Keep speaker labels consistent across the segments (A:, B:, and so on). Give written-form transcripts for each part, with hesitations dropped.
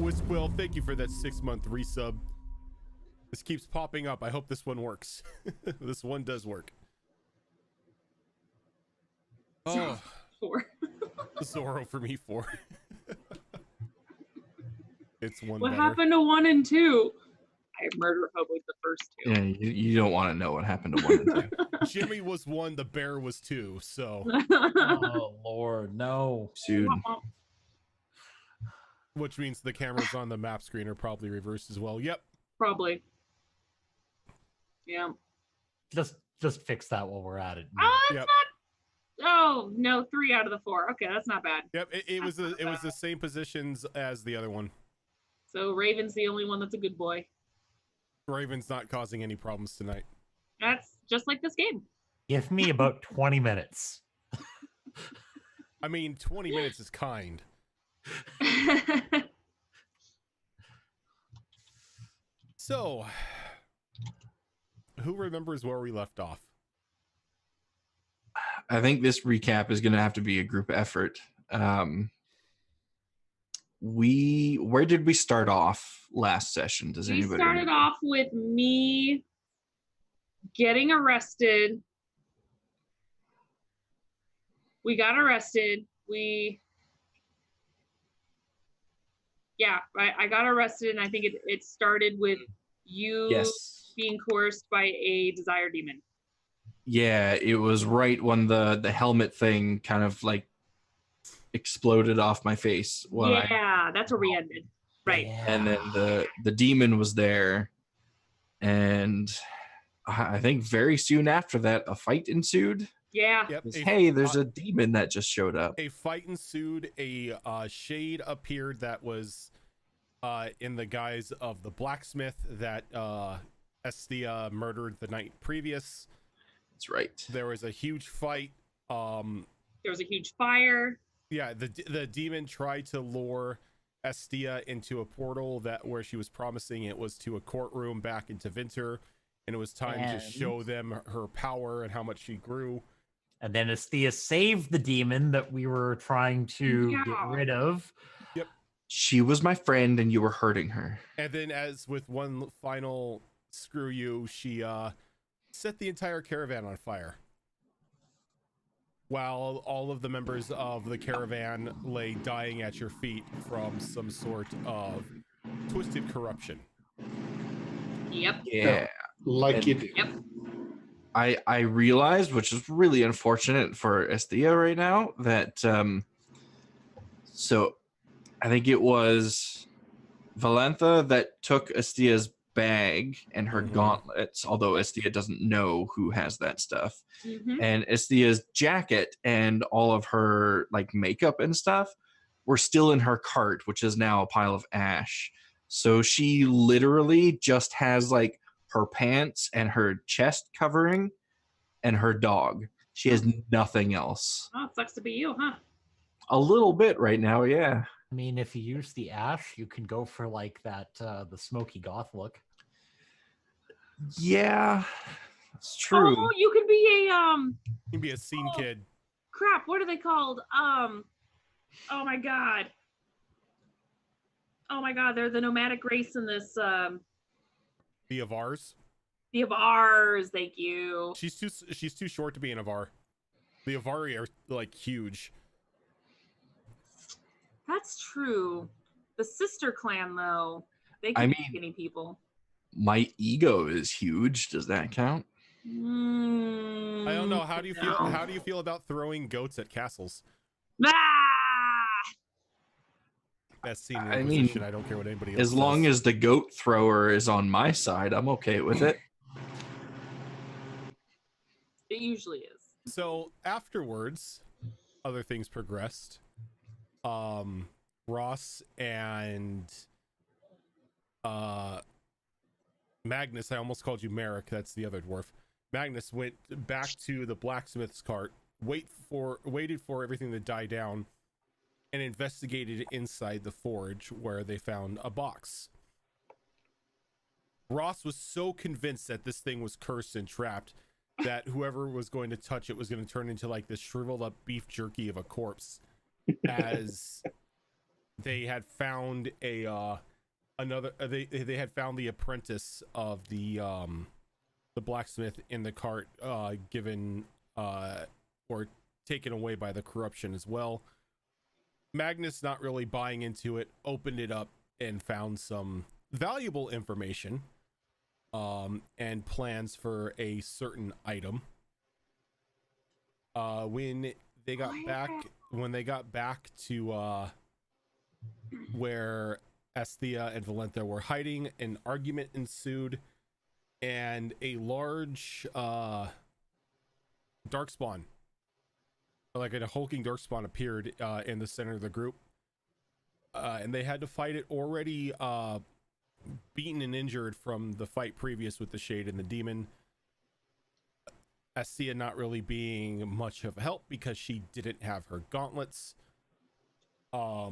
A: Wisquill, thank you for that 6-month resub. This keeps popping up. I hope this one works. This one does work. Oh,
B: 4.
A: Zorro for me 4. It's one.
B: What
A: better.
B: happened to 1 and 2? I murder hoboed the first 2.
C: Yeah, you don't want to know what happened to 1 and 2.
A: Jimmy was 1, the bear was 2, so.
D: Oh, Lord, no.
C: Dude.
A: Which means the cameras on the map screen are probably reversed as well. Yep.
B: Probably. Yeah.
D: Just fix that while we're at it.
B: Oh, that's
A: Yep.
B: not. Oh no, 3 out of the 4. Okay, that's not bad.
A: Yep. It was the same positions as the other one.
B: So Raven's the only one that's a good boy.
A: Raven's not causing any problems tonight.
B: That's just like this game.
D: Give me about 20 minutes.
A: I mean, 20 minutes is kind. So, who remembers where we left off?
C: I think this recap is going to have to be a group effort. Where did we start off last session? Does anybody
B: started
C: remember?
B: off with me getting arrested. We got arrested. I got arrested, and I think it started with you
C: Yes.
B: being coerced by a desire demon.
C: Yeah, it was right when the helmet thing kind of like exploded off my face.
B: That's where we ended. Right.
D: Yeah.
C: And then the demon was there, and I think very soon after that, a fight ensued.
B: Yeah.
A: Yep.
C: Hey, there's a demon that just showed up.
A: A fight ensued. A shade appeared that was in the guise of the blacksmith that Estia murdered the night previous.
C: That's right.
A: There was a huge fight.
B: There was a huge fire.
A: Yeah, the demon tried to lure Estia into a portal where she was promising it was to a courtroom back into Vinter, and it was time to show them her power and how much she grew.
D: And then Esthea saved the demon that we were trying to get rid of.
A: Yep.
C: She was my friend, and you were hurting her.
A: And then, as with one final screw you, she set the entire caravan on fire, while all of the members of the caravan lay dying at your feet from some sort of twisted corruption.
B: Yep.
C: Yeah.
E: Like you do.
B: Yep.
C: I realized, which is really unfortunate for Esthea right now, that so I think it was Valentha that took Esthea's bag and her gauntlets, although Esthea doesn't know who has that stuff, and Esthea's jacket and all of her like makeup and stuff were still in her cart, which is now a pile of ash. So she literally just has like her pants and her chest covering and her dog. She has nothing else.
B: Oh, it sucks to be you, huh?
C: A little bit right now, yeah.
D: I mean, if you use the ash, you can go for like that, the smoky goth look.
C: Yeah, it's true.
B: Oh, you could be
A: You can be a scene kid.
B: crap, what are they called? Oh my god. Oh my god, they're the nomadic race in this
A: The Avars.
B: the Avars, thank you.
A: She's too short to be an Avar. The Avari are like huge.
B: That's true. The sister clan though, they
C: I
B: can
C: mean-
B: be skinny people.
C: My ego is huge. Does that count?
A: I don't know. How do you feel? How do you feel about throwing goats at castles?
B: Ah!
A: Best scene in
C: I
A: Inquisition.
C: mean,
A: I don't care what anybody else
C: As long
A: says.
C: as the goat thrower is on my side, I'm okay with it.
B: It usually is.
A: So afterwards, other things progressed. Ross and Magnus, I almost called you Merrick, that's the other dwarf. Magnus went back to the blacksmith's cart, waited for everything to die down, and investigated inside the forge, where they found a box. Ross was so convinced that this thing was cursed and trapped that whoever was going to touch it was going to turn into like this shriveled up beef jerky of a corpse as they had found they had found the apprentice of the blacksmith in the cart, given or taken away by the corruption as well. Magnus, not really buying into it, opened it up and found some valuable information and plans for a certain item. When they got back to where Esthea and Valentha were hiding, an argument ensued, and a large darkspawn, like a hulking darkspawn, appeared in the center of the group, and they had to fight it, already beaten and injured from the fight previous with the Shade and the Demon. Esthea not really being much of help because she didn't have her gauntlets. I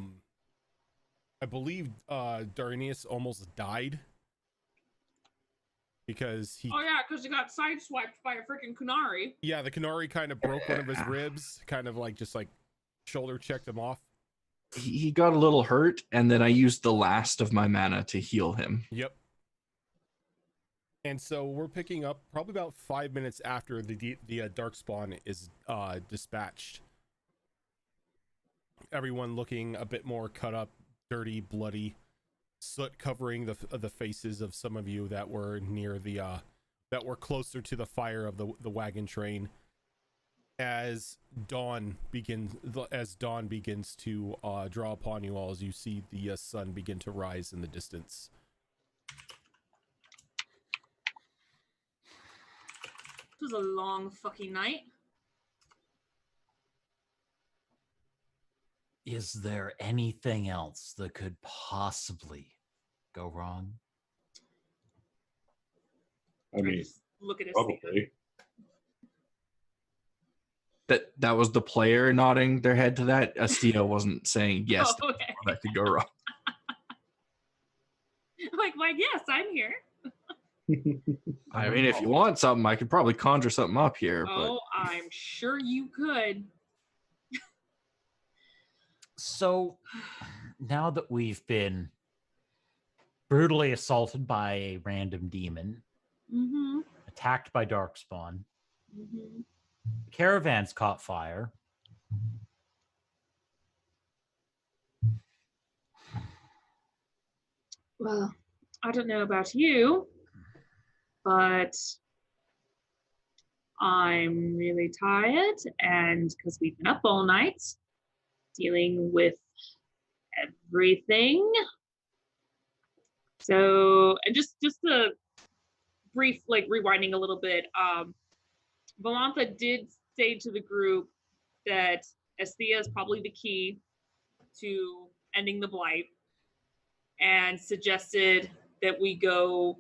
A: believe Darnius almost died because he...
B: Oh yeah, because he got sideswiped by a freaking Kunari.
A: Yeah, the Kunari kind of broke one of his ribs, kind of like just like shoulder checked him off.
C: He got a little hurt, and then I used the last of my mana to heal him.
A: Yep. And so we're picking up probably about 5 minutes after the darkspawn is dispatched. Everyone looking a bit more cut up, dirty, bloody, soot covering the faces of some of you that were near the that were closer to the fire of the wagon train. As dawn begins to draw upon you all, as you see the sun begin to rise in the distance.
B: It was a long fucking night.
D: Is there anything else that could possibly go wrong?
E: I mean,
B: Look at his
E: probably.
C: That was the player nodding their head to that. Esthea wasn't saying yes.
B: Oh, okay.
C: That could go wrong.
B: Like, yes, I'm here.
C: I mean, if you want something, I could probably conjure something up here.
B: Oh, I'm sure you could.
D: So now that we've been brutally assaulted by a random demon,
B: Mm-hmm.
D: attacked by darkspawn,
B: Mm-hmm.
D: the caravan's caught fire.
B: Well, I don't know about you, but I'm really tired, and because we've been up all night dealing with everything. So, and just a brief, like, rewinding a little bit, Valentha did say to the group that Esthea is probably the key to ending the blight, and suggested that we go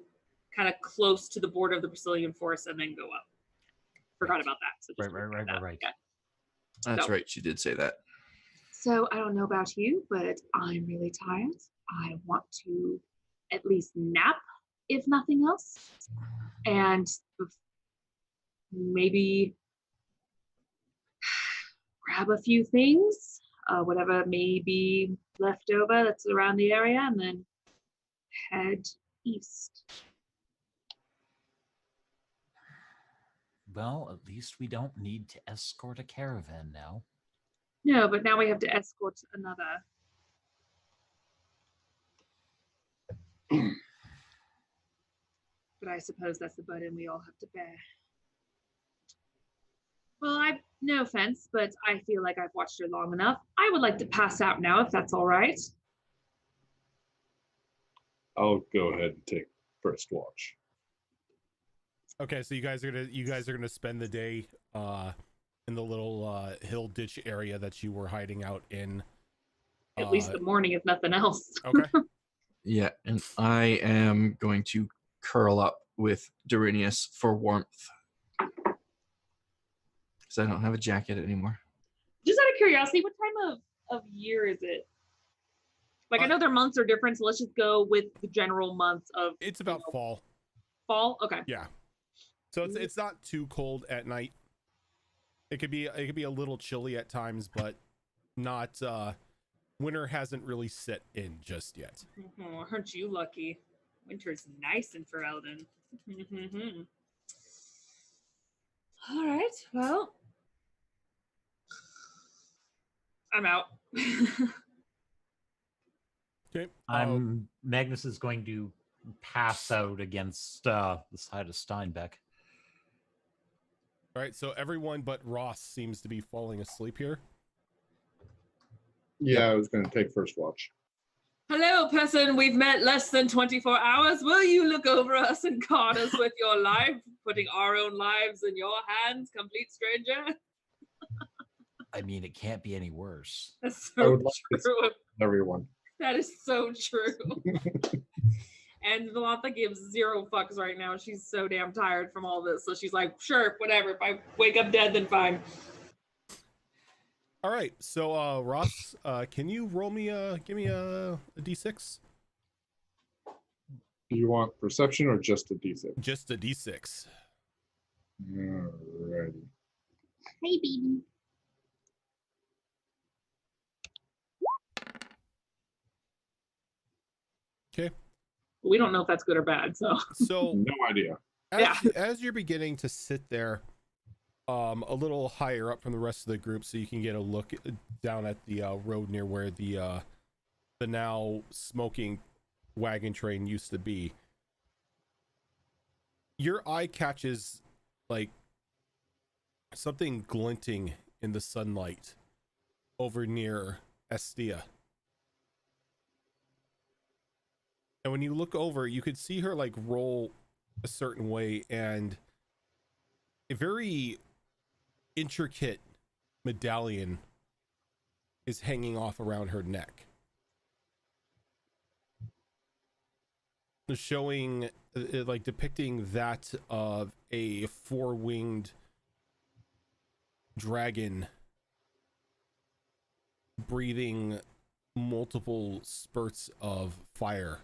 B: kind of close to the border of the Brazilian forest and then go up. Forgot about that. So just
D: Right.
B: Okay.
C: That's
B: So-
C: right. She did say that.
B: So I don't know about you, but I'm really tired. I want to at least nap, if nothing else, and maybe grab a few things, whatever may be left over that's around the area, and then head east.
D: Well, at least we don't need to escort a caravan now.
B: No, but now we have to escort another. But I suppose that's the burden we all have to bear. Well, no offense, but I feel like I've watched her long enough. I would like to pass out now, if that's all right.
E: I'll go ahead and take first watch.
A: Okay, so you guys are gonna spend the day in the little hill ditch area that you were hiding out in.
B: At least the morning, if nothing else.
A: Okay.
C: Yeah, and I am going to curl up with Darinius for warmth. Because I don't have a jacket anymore.
B: Just out of curiosity, what time of year is it? Like, I know their months are different, so let's just go with the general months of
A: It's about fall.
B: fall. Okay.
A: Yeah. So it's not too cold at night. It could be a little chilly at times, but not winter hasn't really set in just yet.
B: Oh, aren't you lucky? Winter's nice in Ferelden. All right, well, I'm out.
A: Okay.
D: Magnus is going to pass out against the side of Steinbeck.
A: All right. So everyone but Ross seems to be falling asleep here.
E: Yeah, I was going to take first watch.
B: Hello, person. We've met less than 24 hours. Will you look over us and guard us with your life, putting our own lives in your hands, complete stranger?
D: I mean, it can't be any worse.
B: That's
E: I
B: so
E: would like to
B: true.
E: Everyone.
B: That is so true. And Valantha gives zero fucks right now. She's so damn tired from all this. So she's like, sure, whatever. If I wake up dead, then fine.
A: All right. So Ross, can you roll me give me a d6?
E: Do you want perception or just a d6?
A: Just a d6.
E: Alrighty.
B: Hey, baby.
A: Okay.
B: We don't know if that's good or bad, so.
A: So
E: No idea.
A: as you're beginning to sit there a little higher up from the rest of the group so you can get a look down at the road near where the now smoking wagon train used to be, your eye catches like something glinting in the sunlight over near Estia. And when you look over, you could see her like roll a certain way, and a very intricate medallion is hanging off around her neck, showing like depicting that of a four-winged dragon breathing multiple spurts of fire.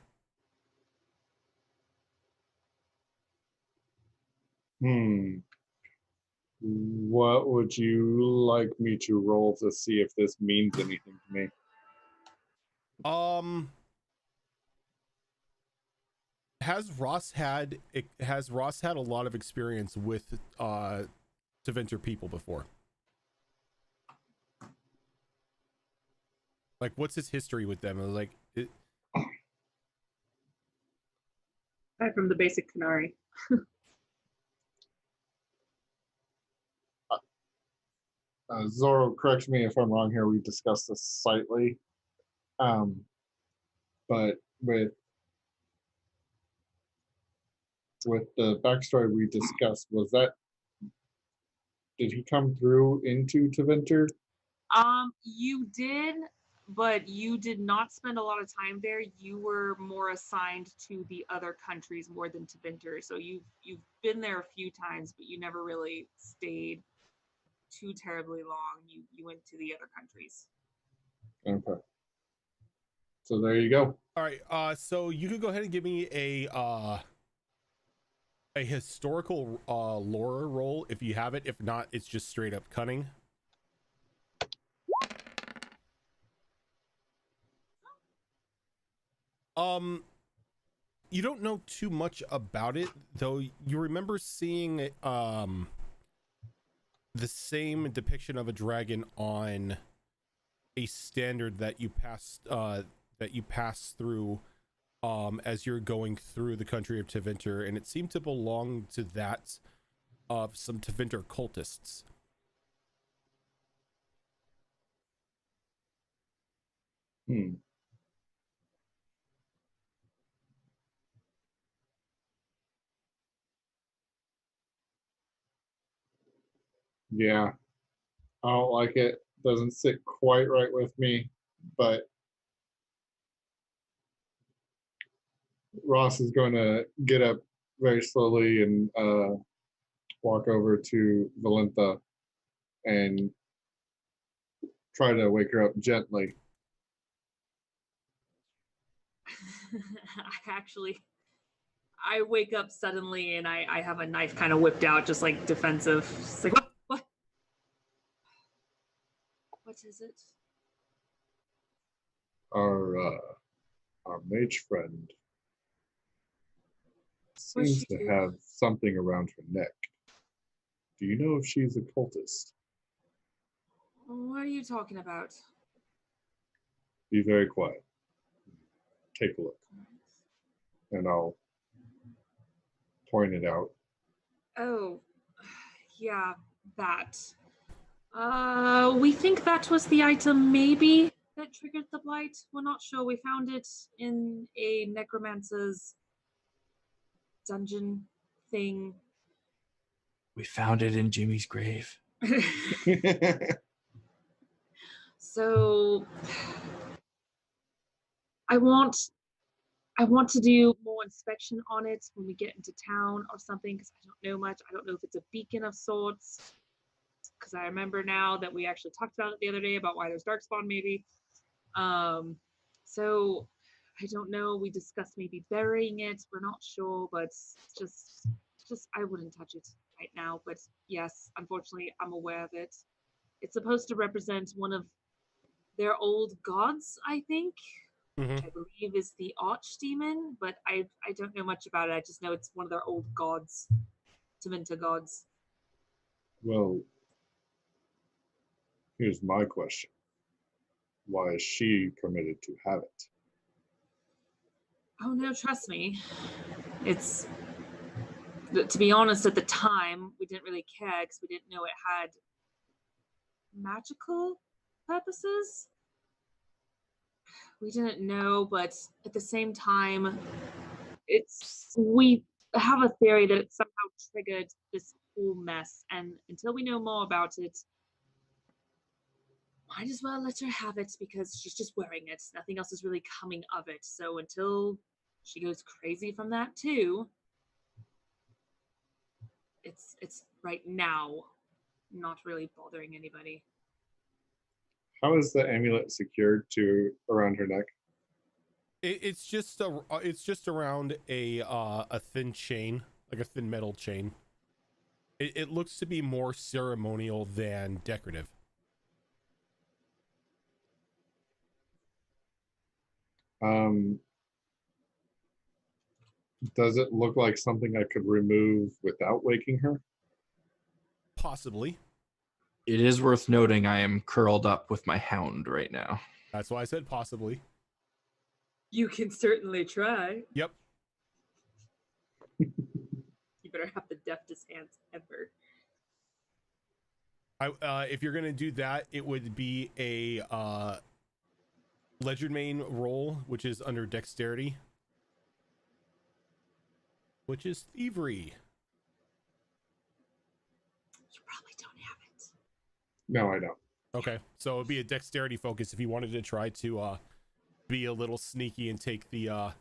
E: What would you like me to roll to see if this means anything to me?
A: Has Ross had a lot of experience with Tevinter people before? Like, what's his history with them? Like,
B: Aside from the basic Canary.
E: Zoro, correct me if I'm wrong here. We discussed this slightly. But with the backstory we discussed, did he come through into Tevinter?
B: You did, but you did not spend a lot of time there. You were more assigned to the other countries more than to Tevinter. So you've been there a few times, but you never really stayed too terribly long. You went to the other countries.
E: Okay. So there you go.
A: all right. So you could go ahead and give me a historical lore roll if you have it. If not, it's just straight up cunning. You don't know too much about it, though. You remember seeing the same depiction of a dragon on a standard that you pass through as you're going through the country of Tevinter, and it seemed to belong to that of some Tevinter cultists.
E: Yeah. I don't like it. Doesn't sit quite right with me, but Ross is going to get up very slowly and walk over to Valentha and try to wake her up gently.
B: I wake up suddenly and I have a knife kind of whipped out, just like defensive. It's like, what is it?
E: our mage friend
B: What's
E: seems
B: she
E: to
B: do?
E: have something around her neck. Do you know if she's a cultist?
B: What are you talking about?
E: Be very quiet. Take a look, and I'll point it out.
B: Oh, yeah, that. We think that was the item maybe that triggered the blight. We're not sure. We found it in a necromancer's dungeon thing.
C: We found it in Jimmy's grave.
B: So I want to do more inspection on it when we get into town or something, because I don't know much. I don't know if it's a beacon of sorts, because I remember now that we actually talked about it the other day about why there's darkspawn maybe. So I don't know. We discussed maybe burying it. We're not sure, but just I wouldn't touch it right now. But yes, unfortunately, I'm aware of it. It's supposed to represent one of their old gods, I think,
A: Mhm.
B: which I believe is the archdemon, but I don't know much about it. I just know it's one of their old gods, Tevinter gods.
E: Well, here's my question. Why is she permitted to have it?
B: Oh no, trust me. It's, to be honest, at the time we didn't really care because we didn't know it had magical purposes. We didn't know, but at the same time, we have a theory that it somehow triggered this whole mess, and until we know more about it, might as well let her have it because she's just wearing it. Nothing else is really coming of it. So until she goes crazy from that too, it's right now not really bothering anybody.
E: How is the amulet secured to around her neck?
A: It's just around a thin chain, like a thin metal chain. It looks to be more ceremonial than decorative.
E: Does it look like something I could remove without waking her?
A: Possibly.
C: It is worth noting I am curled up with my hound right now.
A: That's why I said possibly.
B: You can certainly try.
A: Yep.
B: You better have the deftest hands ever.
A: If you're gonna do that, it would be a Legerdmain roll, which is under dexterity, which is thievery.
B: You probably don't have it.
E: No, I don't.
A: Okay, so it'd be a dexterity focus if you wanted to try to be a little sneaky and take the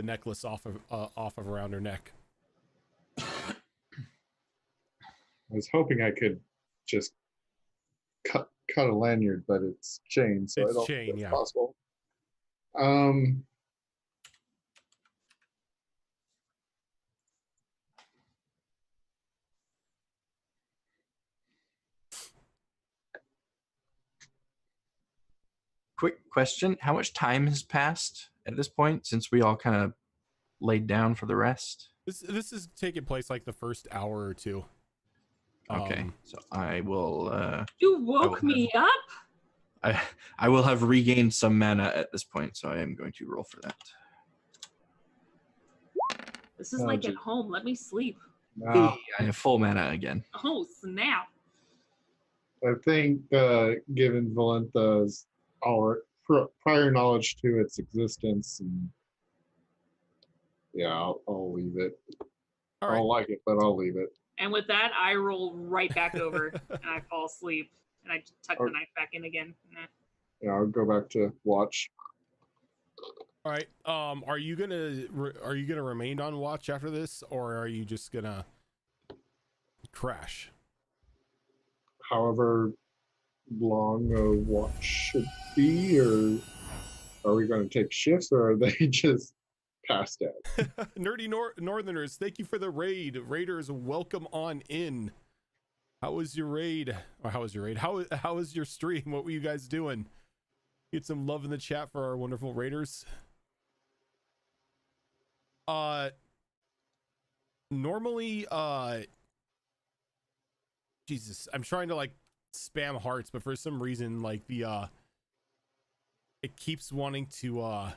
A: necklace off of around her neck.
E: I was hoping I could just cut a lanyard, but it's chain, so
A: It's
E: I don't
A: chain,
E: think that's
A: yeah.
E: possible.
C: Quick question: how much time has passed at this point since we all kind of laid down for the rest?
A: This is taking place like the first hour or two.
C: Okay, so I will.
B: You woke me up?
C: I will have regained some mana at this point, so I am going to roll for that.
B: This is like at home. Let me sleep.
E: No,
C: I have full mana again.
B: Oh, snap.
E: I think given Valenta's prior knowledge to its existence, and yeah, I'll leave it.
A: All
E: I
A: right.
E: don't like it, but I'll leave it.
B: And with that, I roll right back over and I fall asleep. And I tuck the knife back in again. Nah.
E: Yeah, I'll go back to watch.
A: All right. Are you gonna remain on watch after this, or are you just gonna crash?
E: However long a watch should be, or are we going to take shifts, or are they just passed out?
A: Nerdy Northerners, thank you for the raid. Raiders, welcome on in. How was your raid? Or how was your raid? How was your stream? What were you guys doing? Get some love in the chat for our wonderful raiders. Normally, Jesus, I'm trying to like spam hearts, but for some reason, like it keeps wanting to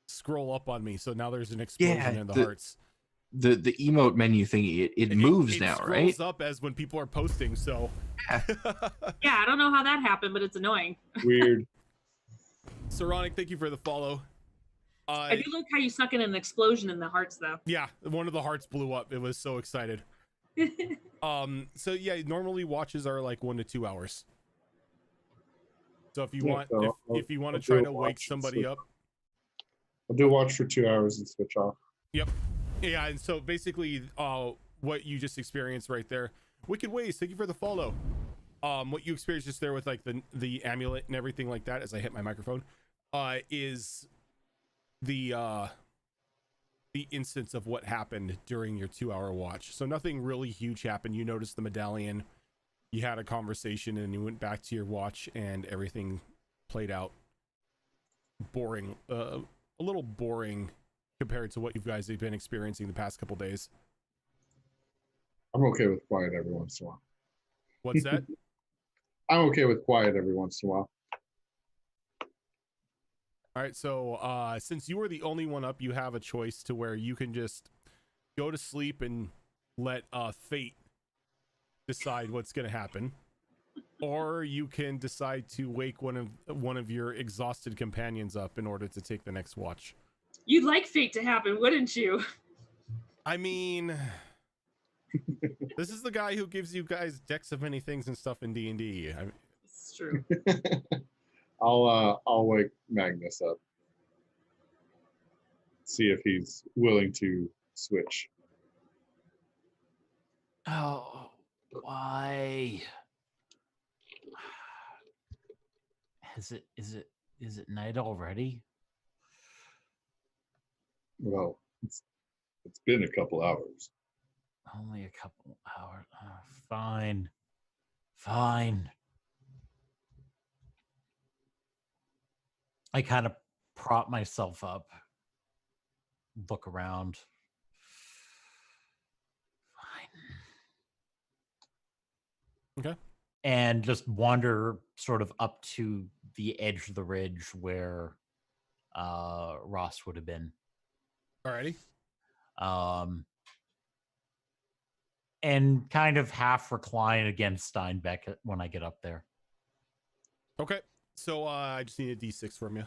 A: scroll up on me. So now there's an explosion in the hearts.
C: The emote menu thingy, it moves
A: it
C: now,
A: scrolls
C: right?
A: up as when people are posting. So
B: Yeah, I don't know how that happened, but it's annoying.
E: Weird.
A: Saronic, thank you for the follow.
B: I do like how you snuck in an explosion in the hearts, though.
A: Yeah, one of the hearts blew up. It was so excited. So yeah, normally watches are like 1 to 2 hours. So if you want, if you want to try to wake somebody up,
E: I'll do watch for 2 hours and switch off.
A: Yep. Yeah, and so basically, what you just experienced right there, Wicked Ways, thank you for the follow. What you experienced just there with like the amulet and everything like that, as I hit my microphone, is the instance of what happened during your 2-hour watch. So nothing really huge happened. You noticed the medallion, you had a conversation, and you went back to your watch, and everything played out boring, a little boring compared to what you guys have been experiencing the past couple days.
E: I'm okay with quiet every once in a while.
A: What's that?
E: I'm okay with quiet every once in a while.
A: All right, so since you were the only one up, you have a choice to where you can just go to sleep and let fate decide what's going to happen, or you can decide to wake one of your exhausted companions up in order to take the next watch.
B: You'd like fate to happen, wouldn't you?
A: I mean, this is the guy who gives you guys decks of many things and stuff in D&D.
B: It's true.
E: I'll wake Magnus up. See if he's willing to switch.
D: Oh, why? Is it night already?
E: Well, it's been a couple hours.
D: Only a couple hours. Fine. Fine. I kind of prop myself up, look around. Fine.
A: Okay.
D: And just wander sort of up to the edge of the ridge where Ross would have been.
A: Alrighty.
D: And kind of half recline against Steinbeck when I get up there.
A: Okay. So I just need a D6 from you.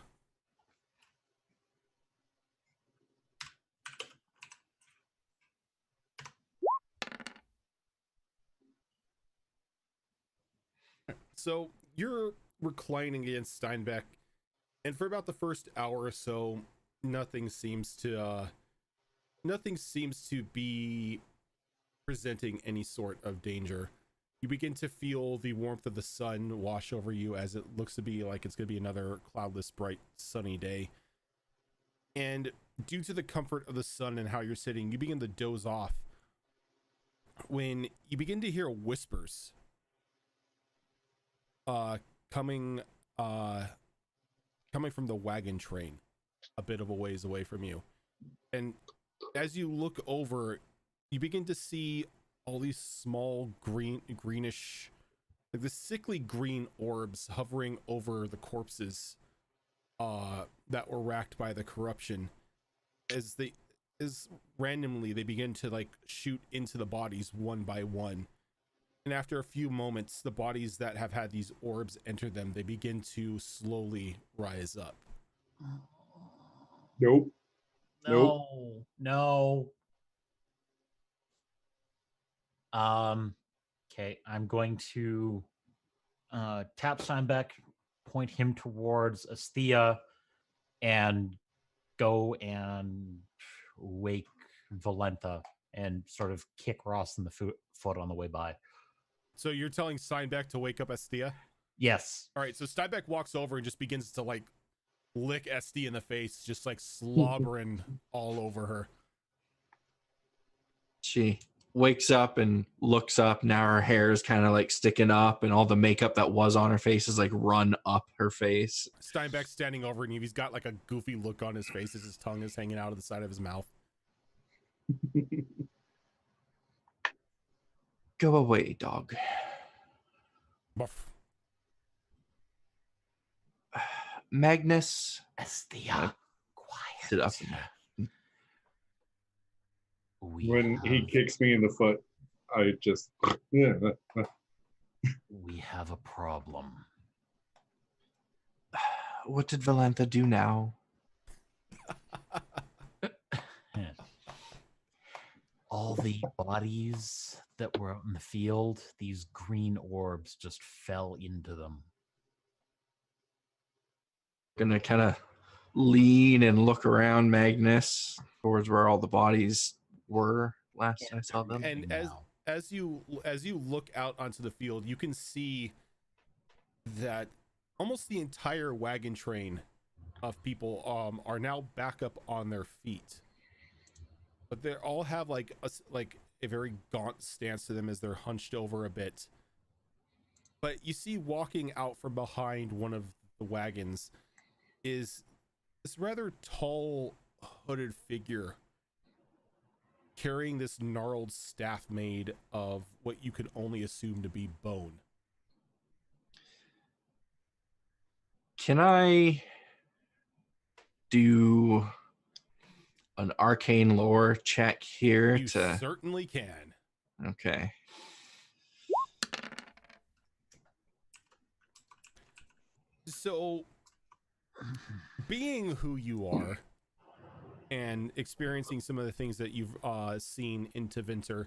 A: So you're reclining against Steinbeck, and for about the first hour or so, nothing seems to be presenting any sort of danger. You begin to feel the warmth of the sun wash over you as it looks to be like it's going to be another cloudless, bright, sunny day. And due to the comfort of the sun and how you're sitting, you begin to doze off when you begin to hear whispers coming from the wagon train a bit of a ways away from you. And as you look over, you begin to see all these small greenish, like the sickly green orbs hovering over the corpses that were racked by the corruption, as randomly they begin to like shoot into the bodies one by one. And after a few moments, the bodies that have had these orbs enter them, they begin to slowly rise up.
E: Nope.
D: No. Okay, I'm going to tap Steinbeck, point him towards Asthea, and go and wake Valentha and sort of kick Ross in the foot on the way by.
A: So you're telling Steinbeck to wake up Asthea?
D: Yes.
A: All right, so Steinbeck walks over and just begins to like lick Esty in the face, just like slobbering all over her.
C: She wakes up and looks up. Now her hair is kind of like sticking up, and all the makeup that was on her face is like run up her face.
A: Steinbeck's standing over and he's got like a goofy look on his face as his tongue is hanging out of the side of his mouth.
C: Go away, dog.
A: Buff.
C: Magnus,
D: Esthea, quiet.
C: sit up.
E: When he kicks me in the foot, I just
D: We have a problem.
C: What did Valentha do now?
D: All the bodies that were out in the field, these green orbs just fell into them.
C: Gonna kind of lean and look around Magnus towards where all the bodies were last I saw them.
A: And as you look out onto the field, you can see that almost the entire wagon train of people are now back up on their feet, but they all have like a very gaunt stance to them as they're hunched over a bit. But you see walking out from behind one of the wagons is this rather tall hooded figure carrying this gnarled staff made of what you could only assume to be bone.
C: Can I do an arcane lore check here?
A: You certainly can.
C: Okay.
A: So, being who you are and experiencing some of the things that you've seen in Tevinter,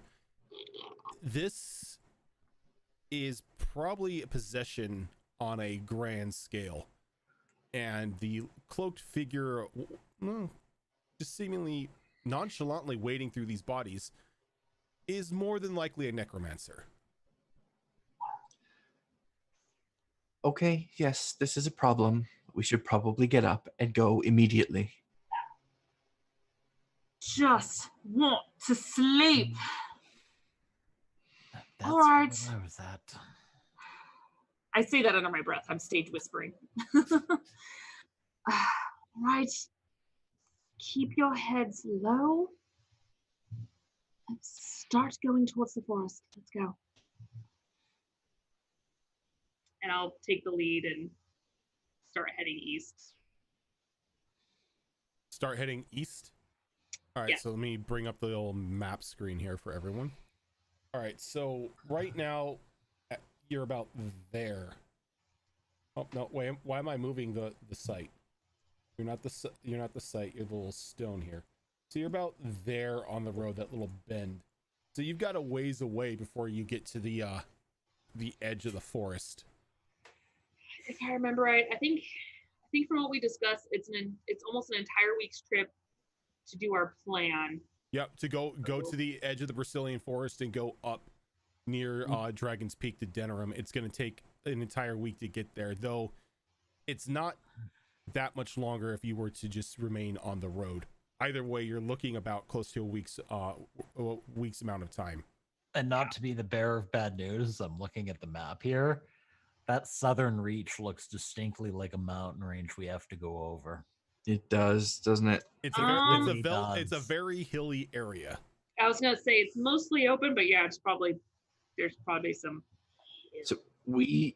A: this is probably a possession on a grand scale. And the cloaked figure, just seemingly nonchalantly wading through these bodies, is more than likely a necromancer.
C: Okay, yes, this is a problem. We should probably get up and go immediately.
B: Just want to sleep.
D: That's
B: All right.
D: what I was at.
B: I say that under my breath. I'm stage whispering. Right. Keep your heads low. Let's start going towards the forest. Let's go. And I'll take the lead and start heading east.
A: Start heading east? All right,
B: Yeah.
A: so let me bring up the old map screen here for everyone. All right, so right now you're about there. Oh no, wait, why am I moving the site? You're not the site, you're the little stone here. So you're about there on the road, that little bend. So you've got a ways away before you get to the edge of the forest.
B: If I remember right, I think from what we discussed, it's almost an entire week's trip to do our plan.
A: Yep, to go to the edge of the Brazilian forest and go up near Dragon's Peak to Denerim. It's going to take an entire week to get there, though it's not that much longer if you were to just remain on the road. Either way, you're looking about close to a week's amount of time.
D: And not to be the bearer of bad news, I'm looking at the map here. That southern reach looks distinctly like a mountain range we have to go over.
C: It does, doesn't it?
A: It's
D: It
A: a very hilly area.
B: I was gonna say it's mostly open, but yeah, there's probably some.
C: So we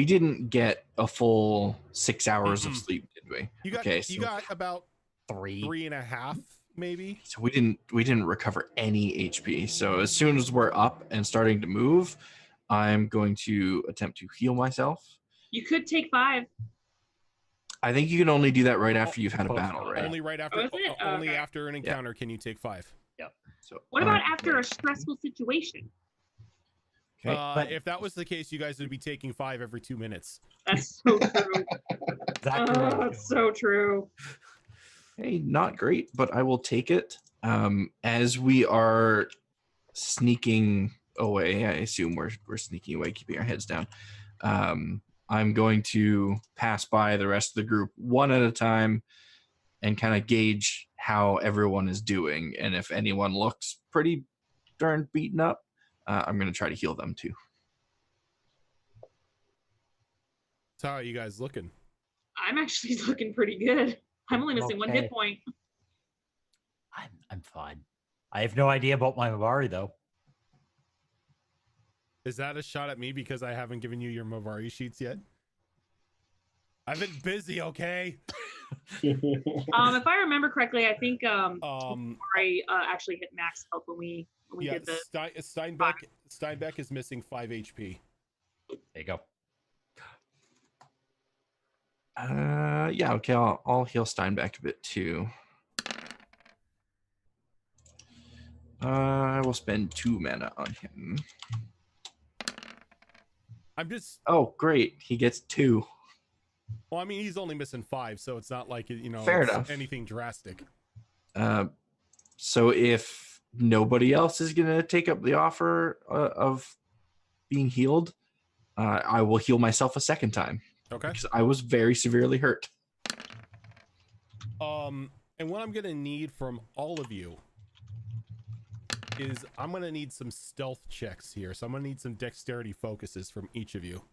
C: didn't get a full 6 hours of sleep, did we?
A: You got about 3.5 maybe.
C: So we didn't recover any HP. So as soon as we're up and starting to move, I'm going to attempt to heal myself.
B: You could take 5.
C: I think you can only do that right after you've had a battle, right?
A: Only right after.
B: Oh, is it?
A: Only
B: Okay.
A: after an encounter can you take 5.
C: So
B: What about after a stressful situation?
C: Okay.
A: If that was the case, you guys would be taking 5 every 2 minutes.
B: That's so true. That's so true.
C: Hey, not great, but I will take it. As we are sneaking away, I assume we're sneaking away, keeping our heads down. I'm going to pass by the rest of the group one at a time and kind of gauge how everyone is doing, and if anyone looks pretty darn beaten up, I'm going to try to heal them too.
A: So how are you guys looking?
B: I'm actually looking pretty good. I'm only missing one hit
D: Okay.
B: point.
D: I'm fine. I have no idea about my Mavari though.
A: Is that a shot at me because I haven't given you your Mavari sheets yet? I've been busy, okay?
B: If I remember correctly, I think
A: Um,
B: I actually hit max health when we
A: yeah,
B: did the.
A: Steinbeck is missing 5 HP.
D: There you go.
C: Yeah, okay, I'll heal Steinbeck a bit too. I will spend 2 mana on him.
A: I'm just
C: Oh, great. He gets 2.
A: well, I mean, he's only missing 5, so it's not like
C: Fair
A: it's
C: enough.
A: anything drastic.
C: So if nobody else is going to take up the offer of being healed, I will heal myself a second time.
A: Okay.
C: Because I was very severely hurt.
A: And what I'm gonna need from all of you is I'm gonna need some stealth checks here. So I'm gonna need some dexterity focuses from each of you.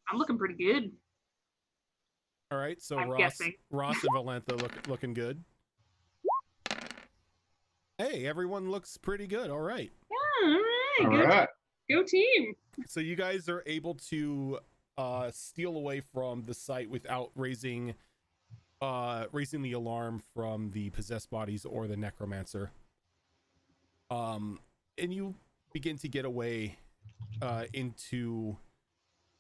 B: I'm looking pretty good.
A: All right, so
B: I'm
A: Ross
B: guessing.
A: and Valentha looking good. Hey, everyone looks pretty good. All right.
B: Yeah, all right.
E: All
B: Good.
E: right.
B: Go team.
A: So you guys are able to steal away from the site without raising the alarm from the possessed bodies or the necromancer. And you begin to get away into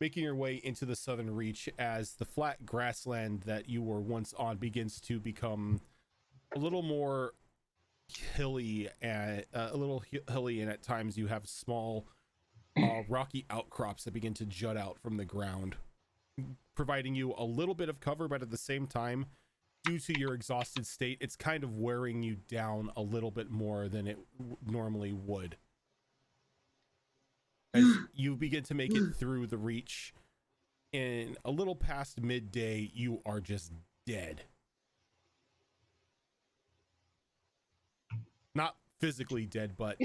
A: making your way into the southern reach as the flat grassland that you were once on begins to become a little more hilly and and at times you have small rocky outcrops that begin to jut out from the ground, providing you a little bit of cover, but at the same time, due to your exhausted state, it's kind of wearing you down a little bit more than it normally would. As you begin to make it through the reach, in a little past midday, you are just dead. Not physically dead, but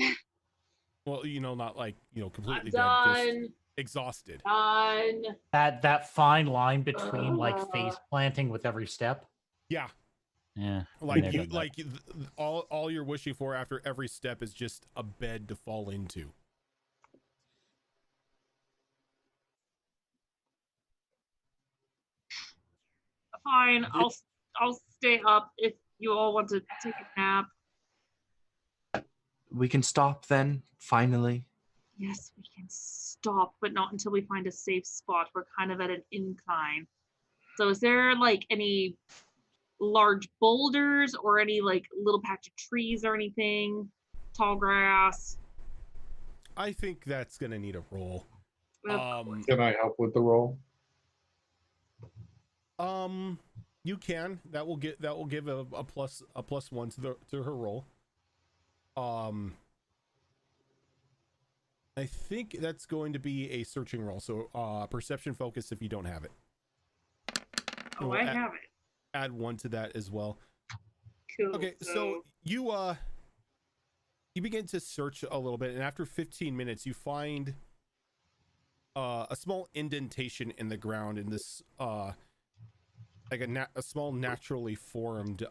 A: well, not like completely dead, just
B: Done.
A: exhausted.
B: Done.
D: That fine line between like face planting with every step.
A: Yeah,
D: Yeah.
A: like
D: never
A: you
D: done that.
A: like all you're wishing for after every step is just a bed to fall into.
B: Fine. I'll stay up if you all want to take a nap.
C: We can stop then, finally.
B: Yes, we can stop, but not until we find a safe spot. We're kind of at an incline. So is there like any large boulders or any like little patch of trees or anything? Tall grass?
A: I think that's gonna need a roll.
E: Can I help with the roll?
A: You can. That will give a plus one to her roll. I think that's going to be a searching roll. So perception focus if you don't have it.
B: Oh,
A: We'll
B: I have it.
A: Add 1 to that as well.
B: Cool.
A: Okay, so you begin to search a little bit, and after 15 minutes, you find a small indentation in the ground in this like a small naturally formed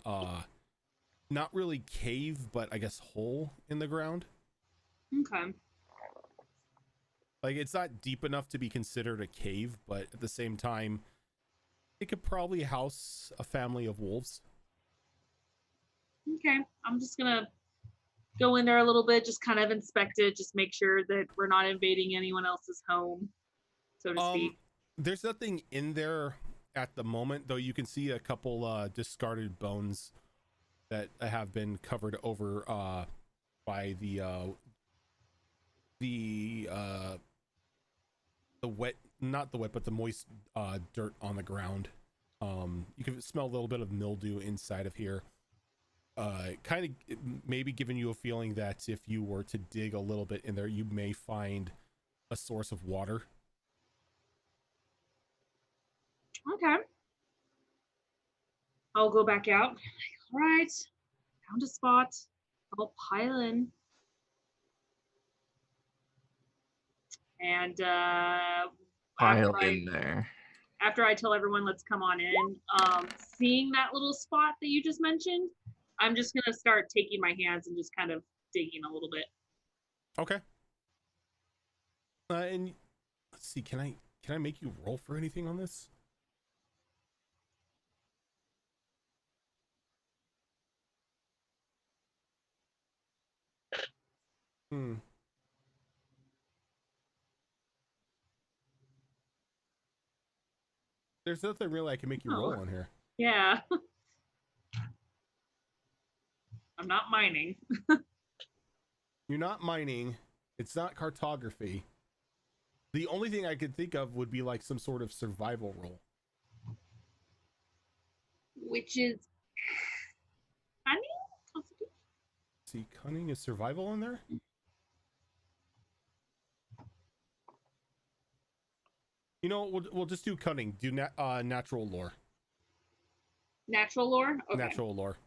A: not really cave, but I guess hole in the ground.
B: Okay.
A: Like it's not deep enough to be considered a cave, but at the same time, it could probably house a family of wolves.
B: Okay. I'm just gonna go in there a little bit, just kind of inspect it, just make sure that we're not invading anyone else's home, so to speak.
A: There's nothing in there at the moment, though. You can see a couple discarded bones that have been covered over by the wet, not the wet, but the moist dirt on the ground. You can smell a little bit of mildew inside of here. Kind of maybe giving you a feeling that if you were to dig a little bit in there, you may find a source of water.
B: Okay. I'll go back out. All right. found a spot. I'll pile in. And
C: Pile in there.
B: after I tell everyone, let's come on in, seeing that little spot that you just mentioned, I'm just gonna start taking my hands and just kind of digging a little bit.
A: Okay. And let's see, can I make you roll for anything on this? There's nothing really I can make you roll on here.
B: Yeah. I'm not mining.
A: You're not mining. It's not cartography. The only thing I could think of would be like some sort of survival roll.
B: Which is cunning?
A: See, cunning is survival in there? You know, we'll just do cunning. Do natural lore.
B: Natural lore? Okay.
A: Natural lore.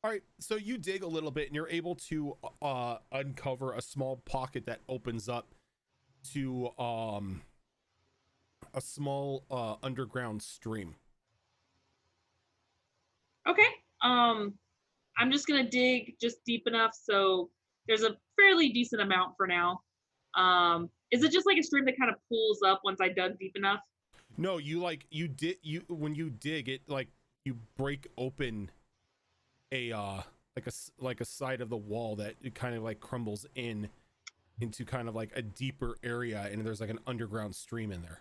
A: All right, so you dig a little bit and you're able to uncover a small pocket that opens up to a small underground stream.
B: Okay. I'm just gonna dig just deep enough so there's a fairly decent amount for now. Is it just like a stream that kind of pulls up once I dug deep enough?
A: No, when you dig it, like you break open a like a side of the wall that it kind of like crumbles into kind of like a deeper area, and there's like an underground stream in there.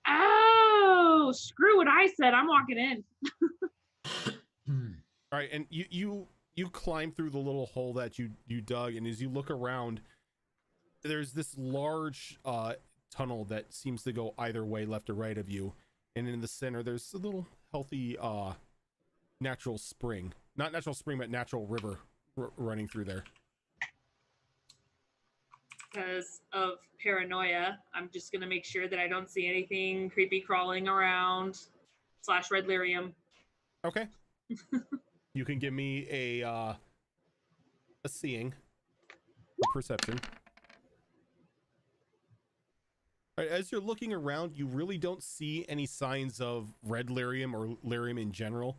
B: Oh, screw what I said. I'm walking in.
A: All right, and you climb through the little hole that you dug, and as you look around, there's this large tunnel that seems to go either way, left or right of you, and in the center there's a little healthy natural spring. Not natural spring, but natural river running through there.
B: Because of paranoia, I'm just going to make sure that I don't see anything creepy crawling around / red lyrium.
A: Okay. You can give me a seeing, a perception. All right, as you're looking around, you really don't see any signs of red lyrium or lyrium in general,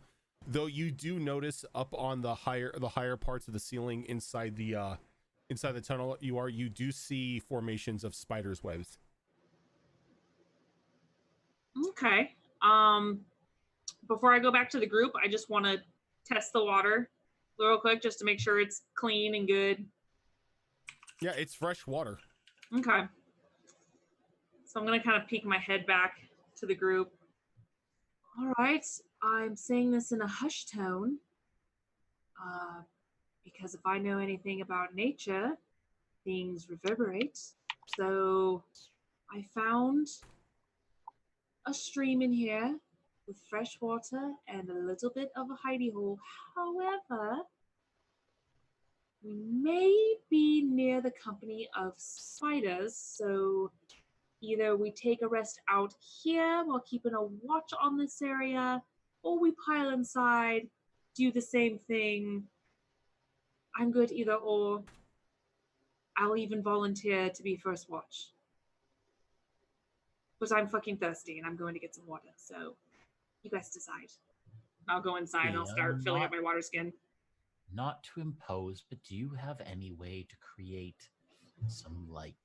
A: though you do notice up on the higher parts of the ceiling inside the tunnel you do see formations of spiders' webs.
B: Okay. Before I go back to the group, I just want to test the water real quick just to make sure it's clean and good.
A: Yeah, it's fresh water.
B: Okay. So I'm going to kind of peek my head back to the group. All right. I'm saying this in a hushed tone because if I know anything about nature, things reverberate. So I found a stream in here with fresh water and a little bit of a hidey hole. However, we may be near the company of spiders, so either we take a rest out here while keeping a watch on this area, or we pile inside, do the same thing. I'm good either or. I'll even volunteer to be first watch. But I'm fucking thirsty and I'm going to get some water, so you guys decide. I'll go inside and I'll start filling up my water skin.
D: Not to impose, but do you have any way to create some light?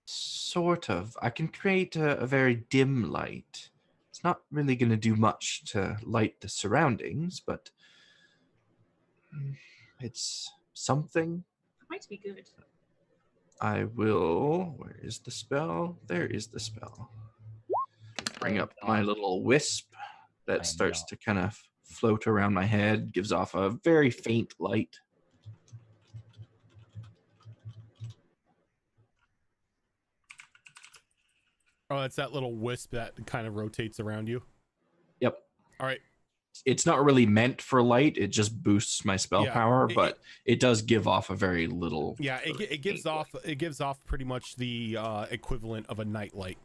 C: Sort of. I can create a very dim light. It's not really going to do much to light the surroundings, but it's something.
B: That might be good.
C: I will. Where is the spell? There is the spell. Bring up my little wisp that starts to kind of float around my head, gives off a very faint light.
A: Oh, it's that little wisp that kind of rotates around you.
C: Yep.
A: All right.
C: It's not really meant for light. It just boosts my spell power, but it does give off a very little.
A: Yeah, it gives off pretty much the equivalent of a night light.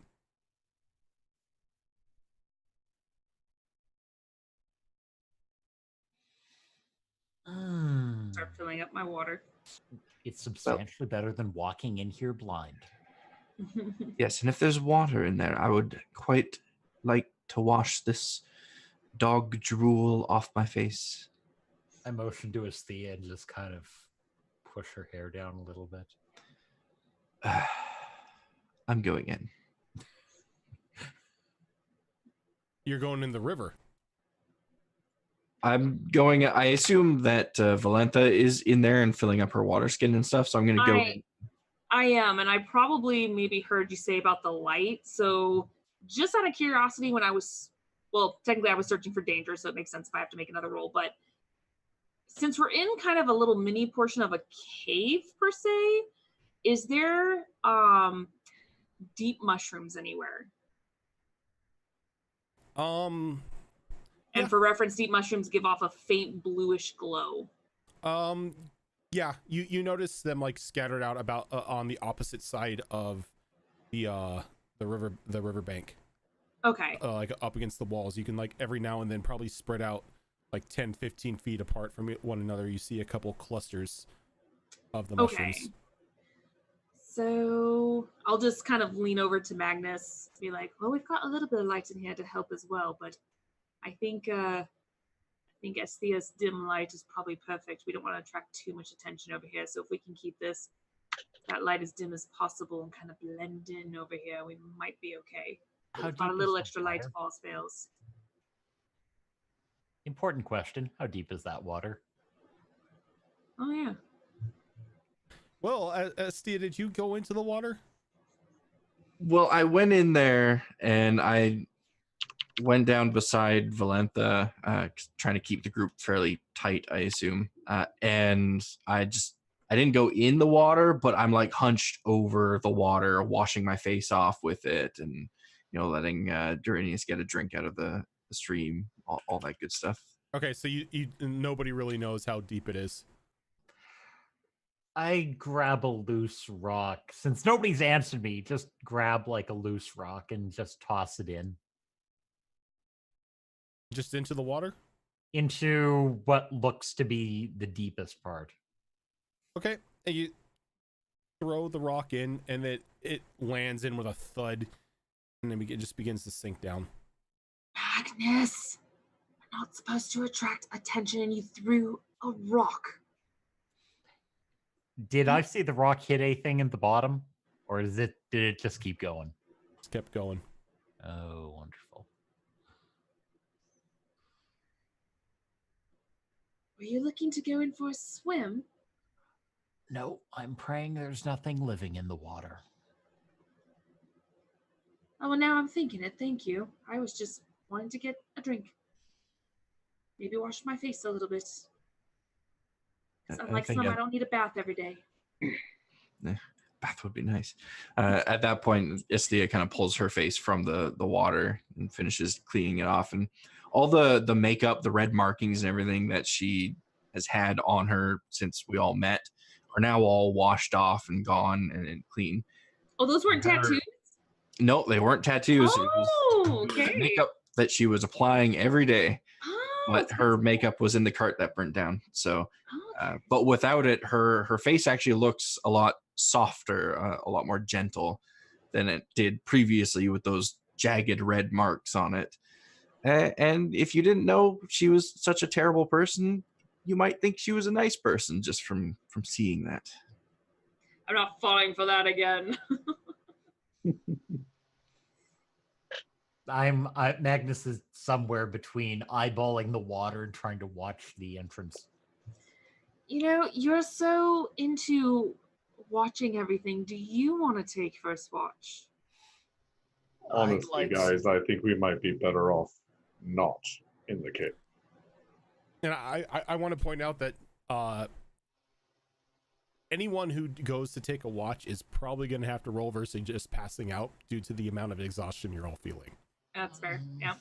B: filling up my water.
D: It's substantially better than walking in here blind.
C: Yes, and if there's water in there, I would quite like to wash this dog drool off my face.
D: I motion to Asthea and just kind of push her hair down a little bit.
C: I'm going in.
A: You're going in the river.
C: I'm going. I assume that Valentha is in there and filling up her water skin and stuff. So I'm going to go in.
B: I am, and I probably maybe heard you say about the light. So just out of curiosity, when I was, well, technically I was searching for danger, so it makes sense if I have to make another roll. But since we're in kind of a little mini portion of a cave per se, is there deep mushrooms anywhere?
A: Yeah.
B: And for reference, deep mushrooms give off a faint bluish glow.
A: Yeah, you notice them like scattered out about on the opposite side of the river bank.
B: Okay.
A: Like up against the walls. You can like every now and then probably spread out like 10-15 feet apart from one another. You see a couple clusters of the mushrooms.
B: Okay. So I'll just kind of lean over to Magnus, be like, well, we've got a little bit of light in here to help as well, but I think Esthea's dim light is probably perfect. We don't want to attract too much attention over here. So if we can keep that light as dim as possible and kind of blend in over here, we might be okay. We've got a little extra light if all fails.
D: Important question. How deep is that water?
B: Oh, yeah.
A: Well, Esthea, did you go into the water?
C: Well, I went in there and I went down beside Valentha, trying to keep the group fairly tight, I assume. And I didn't go in the water, but I'm like hunched over the water, washing my face off with it, and letting Duranius get a drink out of the stream, all that good stuff.
A: Okay, so you nobody really knows how deep it is.
D: I grab a loose rock. Since nobody's answered me, just grab like a loose rock and just toss it in.
A: Just into the water?
D: Into what looks to be the deepest part.
A: Okay, and you throw the rock in, and it lands in with a thud, and then it just begins to sink down.
B: Magnus, we're not supposed to attract attention, and you threw a rock.
D: Did I see the rock hit anything in the bottom? Or did it just keep going?
A: Just kept going.
D: Oh, wonderful.
B: Were you looking to go in for a swim?
D: No, I'm praying there's nothing living in the water.
B: Oh, well, now I'm thinking it. Thank you. I was just wanting to get a drink. Maybe wash my face a little bit. Unlike some, I don't need a bath every day.
C: Bath would be nice. At that point, Esthea kind of pulls her face from the water and finishes cleaning it off. And all the makeup, the red markings and everything that she has had on her since we all met are now all washed off and gone and clean.
B: Oh, those weren't tattoos?
C: No, they weren't tattoos.
B: Oh,
C: it was
B: okay.
C: makeup that she was applying every day.
B: Oh,
C: But her makeup was in the cart that burnt down. So, but without it, her face actually looks a lot softer, a lot more gentle than it did previously with those jagged red marks on it. And if you didn't know she was such a terrible person, you might think she was a nice person just from seeing that.
B: I'm not falling for that again.
D: Magnus is somewhere between eyeballing the water and trying to watch the entrance.
B: You're so into watching everything. Do you want to take first watch?
E: Honestly, guys, I think we might be better off not in the cave.
A: And I want to point out that anyone who goes to take a watch is probably going to have to roll versus just passing out due to the amount of exhaustion you're all feeling.
B: That's fair, yeah.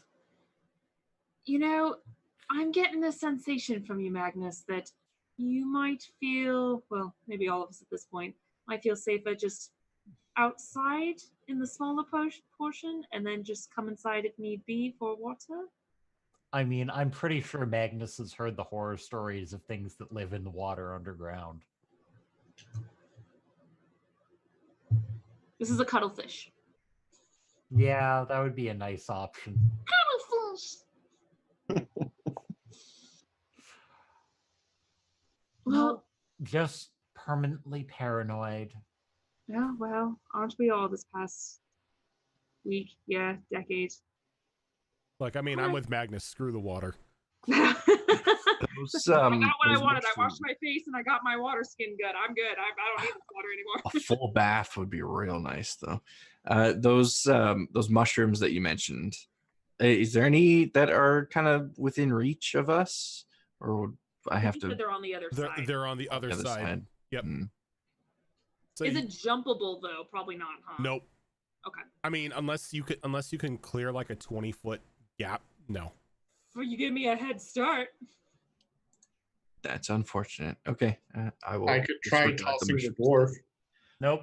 B: I'm getting a sensation from you, Magnus, that you might feel, well, maybe all of us at this point, might feel safer just outside in the smaller portion and then just come inside if need be for water.
D: I mean, I'm pretty sure Magnus has heard the horror stories of things that live in the water underground.
B: This is a cuttlefish.
D: Yeah, that would be a nice option.
B: Cuttlefish.
D: No, just permanently paranoid.
B: Yeah, well, aren't we all this past week? Yeah, decade.
A: Like, I mean, I'm with Magnus. Screw the water.
B: I
C: Those,
B: got what I
C: those
B: wanted. I washed
C: mushrooms-
B: my face and I got my water skin good. I'm good. I don't need this water anymore.
C: A full bath would be real nice, though. Those mushrooms that you mentioned. Is there any that are kind of within reach of us, or would I have
B: You
C: to?
B: said they're on the other side.
A: They're on the other side. Yep.
C: Hmm.
A: So
B: Is it jumpable though? Probably not, huh?
A: Nope.
B: Okay.
A: I mean, unless you can clear like a 20-foot gap. No.
B: Well, you give me a head start.
C: That's unfortunate. Okay, I will.
E: I could try
C: disregard
E: tossing the
C: mushrooms.
D: Nope,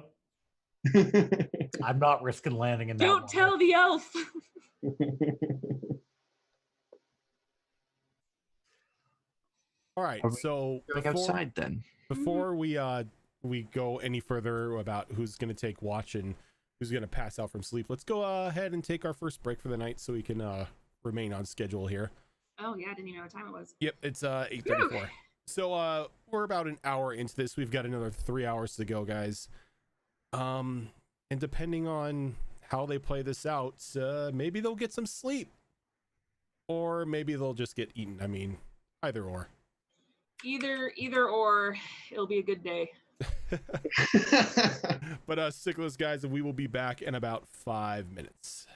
D: I'm not risking landing in that
B: Don't
D: water.
B: tell the elf.
A: All right.
C: Are we
A: So
C: Going outside then.
A: before we go any further about who's going to take watch and who's going to pass out from sleep, let's go ahead and take our first break for the night so we can remain on schedule here.
B: Oh yeah, I didn't even know what time it was.
A: Yep, it's 8:34. So we're about an hour into this. We've got another 3 hours to go, guys. And depending on how they play this out, maybe they'll get some sleep, or maybe they'll just get eaten. I mean, either or.
B: Either or, it'll be a good day.
A: But stick with us, guys, and we will be back in about 5 minutes.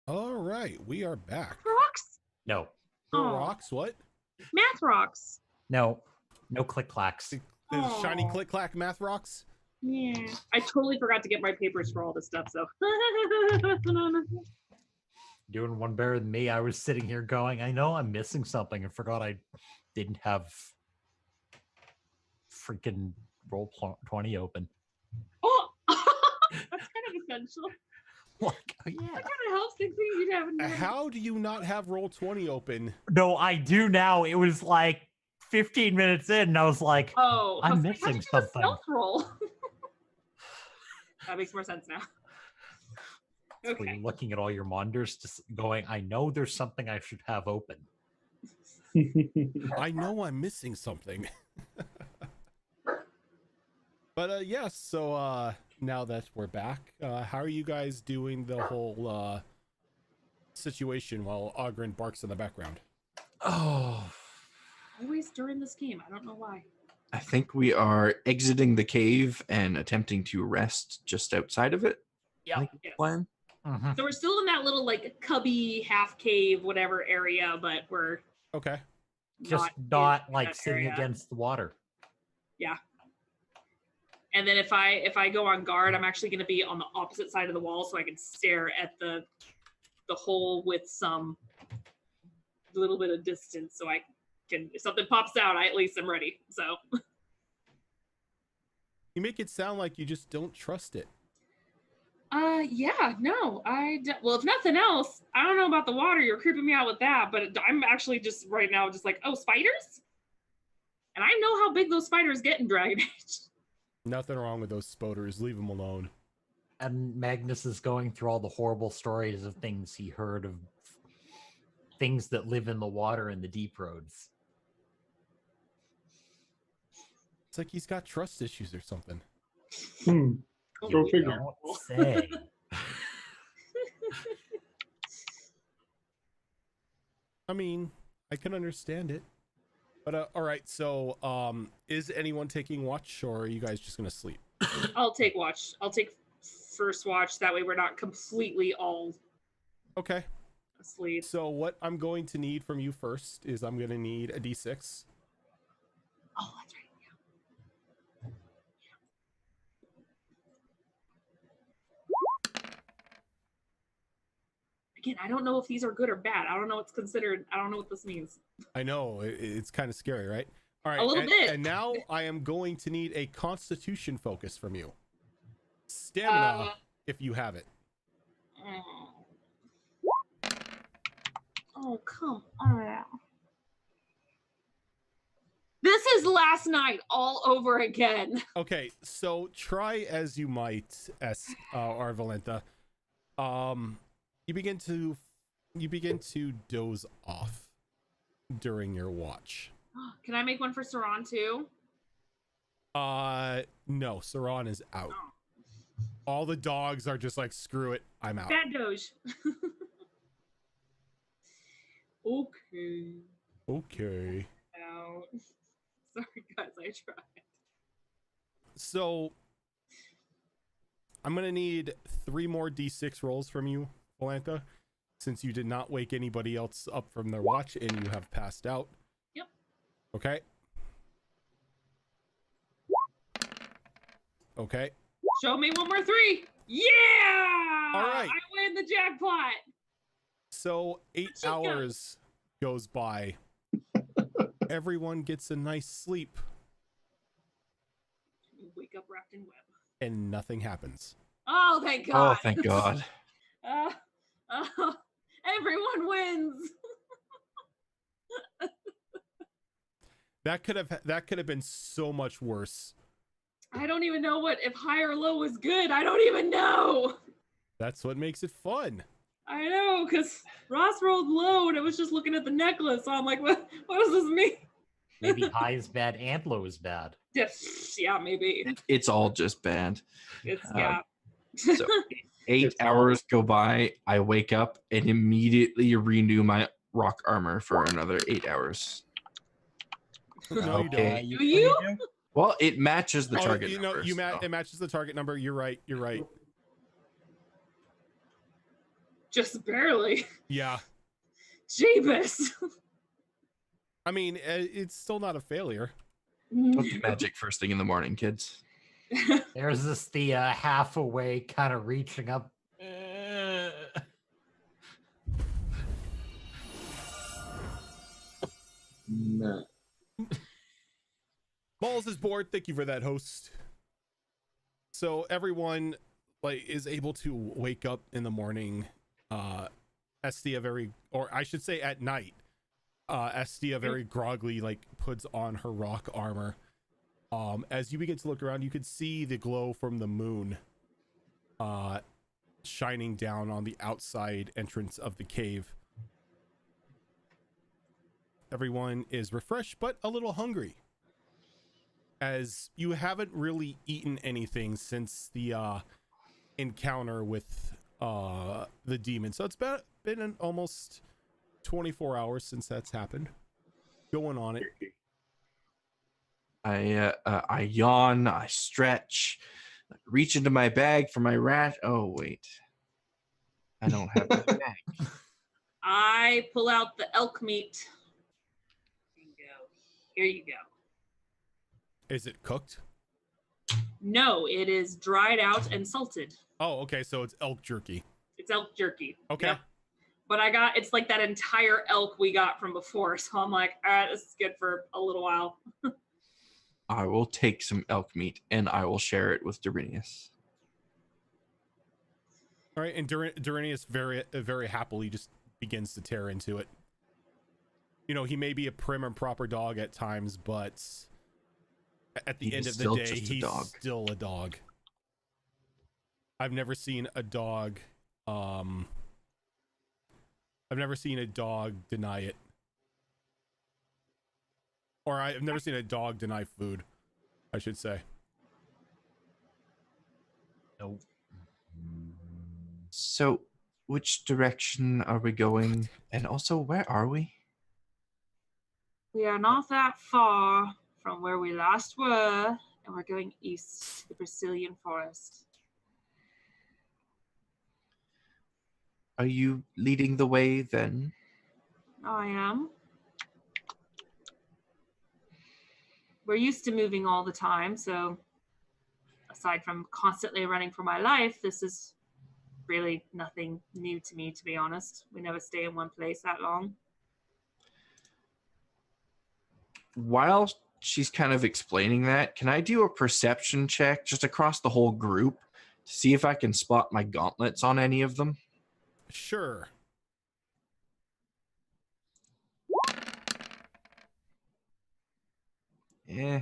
A: All right, we are back.
B: Rocks?
D: No,
A: For
B: Oh.
A: rocks, what?
B: Math rocks.
D: no click clacks.
A: The shiny
B: Aw.
A: click clack math rocks.
B: Yeah. I totally forgot to get my papers for all this stuff, so.
D: Doing one better than me. I was sitting here going, I know I'm missing something and forgot I didn't have freaking Roll20 open.
B: Oh! That's kind of essential.
D: Like, oh, yeah.
B: That kind of helps things you'd have in your
A: How do you not have Roll20 open?
D: No, I do now. It was like 15 minutes in, and I was like,
B: Oh,
D: I'm
B: I was like,
D: missing
B: how'd you do a
D: something.
B: stealth roll. That makes more sense now.
D: where you're
B: Okay.
D: looking at all your monitors, just going, I know there's something I should have open.
A: I know I'm missing something. But yes, so now that we're back, how are you guys doing the whole situation while Ogren barks in the background?
C: Oh,
B: Always during this game. I don't know why.
C: I think we are exiting the cave and attempting to rest just outside of it.
D: Yeah.
C: I think that's the
B: Yes.
C: plan.
B: So we're still in that little like cubby half cave whatever area, but we're
A: Okay.
D: Just
B: in
D: not like
B: that
D: sitting
B: area.
D: against the water.
B: And then if I go on guard, I'm actually going to be on the opposite side of the wall so I can stare at the hole with some little bit of distance, so I can, if something pops out, I at least am ready. So
A: You make it sound like you just don't trust it.
B: yeah, no, well, if nothing else, I don't know about the water. You're creeping me out with that, but I'm actually just right now just like, oh, spiders? And I know how big those spiders get in Dragon Age.
A: Nothing wrong with those spoders. Leave them alone.
D: And Magnus is going through all the horrible stories of things he heard of things that live in the water in the deep roads.
A: It's like he's got trust issues or something.
B: Oh,
E: Go
B: we
E: figure.
B: know.
D: Don't say.
A: I mean, I can understand it. But all right, so is anyone taking watch, or are you guys just gonna sleep?
B: I'll take watch. I'll take first watch. That way we're not completely all
A: Okay.
B: asleep.
A: So what I'm going to need from you first is I'm gonna need a D6.
B: Oh, that's right. Again, I don't know if these are good or bad. I don't know what's considered. I don't know what this means.
A: I know it's kind of scary, right? All right,
B: little bit.
A: And now I am going to need a Constitution focus from you. Stamina, if you have it.
B: Oh, come on. This is last night all over again.
A: Okay, so try as you might, Arvalenta. You begin to doze off during your watch.
B: Can I make one for Saran too?
A: No, Saran is out.
B: Oh.
A: All the dogs are just like, screw it, I'm out.
B: Bad Doge. Okay.
A: Okay.
B: Out. Sorry, guys, I tried.
A: So I'm gonna need 3 more D6 rolls from you, Valanta, since you did not wake anybody else up from their watch and you have passed out.
B: Yep.
A: Okay. Okay.
B: Show me one more 3. Yeah!
A: All right.
B: I win the jackpot.
A: So 8
B: Chica.
A: hours goes by. Everyone gets a nice sleep
B: Wake up wrapped in web.
A: and nothing happens.
B: Oh, thank
C: Oh,
B: God.
C: thank God.
B: Everyone wins.
A: That could have been so much worse.
B: I don't even know if high or low was good. I don't even know.
A: That's what makes it fun.
B: I know, because Ross rolled low and it was just looking at the necklace. So I'm like, what does this mean?
D: Maybe high is bad and low is bad.
B: Yeah, maybe.
C: It's all just bad.
B: It's,
C: Uh,
B: yeah.
C: So 8
E: It's all-
C: hours go by. I wake up and immediately renew my rock armor for another 8 hours.
A: No, you
C: Okay.
A: don't.
B: Do you?
C: Well, it matches the
A: Oh,
C: target.
A: you know,
C: number, so-
A: it matches the target number. You're right.
B: Just barely.
A: Yeah.
B: Jeebus.
A: I mean, it's still not a failure.
C: Don't do magic first thing in the morning, kids.
D: There's this the half awake, kind of reaching up.
E: Nah.
A: Balls is bored. Thank you for that, host. So everyone is able to wake up in the morning. Estia or I should say at night. Estia very groggily puts on her rock armor. As you begin to look around, you can see the glow from the moon shining down on the outside entrance of the cave. Everyone is refreshed but a little hungry, as you haven't really eaten anything since the encounter with the demon. So it's been almost 24 hours since that's happened. Going on it.
C: I yawn, I stretch, reach into my bag for my rat. Oh wait, I don't have my bag.
B: I pull out the elk meat. Here you go.
A: Is it cooked?
B: No, it is dried out and salted.
A: Oh, okay, so it's elk jerky.
B: It's elk jerky.
A: Okay.
B: Yep. But it's like that entire elk we got from before. So I'm like, all right, this is good for a little while.
C: I will take some elk meat and I will share it with Dorinius.
A: All right, and Dorinius very happily just begins to tear into it. You know, he may be a prim and proper dog at times, but at the end of the day, he's still a dog. I've never seen a dog deny it. Or I've never seen a dog deny food, I should say.
D: Nope.
C: So, which direction are we going? And also, where are we?
B: We are not that far from where we last were, and we're going east to the Brazilian forest.
C: Are you leading the way then?
B: I am. We're used to moving all the time, so aside from constantly running for my life, this is really nothing new to me, to be honest. We never stay in one place that long.
C: While she's kind of explaining that, can I do a perception check just across the whole group to see if I can spot my gauntlets on any of them?
A: Sure.
C: Yeah.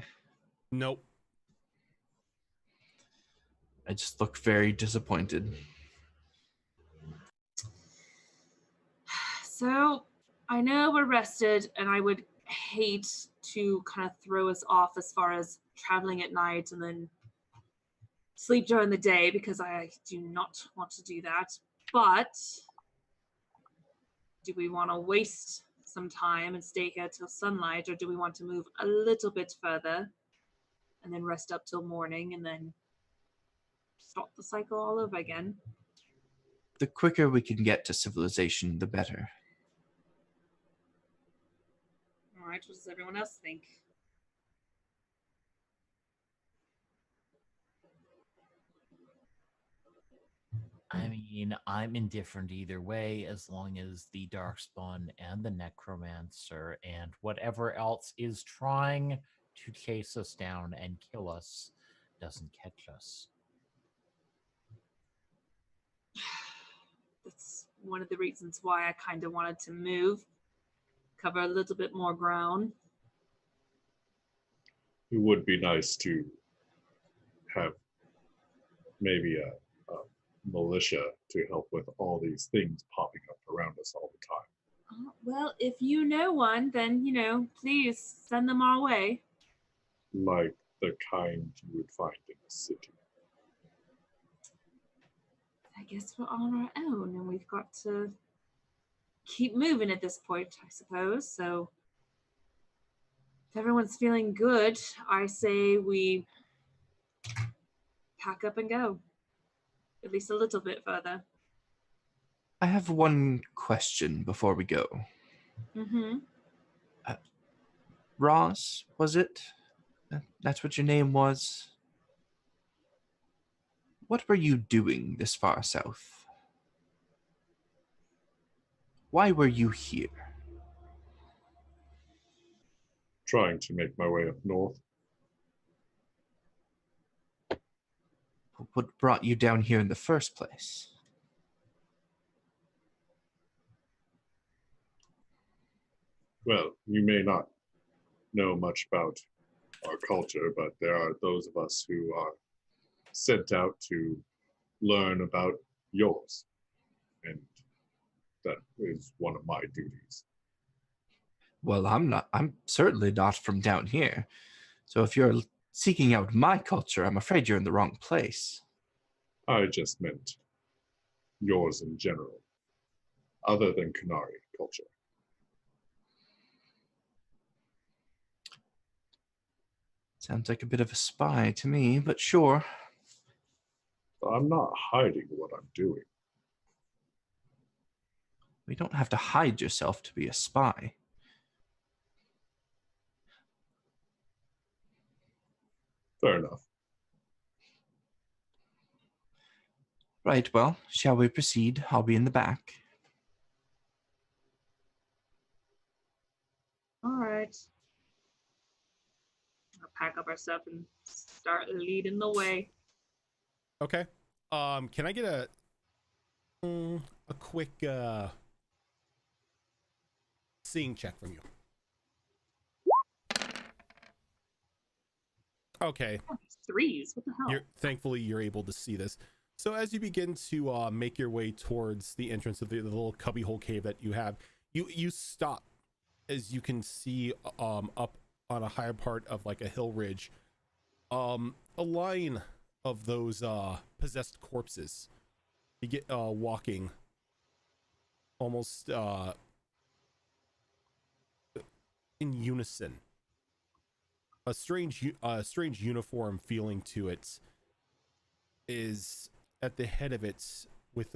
A: Nope.
C: I just look very disappointed.
B: So I know we're rested, and I would hate to kind of throw us off as far as traveling at night and then sleep during the day, because I do not want to do that. But do we want to waste some time and stay here till sunlight, or do we want to move a little bit further and then rest up till morning and then start the cycle all over again?
C: The quicker we can get to civilization, the better.
B: All right, what does everyone else think?
D: I mean, I'm indifferent either way, as long as the Darkspawn and the Necromancer and whatever else is trying to chase us down and kill us doesn't catch us.
B: That's one of the reasons why I kind of wanted to move, cover a little bit more ground.
E: It would be nice to have maybe a militia to help with all these things popping up around us all the time.
B: Well, if you know one, then, please send them our way.
E: Like the kind you would find in a city.
B: I guess we're on our own, and we've got to keep moving at this point, I suppose. So if everyone's feeling good, I say we pack up and go. At least a little bit further.
C: I have one question before we go.
B: Mm-hmm.
C: Ross, was it? That's what your name was? What were you doing this far south? Why were you here?
E: Trying to make my way up north.
C: What brought you down here in the first place?
E: Well, you may not know much about our culture, but there are those of us who are sent out to learn about yours. And that is one of my duties.
C: Well, I'm certainly not from down here. So if you're seeking out my culture, I'm afraid you're in the wrong place.
E: I just meant yours in general, other than Canary culture.
C: Sounds like a bit of a spy to me, but sure.
E: I'm not hiding what I'm doing.
C: We don't have to hide yourself to be a spy.
E: Fair enough.
C: Right, well, shall we proceed? I'll be in the back.
B: All right. I'll pack up our stuff and start leading the way.
A: Okay. Can I get a quick seeing check from you? Okay.
B: Oh, threes. What the hell?
A: Thankfully you're able to see this. So as you begin to make your way towards the entrance of the little cubbyhole cave that you have, you stop as you can see up on a higher part of like a hill ridge, a line of those possessed corpses. You get walking almost in unison. A strange uniform feeling to it is at the head of it, with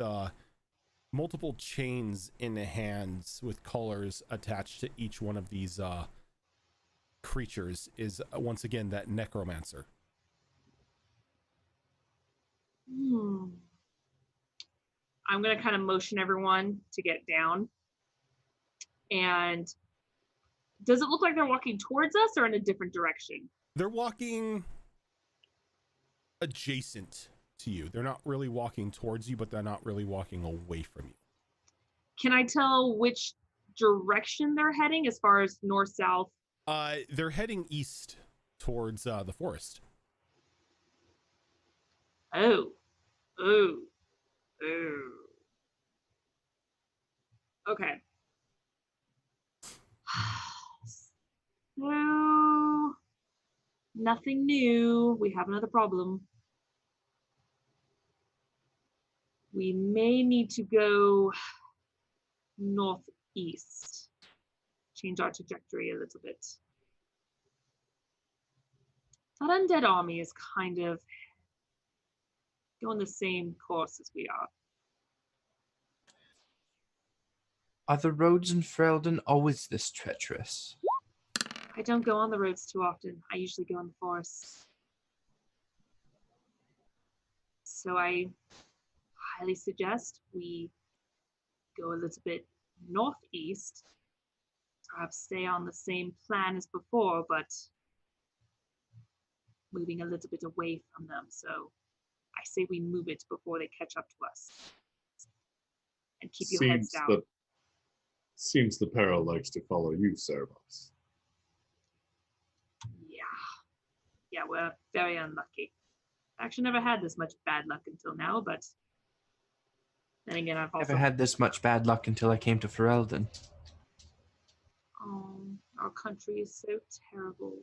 A: multiple chains in the hands with collars attached to each one of these creatures, is once again that necromancer.
B: I'm gonna kind of motion everyone to get down. And does it look like they're walking towards us or in a different direction?
A: They're walking adjacent to you. They're not really walking towards you, but they're not really walking away from you.
B: Can I tell which direction they're heading as far as north, south?
A: They're heading east towards the forest.
B: Oh. Okay. No. Nothing new. We have another problem. We may need to go northeast. Change our trajectory a little bit. That undead army is kind of going the same course as we are.
C: Are the roads in Ferelden always this treacherous?
B: I don't go on the roads too often. I usually go in the forest. So I highly suggest we go a little bit northeast. Perhaps stay on the same plan as before, but moving a little bit away from them. So I say we move it before they catch up to us. And keep your heads down.
E: Seems the peril likes to follow you, Cerebos.
B: Yeah, we're very unlucky. Actually never had this much bad luck until now, but then again, I've also
C: Never had this much bad luck until I came to Ferelden.
B: Oh, our country is so terrible.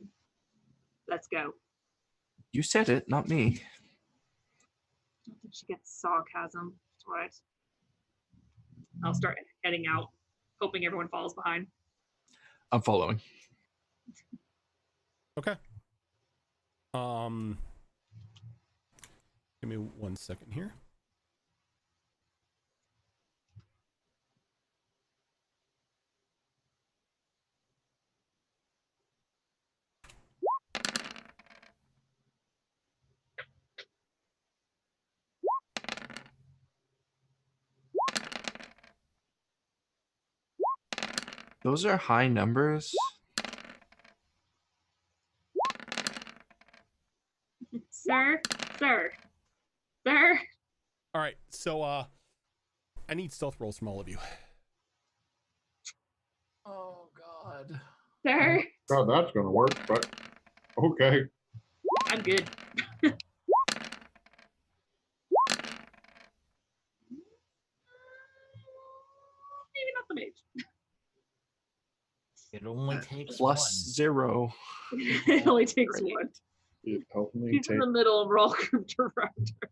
B: Let's go.
C: You said it, not me.
B: I don't think she gets sarcasm. It's all right. I'll start heading out, hoping everyone follows behind.
C: I'm following.
A: Okay. Give me 1 second here.
C: Those are high numbers.
B: Sir.
A: All right, so I need stealth rolls from all of you.
D: Oh God.
B: Sir.
E: God, that's gonna work, but okay.
B: I'm good. Maybe not the mage.
D: It only takes
C: Plus
D: one.
C: 0.
B: It only takes
C: Right.
B: one.
E: It helped me
B: He's in
E: take.
B: the middle of roll group director.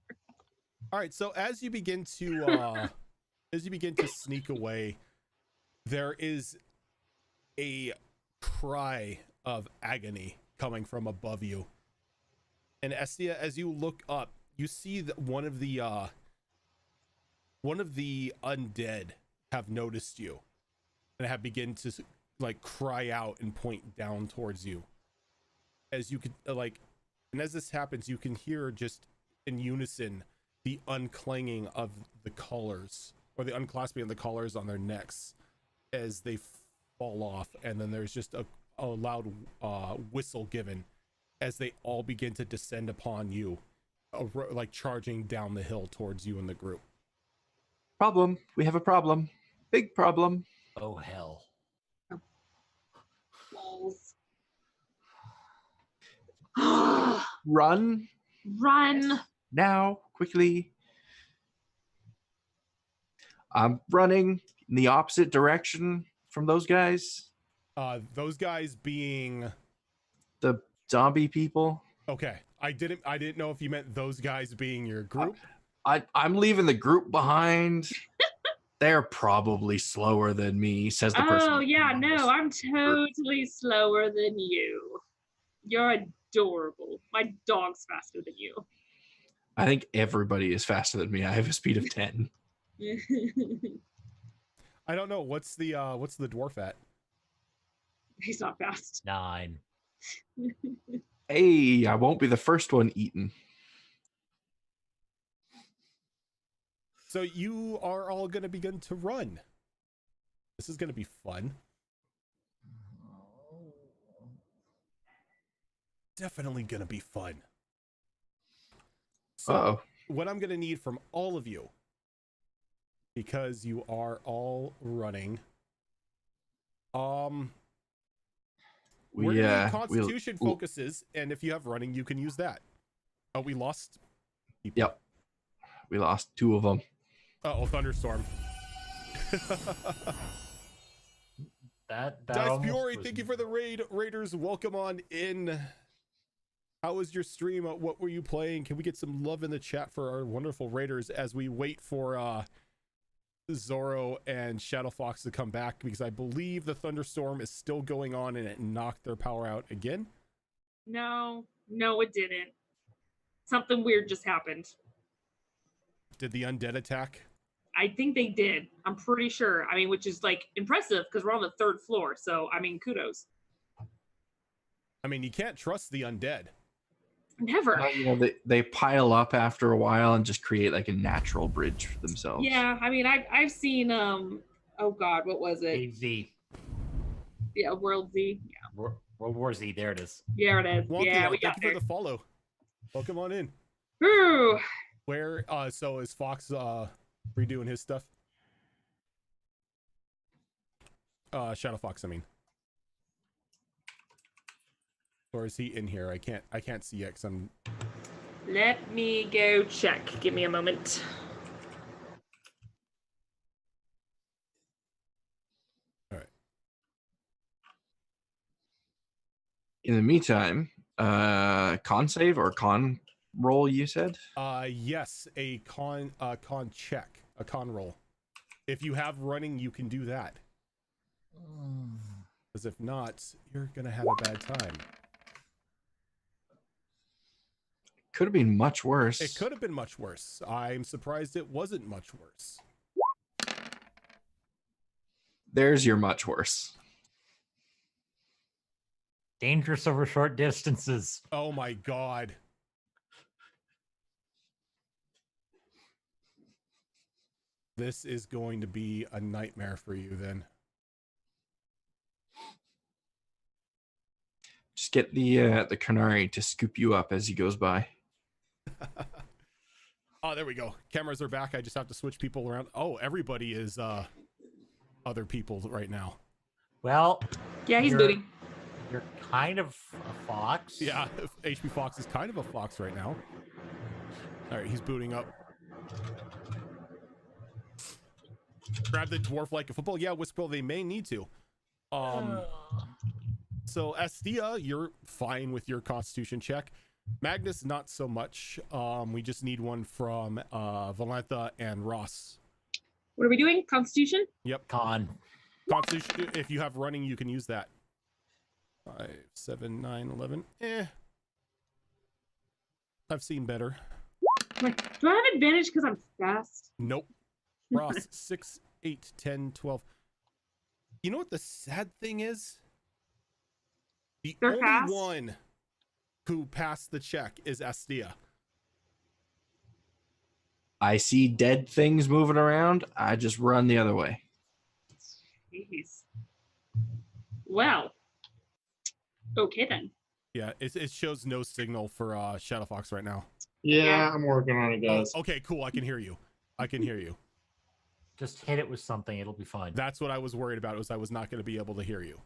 A: All right, so as you begin to sneak away, there is a cry of agony coming from above you. And Estia, as you look up, you see that one of the undead have noticed you and have begun to like cry out and point down towards you. As you could and as this happens, you can hear just in unison the unclanging of the collars, or the unclasping of the collars on their necks as they fall off, and then there's just a loud whistle given as they all begin to descend upon you, like charging down the hill towards you and the group.
C: Problem. We have a problem. Big problem.
D: Oh hell.
B: Balls.
C: Run
B: Run.
C: now, quickly. I'm running in the opposite direction from those guys.
A: Those guys being
C: The zombie people.
A: okay. I didn't know if you meant those guys being your group.
C: I'm leaving the group behind. They're probably slower than me, says the person.
B: Oh yeah, no, I'm totally slower than you. You're adorable. My dog's faster than you.
C: I think everybody is faster than me. I have a speed of 10.
A: I don't know what's the dwarf at.
B: He's not fast.
D: 9.
C: Hey, I won't be the first one eaten.
A: So you are all going to begin to run. This is going to be fun. Definitely going to be fun. So
C: Uh-oh.
A: what I'm going to need from all of you, because you are all running, we're going to need Constitution focuses, and if you have running, you can use that. Oh, we lost people.
C: Yep. We lost 2 of them.
A: Oh, thunderstorm.
D: That
A: Dice
D: almost
A: Fiore,
D: was-
A: thank you for the raiders. Welcome on in. How was your stream? What were you playing? Can we get some love in the chat for our wonderful raiders as we wait for Zorro and Shadow Fox to come back, because I believe the thunderstorm is still going on and it knocked their power out again.
B: No, it didn't. Something weird just happened.
A: Did the undead attack?
B: I think they did. I'm pretty sure. I mean, which is like impressive because we're on the 3rd floor. So, I mean, kudos.
A: I mean, you can't trust the undead.
B: Never.
C: Well, you know, they pile up after a while and just create like a natural bridge for themselves.
B: Yeah, I mean, I've seen oh God, what was it?
D: AZ.
B: Yeah, World Z. Yeah,
D: World War Z. There it is.
B: yeah, it is.
A: Wonky
B: Yeah,
A: Wonk,
B: we got
A: thank you
B: there.
A: for the follow. Welcome on in.
B: Whew.
A: Where so is Fox redoing his stuff? Shadow Fox, I mean. Or is he in here? I can't see yet because I'm.
B: Let me go check. Give me a moment.
A: All right.
C: In the meantime, con save or con roll, you said?
A: Yes, a con check, a con roll. If you have running, you can do that. Because if not, you're gonna have a bad time.
C: Could have been much worse.
A: It could have been much worse. I'm surprised it wasn't much worse.
C: There's your much worse.
D: Dangerous over short distances.
A: Oh my god. This is going to be a nightmare for you then.
C: get the Canary to scoop you up as he goes by.
A: Oh, there we go. Cameras are back. I just have to switch people around. Oh, everybody is other people right now.
D: Well,
B: Yeah, he's
D: you're-
B: booting.
D: You're kind of a fox.
A: Yeah, HP Fox is kind of a fox right now. All right, he's booting up. Grab the dwarf like a football. Yeah, Whisperl, they may need to. So Estia, you're fine with your Constitution check. Magnus, not so much. We just need one from Valentha and Ross.
B: What are we doing? Constitution?
A: Yep.
D: Con.
A: Constitution. If you have running, you can use that. 5, 7, 9, 11. I've seen better.
B: Like, do I have advantage because I'm fast?
A: Nope. Ross, 6, 8, 10, 12. You know what the sad thing is? The
B: They're
A: only
B: fast?
A: one who passed the check is Estia.
C: I see dead things moving around. I just run the other way.
B: Jeez. Well. Okay then.
A: Yeah, it shows no signal for Shadow Fox right now.
E: Yeah,
B: Yeah.
E: I'm working on it, guys.
A: Oh, okay, cool. I can hear you. I can hear you.
D: Just hit it with something. It'll be fine.
A: That's what I was worried about, was I was not going to be able to hear you.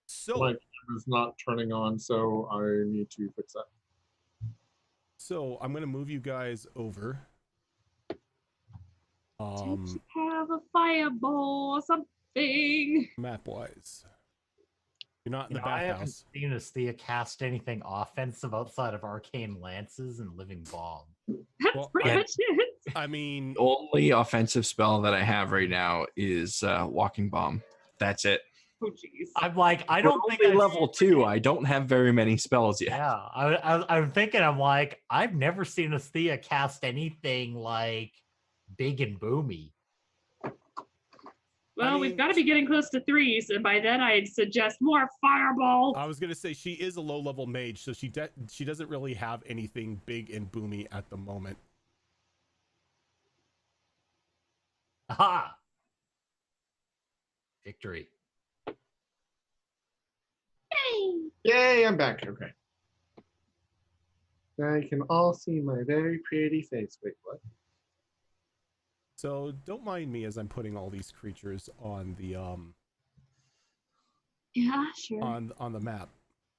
A: So
E: My camera's not turning on, so I need to fix that.
A: So I'm gonna move you guys over.
B: Don't you have a fireball or something?
A: Map wise, you're not in
D: You
A: the
D: know, I haven't
A: bathhouse.
D: seen Astia cast anything offensive outside of arcane lances and living bomb.
B: That's
A: Well,
B: pretty
C: I-
B: much it.
A: I mean,
C: The only offensive spell that I have right now is Walking Bomb. That's it.
B: Oh jeez.
D: I'm like, I don't think
C: We're only
D: I've-
C: level 2. I don't have very many spells yet.
D: Yeah, I'm thinking. I'm like, I've never seen Astia cast anything like big and boomy.
B: Well,
A: mean-
B: we've got to be getting close to 3s, and by then I'd suggest more fireball.
A: I was gonna say she is a low level mage, so she doesn't really have anything big and boomy at the moment.
D: Aha! Victory.
E: Yay, I'm back. Okay. Now you can all see my very pretty face. Wait, what?
A: So don't mind me as I'm putting all these creatures on the
B: Yeah, sure.
A: on the map.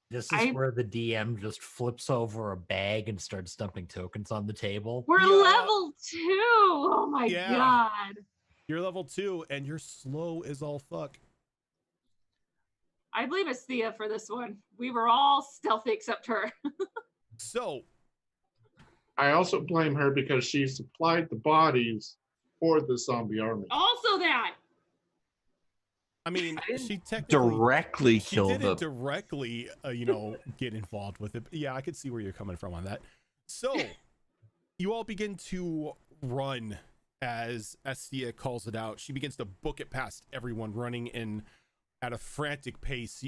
D: This is
B: I-
D: where the DM just flips over a bag and starts dumping tokens on the table.
B: We're
A: Yeah.
B: level 2. Oh my
A: Yeah.
B: god.
A: You're level 2 and you're slow as all fuck.
B: I blame Asthea for this one. We were all stealthy except her.
A: So
E: I also blame her because she supplied the bodies for the zombie army.
B: Also that.
A: I mean,
C: I didn't
A: she technically
C: Directly
A: she
C: kill
A: didn't
C: the.
A: directly, get involved with it. But yeah, I could see where you're coming from on that. So, you all begin to run as Estia calls it out. She begins to book it past everyone, running in at a frantic pace.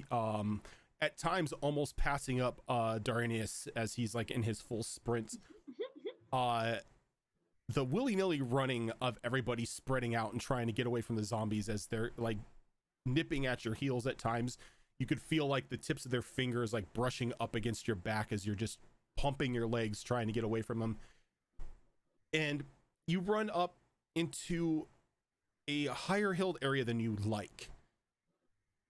A: At times, almost passing up Darnius as he's like in his full sprint. The willy-nilly running of everybody spreading out and trying to get away from the zombies as they're like nipping at your heels at times. You could feel like the tips of their fingers like brushing up against your back as you're just pumping your legs trying to get away from them. And you run up into a higher hilled area than you like.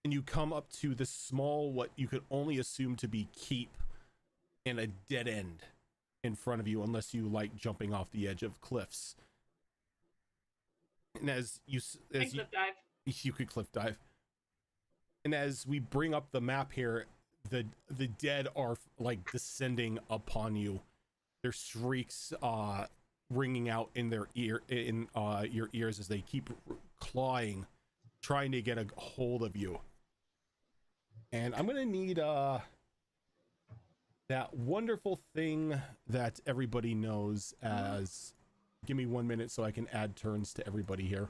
A: And you come up to this small, what you could only assume to be keep, and a dead end in front of you, unless you like jumping off the edge of cliffs. And as you
B: Dive.
A: you could cliff dive. And as we bring up the map here, the dead are like descending upon you. Their shrieks ringing out in their your ears as they keep clawing, trying to get a hold of you. And I'm gonna need that wonderful thing that everybody knows as, give me 1 minute so I can add turns to everybody here.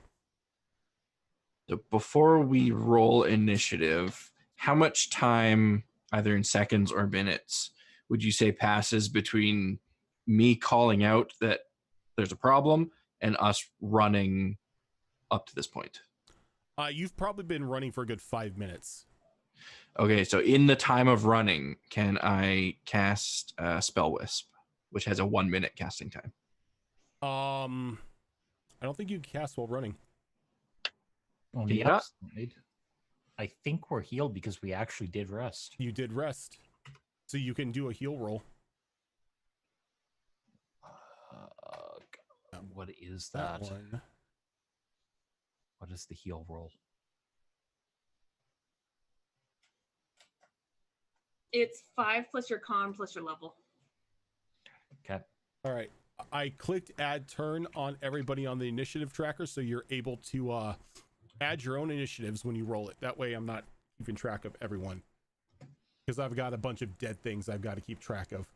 C: So before we roll initiative, how much time, either in seconds or minutes, would you say passes between me calling out that there's a problem and us running up to this point?
A: You've probably been running for a good 5 minutes.
C: Okay, so in the time of running, can I cast Spell Wisp, which has a 1 minute casting time?
A: I don't think you can cast while running.
D: On
C: Can
D: the
C: you not?
D: upside, I think we're healed because we actually did rest.
A: You did rest, so you can do a heal roll.
D: What is that?
A: One.
D: What is the heal roll?
B: It's 5 plus your con plus your level.
D: Okay.
A: All right. I clicked add turn on everybody on the initiative tracker, so you're able to add your own initiatives when you roll it. That way I'm not keeping track of everyone, because I've got a bunch of dead things I've got to keep track of.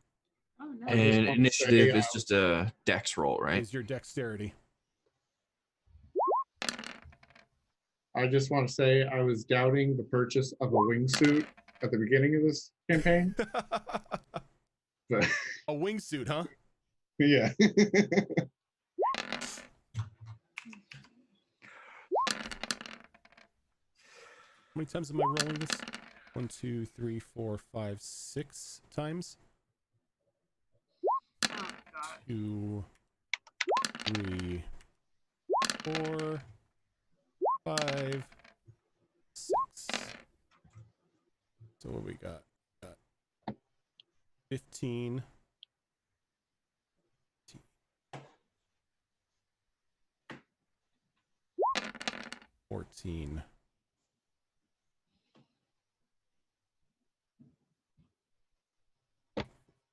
B: Oh, no.
E: I just
C: And
E: want to
C: initiative
E: say,
C: is just a dex roll, right?
A: Is your dexterity.
E: I just want to say I was doubting the purchase of a wingsuit at the beginning of this campaign. But
A: A wingsuit, huh?
E: yeah.
A: How many times am I rolling this? 1, 2, 3, 4, 5, 6 times.
B: Oh, God.
A: 2, 3, 4, 5, 6. So what we got? 15. 14.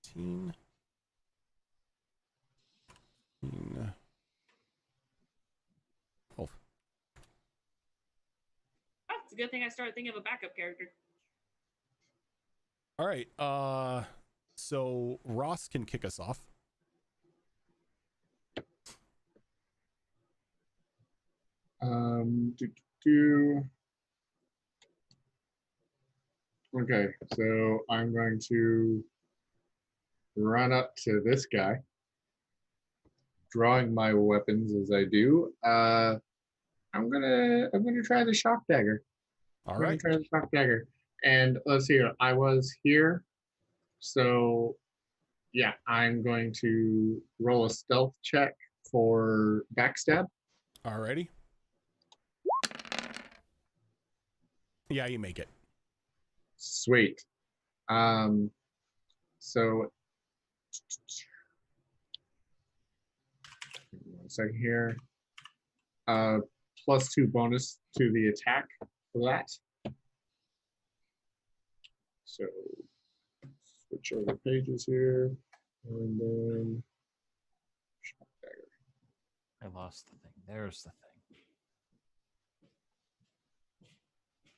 A: 15. 12.
B: Oh, it's a good thing I started thinking of a backup character.
A: All right. So Ross can kick us off.
E: Do, do. Okay, so I'm going to run up to this guy, drawing my weapons as I do. I'm gonna try the shock dagger.
A: All
E: I'm
A: right.
E: gonna try the shock dagger. And let's see here. I was here, so yeah, I'm going to roll a stealth check for backstab.
A: All righty. Yeah, you make it.
E: Sweet. So 1 second here. +2 bonus to the attack for that. So switch over pages here, and then shock dagger.
D: I lost the thing. There's the thing.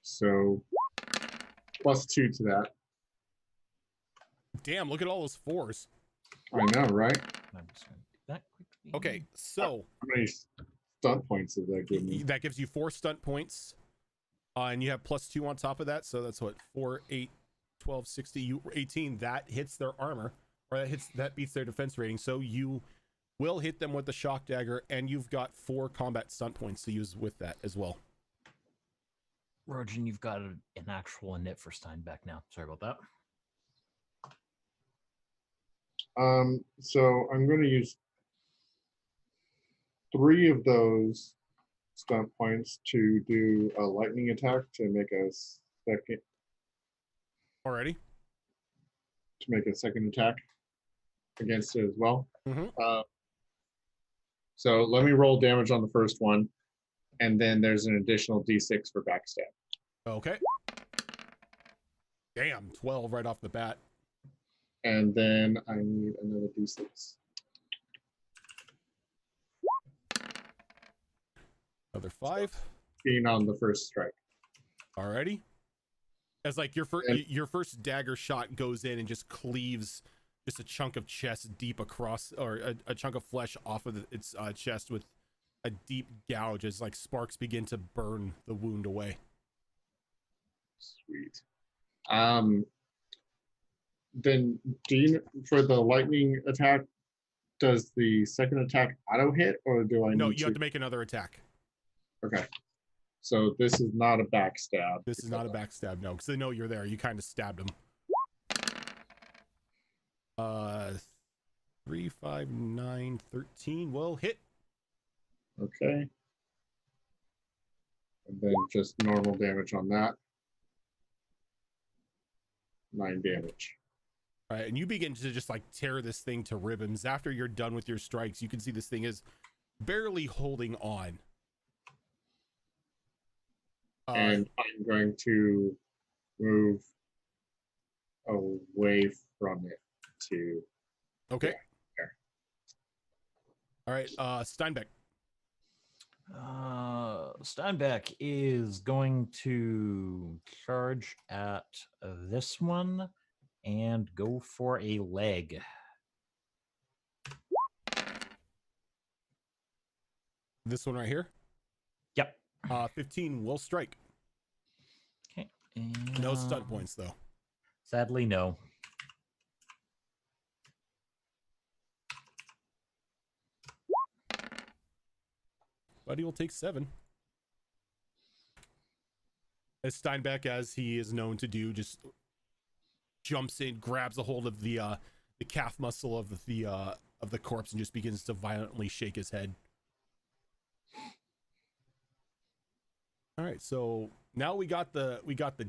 E: So +2 to that.
A: Damn, look at all those 4s.
E: I know, right?
D: I'm just going to do that quickly.
A: Okay, so
E: How many stunt points does that give me?
A: that gives you 4 stunt points. And you have +2 on top of that. So that's what? 4, 8, 12, 60, 18. That hits their armor. Or that beats their defense rating. So you will hit them with the shock dagger, and you've got 4 combat stunt points to use with that as well.
D: Rojan, you've got an actual init for Steinbeck now. Sorry about that.
E: So I'm going to use 3 of those stunt points to do a lightning attack to make a
A: Alrighty.
E: second attack against it as well.
A: Mm-hmm.
E: So let me roll damage on the first one, and then there's an additional d6 for backstab.
A: Okay. Damn, 12 right off the bat.
E: And then I need another d6.
A: Another 5.
E: Being on the first strike.
A: Alrighty. As like your first dagger shot goes in and just cleaves just a chunk of chest deep across, or a chunk of flesh off of its chest with a deep gouge as like sparks begin to burn the wound away.
E: Sweet. Then do you, for the lightning attack, does the second attack auto hit, or do I need
A: No, you have to make another attack.
E: Okay. So this is not a backstab.
A: This is not a backstab, no, because they know you're there. You kind of stabbed him. 3, 5, 9, 13 will hit.
E: Okay. And then just normal damage on that. 9 damage.
A: All right, and you begin to just like tear this thing to ribbons. After you're done with your strikes, you can see this thing is barely holding on.
E: And I'm going to move away from it to.
A: Okay.
E: Yeah,
A: All right, Steinbeck.
D: Steinbeck is going to charge at this one and go for a leg.
A: This one right here.
D: Yep.
A: 15 will strike.
D: Okay.
A: No stun points though.
D: Sadly, no.
A: Buddy will take 7. As Steinbeck, as he is known to do, just jumps in, grabs a hold of the calf muscle of the corpse, and just begins to violently shake his head. All right, so now we got the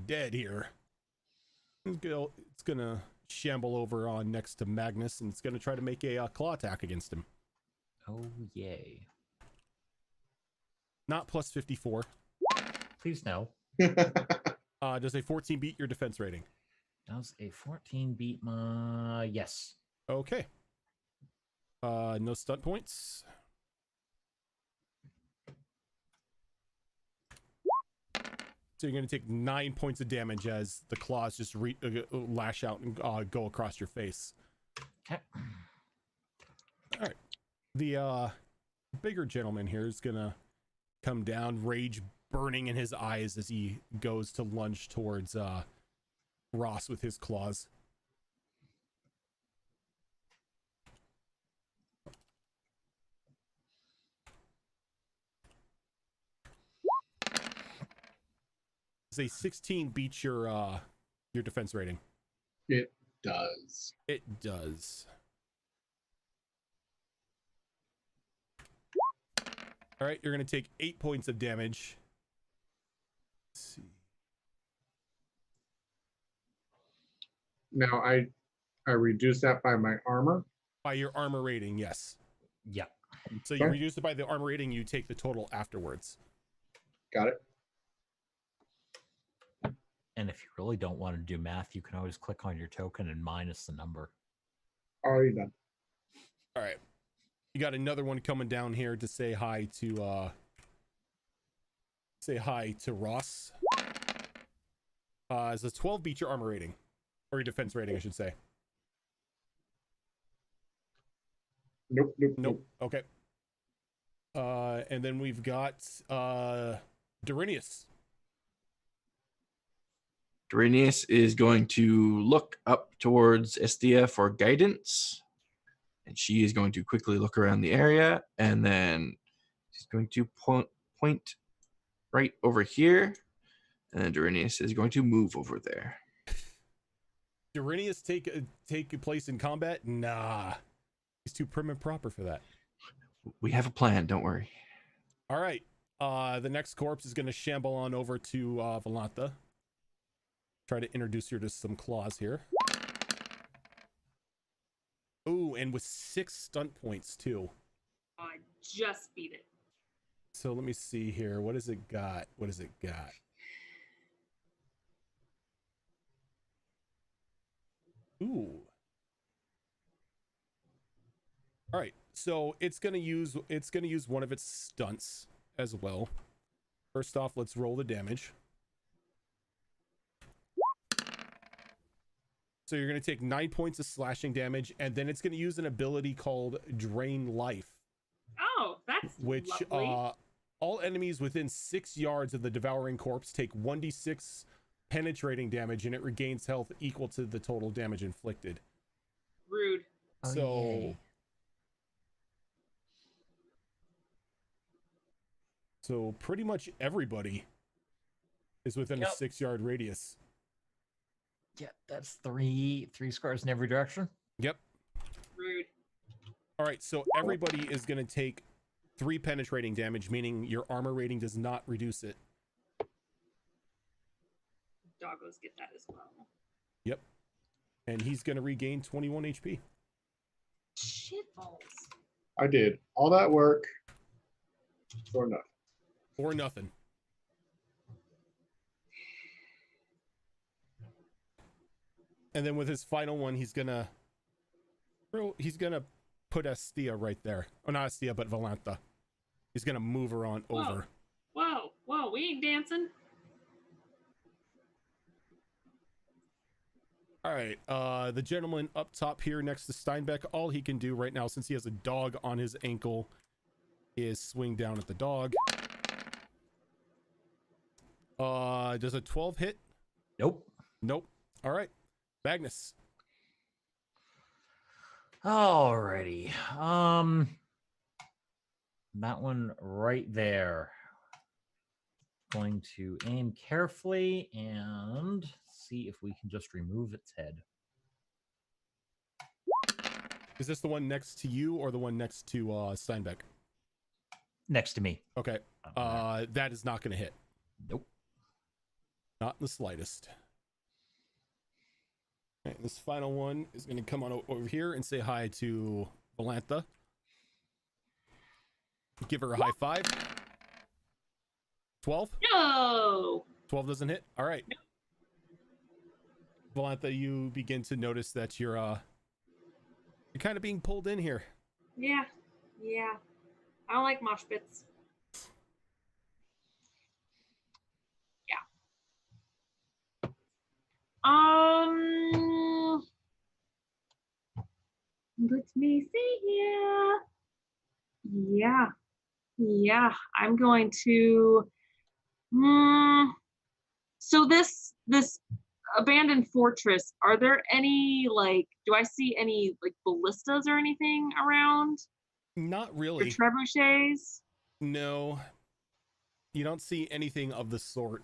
A: dead here. It's gonna shamble over on next to Magnus, and it's gonna try to make a claw attack against him.
D: Oh, yay.
A: Not plus 54.
D: Please no.
A: Does a 14 beat your defense rating?
D: Does a 14 beat my... Yes.
A: Okay. No stunt points. So you're going to take 9 points of damage as the claws just lash out and go across your face.
D: Okay.
A: All right. The bigger gentleman here is going to come down, rage burning in his eyes as he goes to lunge towards Ross with his claws. Does a 16 beat your defense rating?
E: It does.
A: It does. All right, you're going to take 8 points of damage. Let's see.
E: Now I reduce that by my armor.
A: By your armor rating, yes.
D: Yeah.
A: So you reduce it by the armor rating, you take the total afterwards.
E: Got it.
D: And if you really don't want to do math, you can always click on your token and minus the number.
E: Already done.
A: All right. You got another one coming down here to say hi to Ross. Is a 12 beat your armor rating? Or your defense rating, I should say.
E: Nope.
A: Okay. And then we've got Dorinius.
C: Dorinius is going to look up towards Estia for guidance. And she is going to quickly look around the area. And then she's going to point right over here. And then Dorinius is going to move over there.
A: Dorinius take place in combat? Nah. He's too prim and proper for that.
C: We have a plan, don't worry.
A: All right. The next corpse is going to shamble on over to Valantha. Try to introduce her to some claws here. Ooh, and with 6 stunt points too.
B: I just beat it.
A: So let me see here. What has it got? Ooh. All right. So it's gonna use one of its stunts as well. First off, let's roll the damage. So you're going to take 9 points of slashing damage, and then it's going to use an ability called Drain Life.
B: Oh, that's
A: which
B: lovely.
A: All enemies within 6 yards of the devouring corpse take 1d6 penetrating damage, and it regains health equal to the total damage inflicted.
B: Rude.
A: So So pretty much everybody is within a
D: Yep.
A: 6-yard radius.
D: Yeah, that's three squares in every direction.
A: Yep.
B: Rude.
A: All right, so everybody is going to take 3 penetrating damage, meaning your armor rating does not reduce it.
B: Doggos get that as well.
A: Yep. And he's going to regain 21 HP.
B: Shit balls.
E: I did all that work for nothing.
A: Or nothing. And then with his final one, he's gonna put Estia right there. Oh, not Estia, but Valantha. He's gonna move her on over.
B: Whoa, we ain't dancing.
A: All right, the gentleman up top here next to Steinbeck, all he can do right now, since he has a dog on his ankle, is swing down at the dog. Does a 12 hit?
D: Nope.
A: Nope. All right, Magnus.
D: Alrighty. That one right there. Going to aim carefully and see if we can just remove its head.
A: Is this the one next to you or the one next to Steinbeck?
D: Next to me.
A: Okay. That is not going to hit.
D: Nope.
A: Not in the slightest. All right, this final one is going to come on over here and say hi to Valantha. Give her a high five. 12?
B: No.
A: 12 doesn't hit? All right. Valantha, you begin to notice that you're kind of being pulled in here.
B: Yeah. I don't like mosh pits. Yeah. Let me see here. Yeah. I'm going to. So this abandoned fortress, are there any, like, do I see any, like, ballistas or anything around?
A: Not
B: Or
A: really.
B: trebuchets?
A: No. You don't see anything of the sort.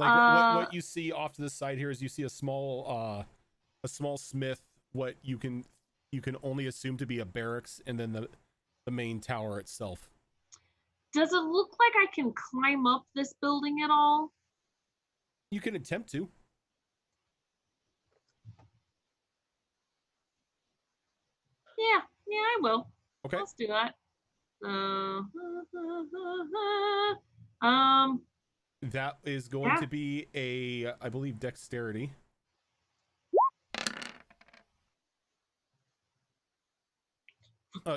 A: Like what you see off to the side here is you see a small smith, what you can only assume to be a barracks, and then the main tower itself.
B: Does it look like I can climb up this building at all?
A: You can attempt to.
B: Yeah, I will.
A: Okay.
B: Let's do that.
A: That is going to be a, I believe, dexterity.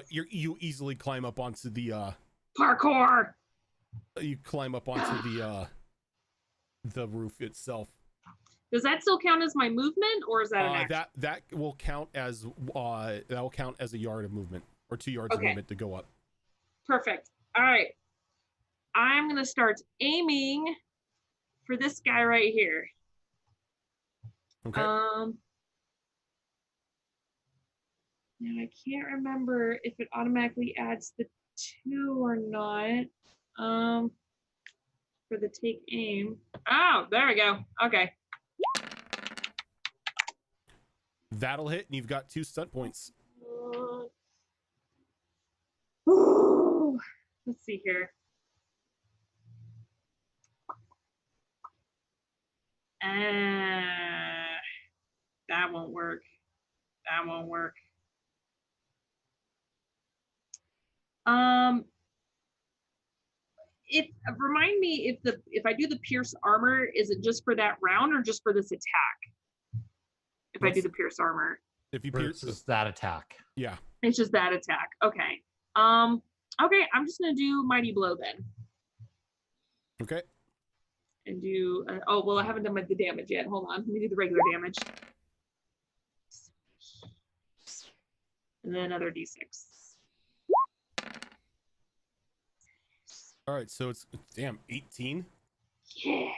A: You easily climb up onto the
B: parkour.
A: You climb up onto the roof itself.
B: Does that still count as my movement, or is that an action?
A: That will count as a yard of movement, or 2 yards of movement to go up.
B: Perfect. All right. I'm gonna start aiming for this guy right here.
A: Okay.
B: Now I can't remember if it automatically adds the 2 or not. For the take aim. Oh, there we go. Okay.
A: That'll hit, and you've got 2 stunt points.
B: Let's see here. That won't work. If remind me if I do the pierce armor, is it just for that round or just for this attack? If I do the pierce armor,
A: if you pierce
D: that attack,
A: yeah,
B: it's just that attack. Okay. Okay, I'm just gonna do mighty blow then.
A: Okay.
B: And do oh well, I haven't done the damage yet. Hold on, let me do the regular damage. And then another d6.
A: All right, so it's 18.
B: Yeah.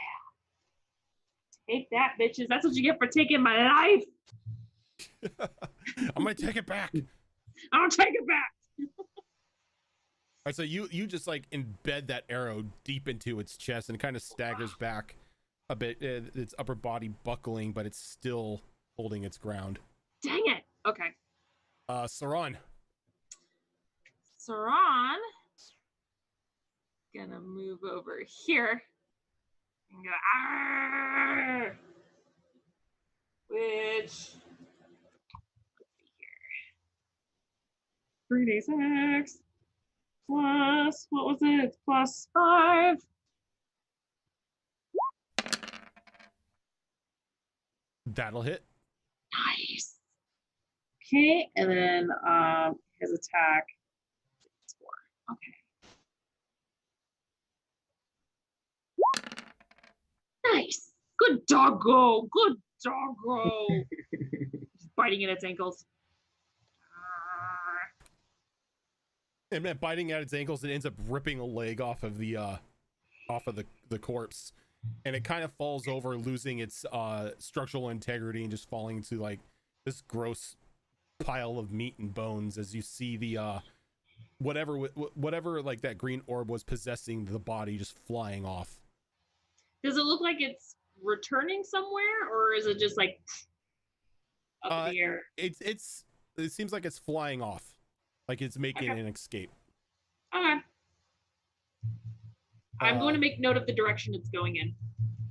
B: Take that, bitches. That's what you get for taking my life.
A: I'm gonna take it back.
B: I'll take it back.
A: right, so you just like embed that arrow deep into its chest and it kind of staggers back a bit, its upper body buckling, but it's still holding its ground.
B: Dang it. Okay.
A: Saran.
B: Saran gonna move over here and go, "Arr!" Which, let's see here. 3d6 plus, what was it? Plus 5.
A: That'll hit.
B: Nice. Okay, and then his attack is 4. Okay. Nice. Good doggo. Good doggo. Just biting at its ankles.
A: And then biting at its ankles, it ends up ripping a leg off of the corpse, and it kind of falls over, losing its structural integrity and just falling into like this gross pile of meat and bones as you see the whatever like that green orb was possessing the body just flying off.
B: Does it look like it's returning somewhere, or is it just like up in the air?
A: It seems like it's flying off, like it's making an escape.
B: Okay. I'm going to make note of the direction it's going in.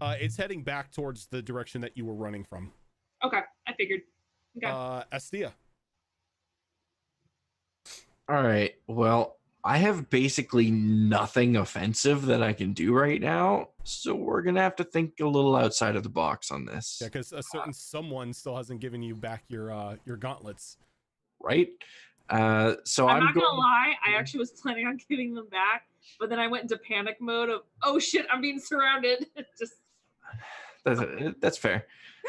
A: It's heading back towards the direction that you were running from.
B: Okay, I figured. Okay.
A: Astia.
C: All right. Well, I have basically nothing offensive that I can do right now, so we're gonna have to think a little outside of the box on this.
A: Yeah, because a certain someone still hasn't given you back your gauntlets.
C: Right? So
B: I'm not
C: going...
B: gonna lie, I actually was planning on giving them back, but then I went into panic mode of, oh shit, I'm being surrounded. Just
C: That's fair.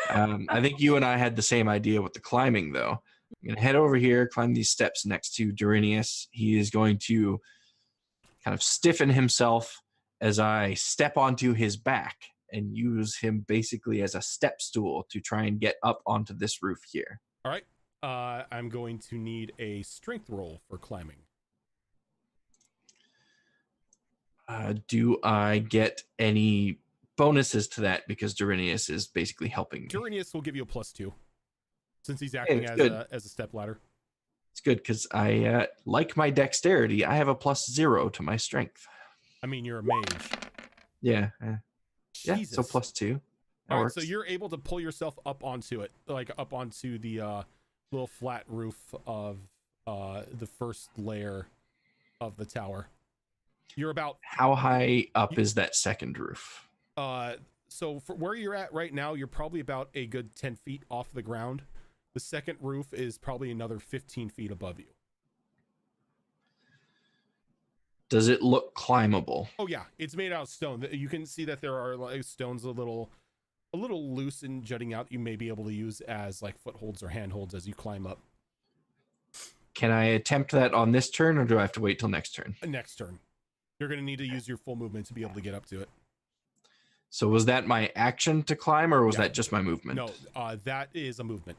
C: I think you and I had the same idea with the climbing, though. I'm gonna head over here, climb these steps next to Durinius. He is going to kind of stiffen himself as I step onto his back and use him basically as a step stool to try and get up onto this roof here.
A: All right. I'm going to need a strength roll for climbing.
C: Do I get any bonuses to that because Durinius is basically helping me?
A: Durinius will give you a +2 since he's acting as a step ladder.
C: It's good because I like my dexterity. I have a +0 to my strength.
A: I mean, you're a mage.
C: Yeah. Yeah,
A: Jesus.
C: so +2.
A: All right, so you're able to pull yourself up onto it, like up onto the little flat roof of the first layer of the tower. You're about...
C: How high up is that second roof?
A: So for where you're at right now, you're probably about a good 10 feet off the ground. The second roof is probably another 15 feet above you.
C: Does it look climbable?
A: Oh yeah, it's made out of stone. You can see that there are like stones a little loose and jutting out. You may be able to use as like footholds or handholds as you climb up.
C: Can I attempt that on this turn, or do I have to wait till next turn?
A: Next turn. You're going to need to use your full movement to be able to get up to it.
C: So was that my action to climb, or was
A: Yeah.
C: that just my movement?
A: No, that is a movement.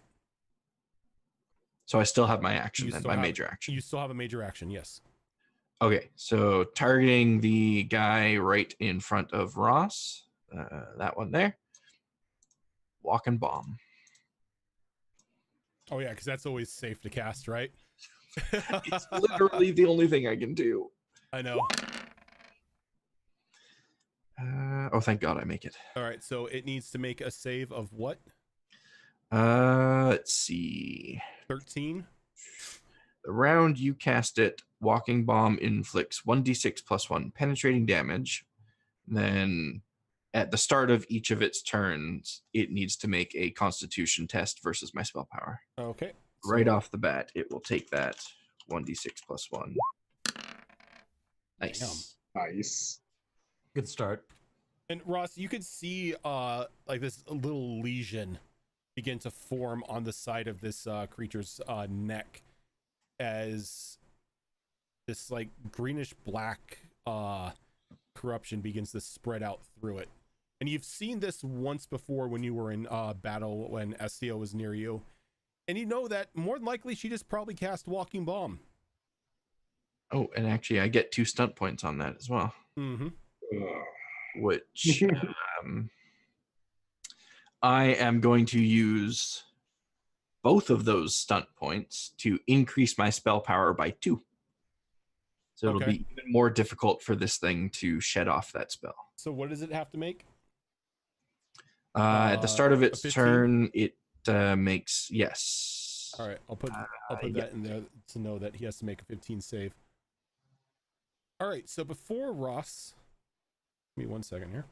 C: So I still have my action
A: You
C: then,
A: still
C: my
A: have-
C: major action.
A: You still have a major action, yes.
C: Okay, so targeting the guy right in front of Ross, that one there. Walking bomb.
A: Oh yeah, because that's always safe to cast, right?
C: It's literally the only thing I can do.
A: I know.
C: Oh, thank God I make it.
A: All right, so it needs to make a save of what?
C: Let's see.
A: 13.
C: The round you cast it, walking bomb inflicts 1d6 plus 1 penetrating damage. Then at the start of each of its turns, it needs to make a constitution test versus my spell power.
A: Okay.
C: Right off the bat, it will take that 1d6 plus 1. Nice.
E: Nice.
D: Good start.
A: And Ross, you could see like this little lesion begin to form on the side of this creature's neck as this like greenish black corruption begins to spread out through it. And you've seen this once before when you were in battle when Estia was near you. And you know that more than likely she just probably cast Walking Bomb.
C: Oh, and actually, I get 2 stunt points on that as well,
A: Mm-hmm.
C: which I am going to use both of those stunt points to increase my spell power by 2. So it'll
A: Okay.
C: be even more difficult for this thing to shed off that spell.
A: So what does it have to make?
C: At the start of
A: A
C: its
A: 15?
C: turn, it makes yes.
A: All right, I'll put that in there to know that he has to make a 15 save. All right, so before Ross, give me 1 second here.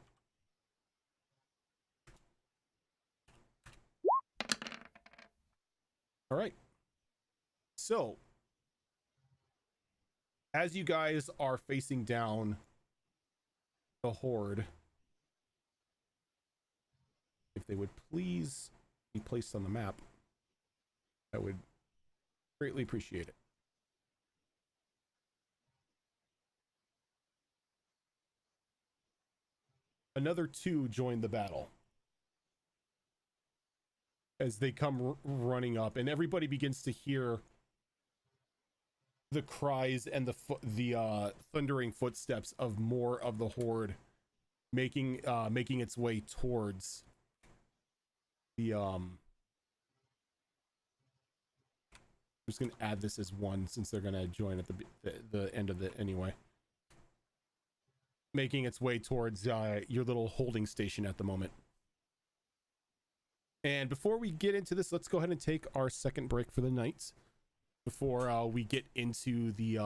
A: All right. So, as you guys are facing down the horde, if they would please be placed on the map, I would greatly appreciate it. Another 2 join the battle as they come running up, and everybody begins to hear the cries and the thundering footsteps of more of the horde making its way towards the I'm just gonna add this as 1 since they're gonna join at the end of it anyway. Making its way towards your little holding station at the moment. And before we get into this, let's go ahead and take our second break for the night before we get into the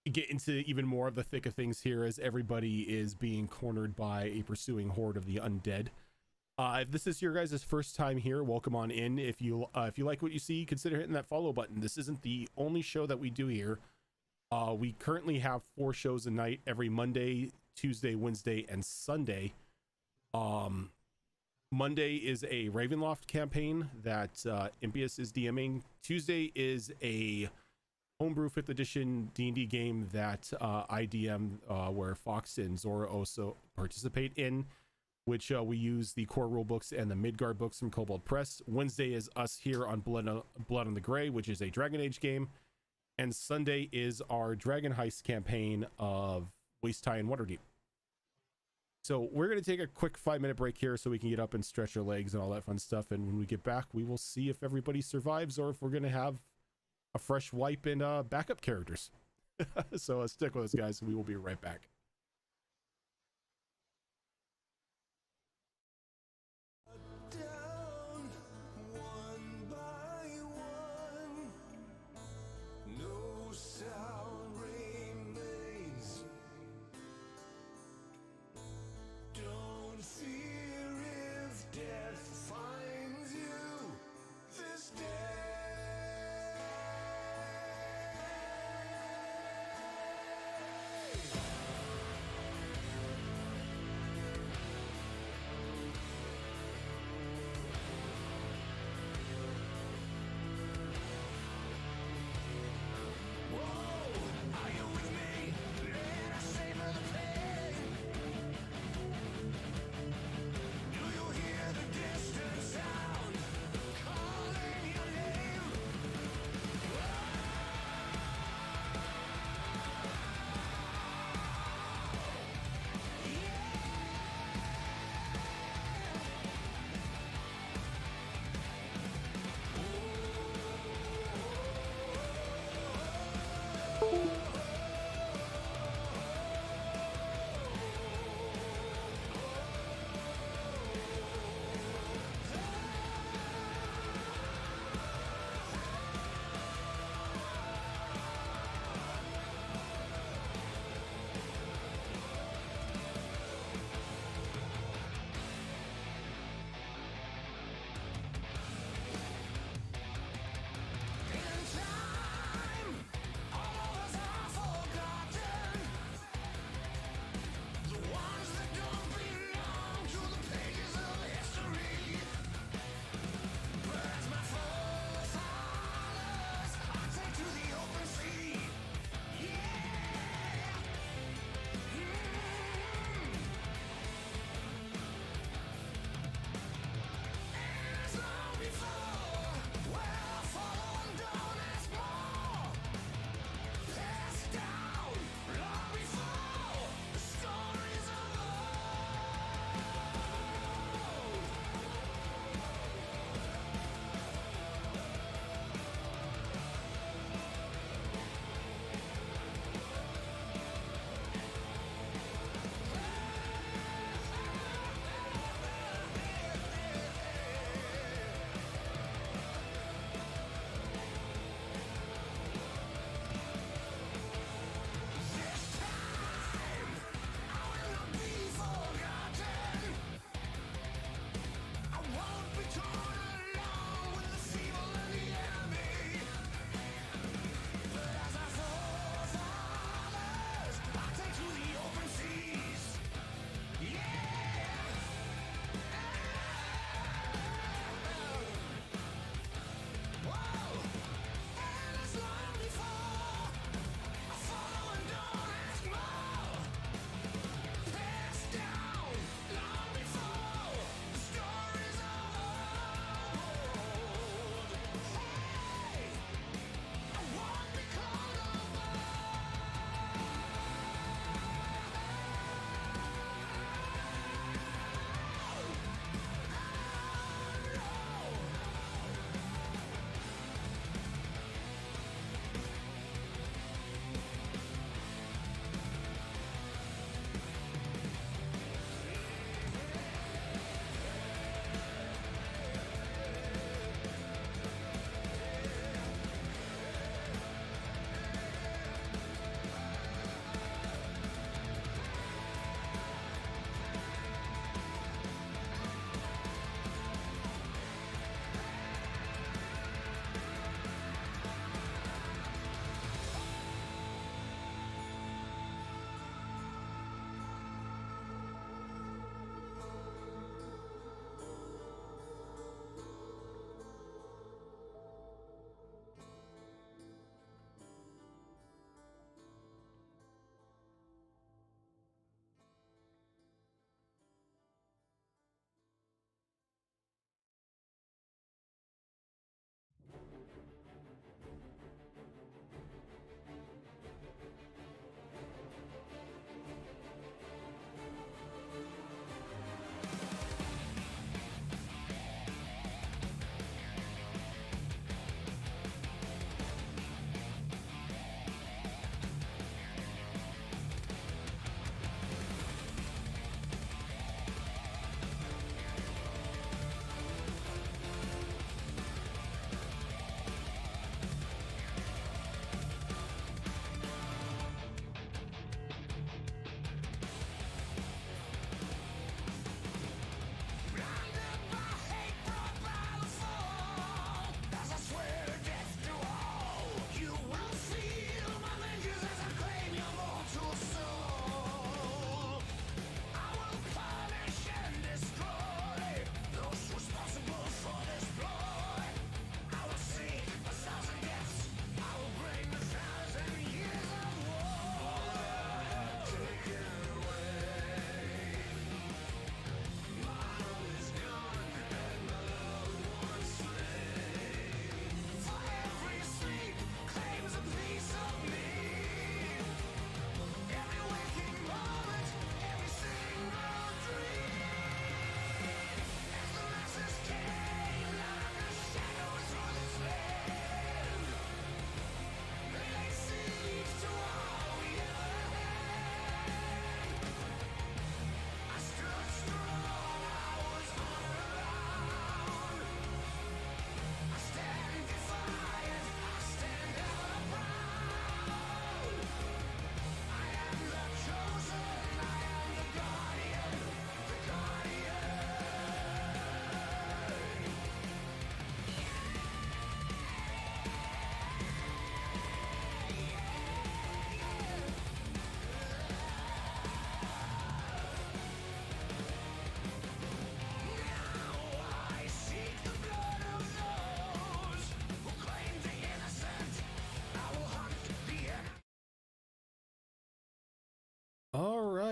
A: even more of the thick of things here, as everybody is being cornered by a pursuing horde of the undead. If this is your guys' first time here, welcome on in. If you like what you see, consider hitting that follow button. This isn't the only show that we do here. We currently have 4 shows a night every Monday, Tuesday, Wednesday, and Sunday. Monday is a Ravenloft campaign that Impious is DMing. Tuesday is a homebrew 5th edition D&D game that I DM, where Fox and Zora also participate in, which we use the core rule books and the Midgard books from Kobold Press. Wednesday is us here on Blood on the Grey, which is a Dragon Age game. And Sunday is our Dragon Heist campaign of Waste Tie and Waterdeep. So we're going to take a quick 5-minute break here so we can get up and stretch our legs and all that fun stuff. And when we get back, we will see if everybody survives or if we're going to have a fresh wipe and backup characters. So stick with us, guys, and we will be right back.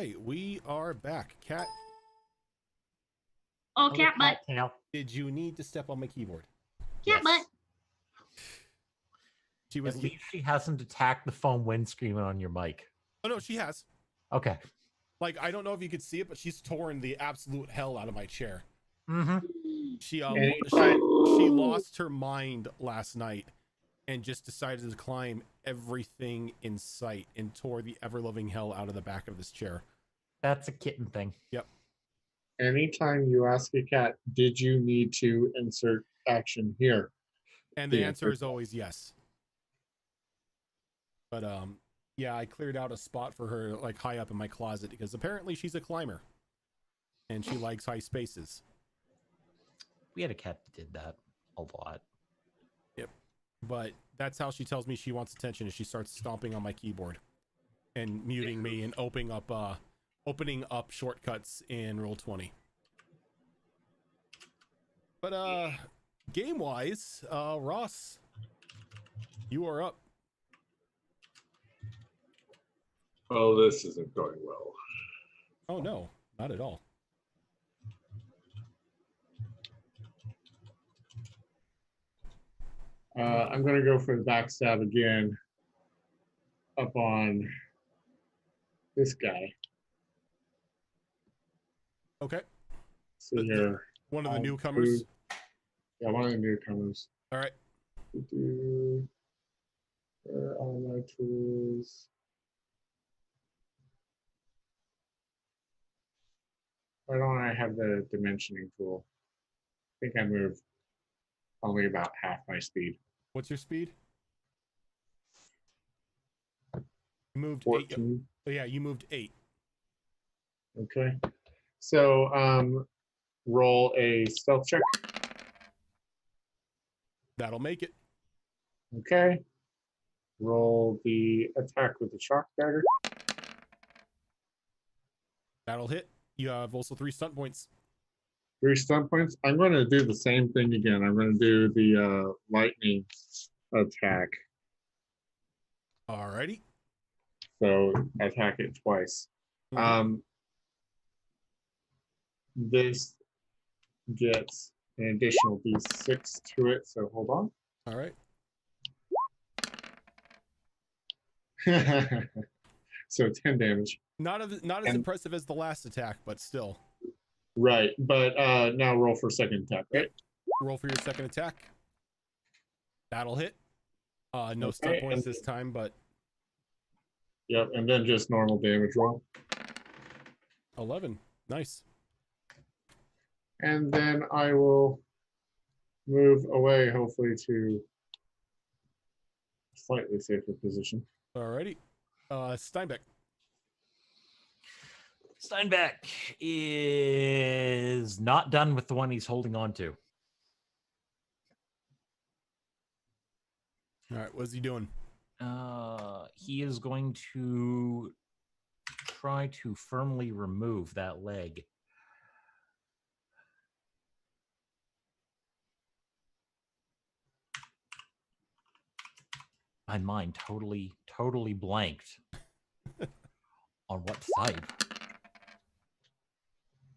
A: right, we are back. Cat,
B: Oh, cat butt.
D: Tail.
A: did you need to step on my keyboard?
B: Cat butt.
A: She was.
D: At least she hasn't attacked the foam windscreen on your mic.
A: Oh no, she has.
D: Okay.
A: Like, I don't know if you could see it, but she's torn the absolute hell out of my chair.
D: Mm-hmm.
A: She
E: Anytime-
A: she lost her mind last night and just decided to climb everything in sight and tore the ever-loving hell out of the back of this chair.
D: That's a kitten thing.
E: Anytime you ask a cat, did you need to insert action here?
A: And the
E: Yeah,
A: answer is always yes. But yeah, I cleared out a spot for her like high up in my closet because apparently she's a climber and she likes high spaces.
D: We had a cat that did that a lot.
A: But that's how she tells me she wants attention, is she starts stomping on my keyboard and muting me and opening up shortcuts in Roll20. But game wise, Ross, you are up.
E: Oh, this isn't going well.
A: Oh no, not at all.
E: I'm going to go for the backstab again up on this guy.
A: Okay,
E: So here.
A: one of the
E: I'll
A: newcomers.
E: Yeah, one of the newcomers.
A: All right,
E: Where are my tools? Why don't I have the dimensioning tool? I think I moved only about half my speed.
A: what's your speed? You moved 8.
E: 14.
A: Oh, yeah, you moved 8.
E: Okay. So roll a stealth check.
A: That'll make it.
E: Okay. Roll the attack with the shock dagger.
A: That'll hit. You have also 3 stunt points.
E: 3 stun points. I'm going to do the same thing again. I'm going to do the lightning attack.
A: Alrighty.
E: So attack it twice.
A: Mhm.
E: This gets an additional d6 to it. So hold on.
A: All right.
E: So 10 damage.
A: Not as
E: And-
A: impressive as the last attack, but still.
E: Right. But now roll for second attack, right?
A: Roll for your second attack. That'll hit. No
E: Okay,
A: stunt points
E: and-
A: this time, but
E: Yep. And then just normal damage roll.
A: 11. Nice.
E: And then I will move away, hopefully, to a slightly safer position.
A: Alrighty. Steinbeck.
D: Steinbeck is not done with the one he's holding on to.
A: All right. What's he doing?
D: He is going to try to firmly remove that leg. My mind totally blanked on what side.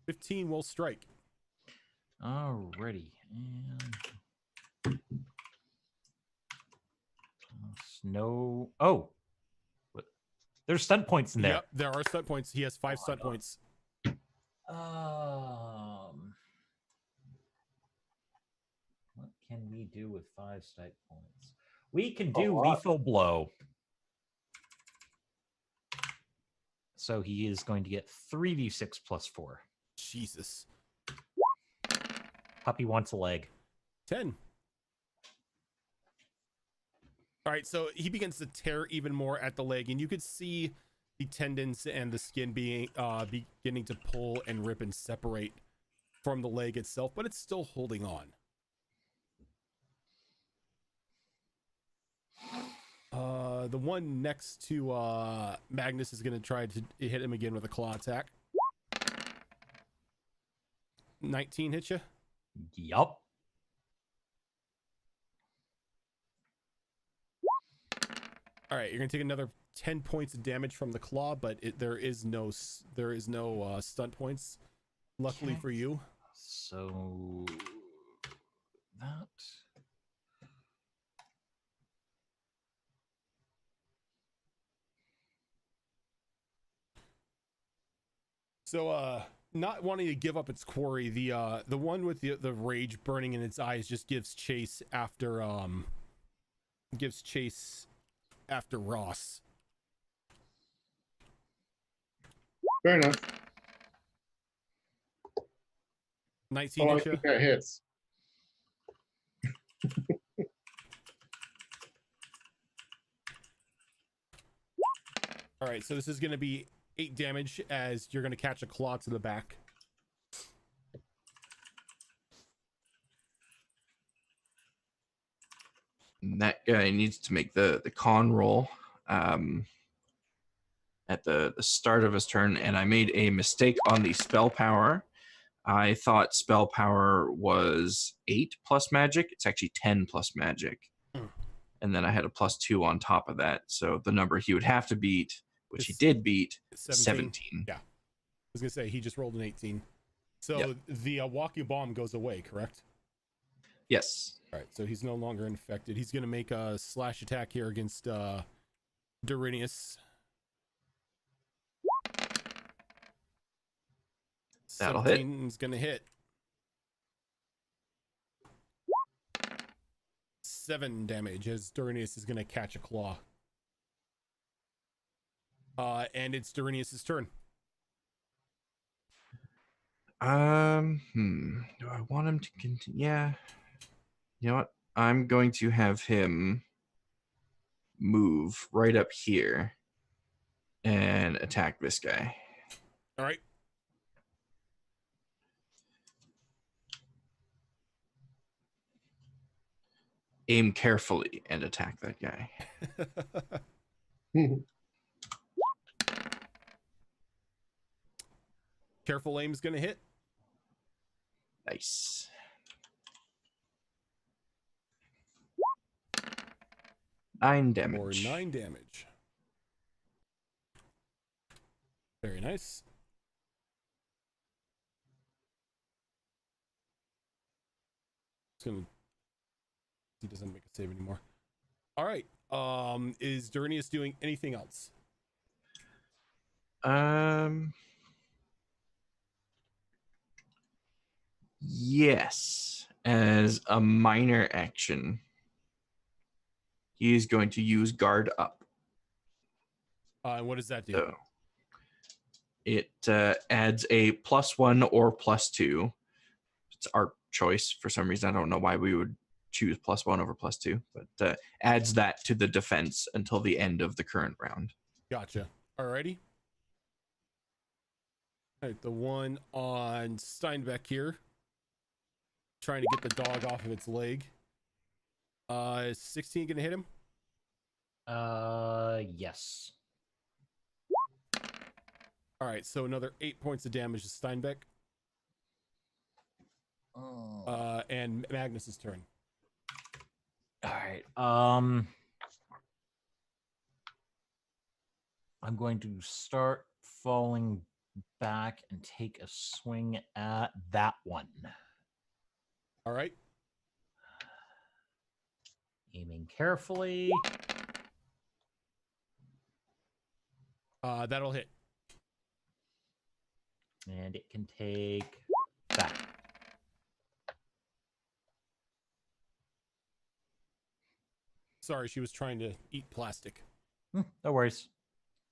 A: 15 will strike.
D: Alrighty. And no. Oh, there's stunt points in there.
A: Yep, there are stunt points. He has 5
D: Oh my
A: stunt
D: God.
A: points.
D: What can we do with 5 stunt points? We can
E: A
D: do
E: lot.
D: lethal blow. So he is going to get 3d6 plus 4.
A: Jesus.
D: Puppy wants a leg.
A: 10. All right, so he begins to tear even more at the leg, and you could see the tendons and the skin beginning to pull and rip and separate from the leg itself, but it's still holding on. The one next to Magnus is going to try to hit him again with a claw attack. 19 hit you?
D: Yup.
A: All right, you're gonna take another 10 points of damage from the claw, but there is no stunt points. Luckily
D: Okay.
A: for you.
D: So that.
A: So not wanting to give up its quarry, the one with the rage burning in its eyes just gives chase after Ross.
E: Fair enough.
A: 19
E: Oh, I
A: hit you.
E: think that hits.
A: All right, so this is going to be 8 damage as you're going to catch a claw to the back.
C: And that guy needs to make the con roll at the start of his turn, and I made a mistake on the spell power. I thought spell power was 8 plus magic. It's actually 10 plus magic. And then I had a +2 on top of that. So the number he would have to beat, which he
A: Is
C: did beat,
A: 17.
C: 17.
A: Yeah. I was going to say, he just rolled an 18. So
C: Yep.
A: the walking bomb goes away, correct?
C: Yes.
A: All right, so he's no longer infected. He's going to make a slash attack here against Durinius.
C: That'll hit.
A: 17 is going to hit. 7 damage as Durinius is going to catch a claw. And it's Durinius' turn.
C: Do I want him to continue? Yeah. You know what? I'm going to have him move right up here and attack this guy.
A: All right.
C: Aim carefully and attack that guy.
A: Careful aim is going to hit.
C: Nice. Nine damage.
A: Or 9 damage. Very nice. He doesn't make a save anymore. All right. Is Durinius doing anything else?
C: Yes. As a minor action, he is going to use guard up.
A: And what does that do?
C: So it adds a +1 or +2. It's our choice for some reason. I don't know why we would choose +1 over +2, but adds that to the defense until the end of the current round.
A: Gotcha. Alrighty. All right, the one on Steinbeck here, trying to get the dog off of its leg. Is 16 gonna hit him?
D: Yes.
A: All right, so another 8 points of damage to Steinbeck.
D: Oh.
A: And Magnus's turn.
D: All right. I'm going to start falling back and take a swing at that one.
A: All right.
D: Aiming carefully.
A: That'll hit.
D: And it can take that.
A: Sorry, she was trying to eat plastic.
D: No worries.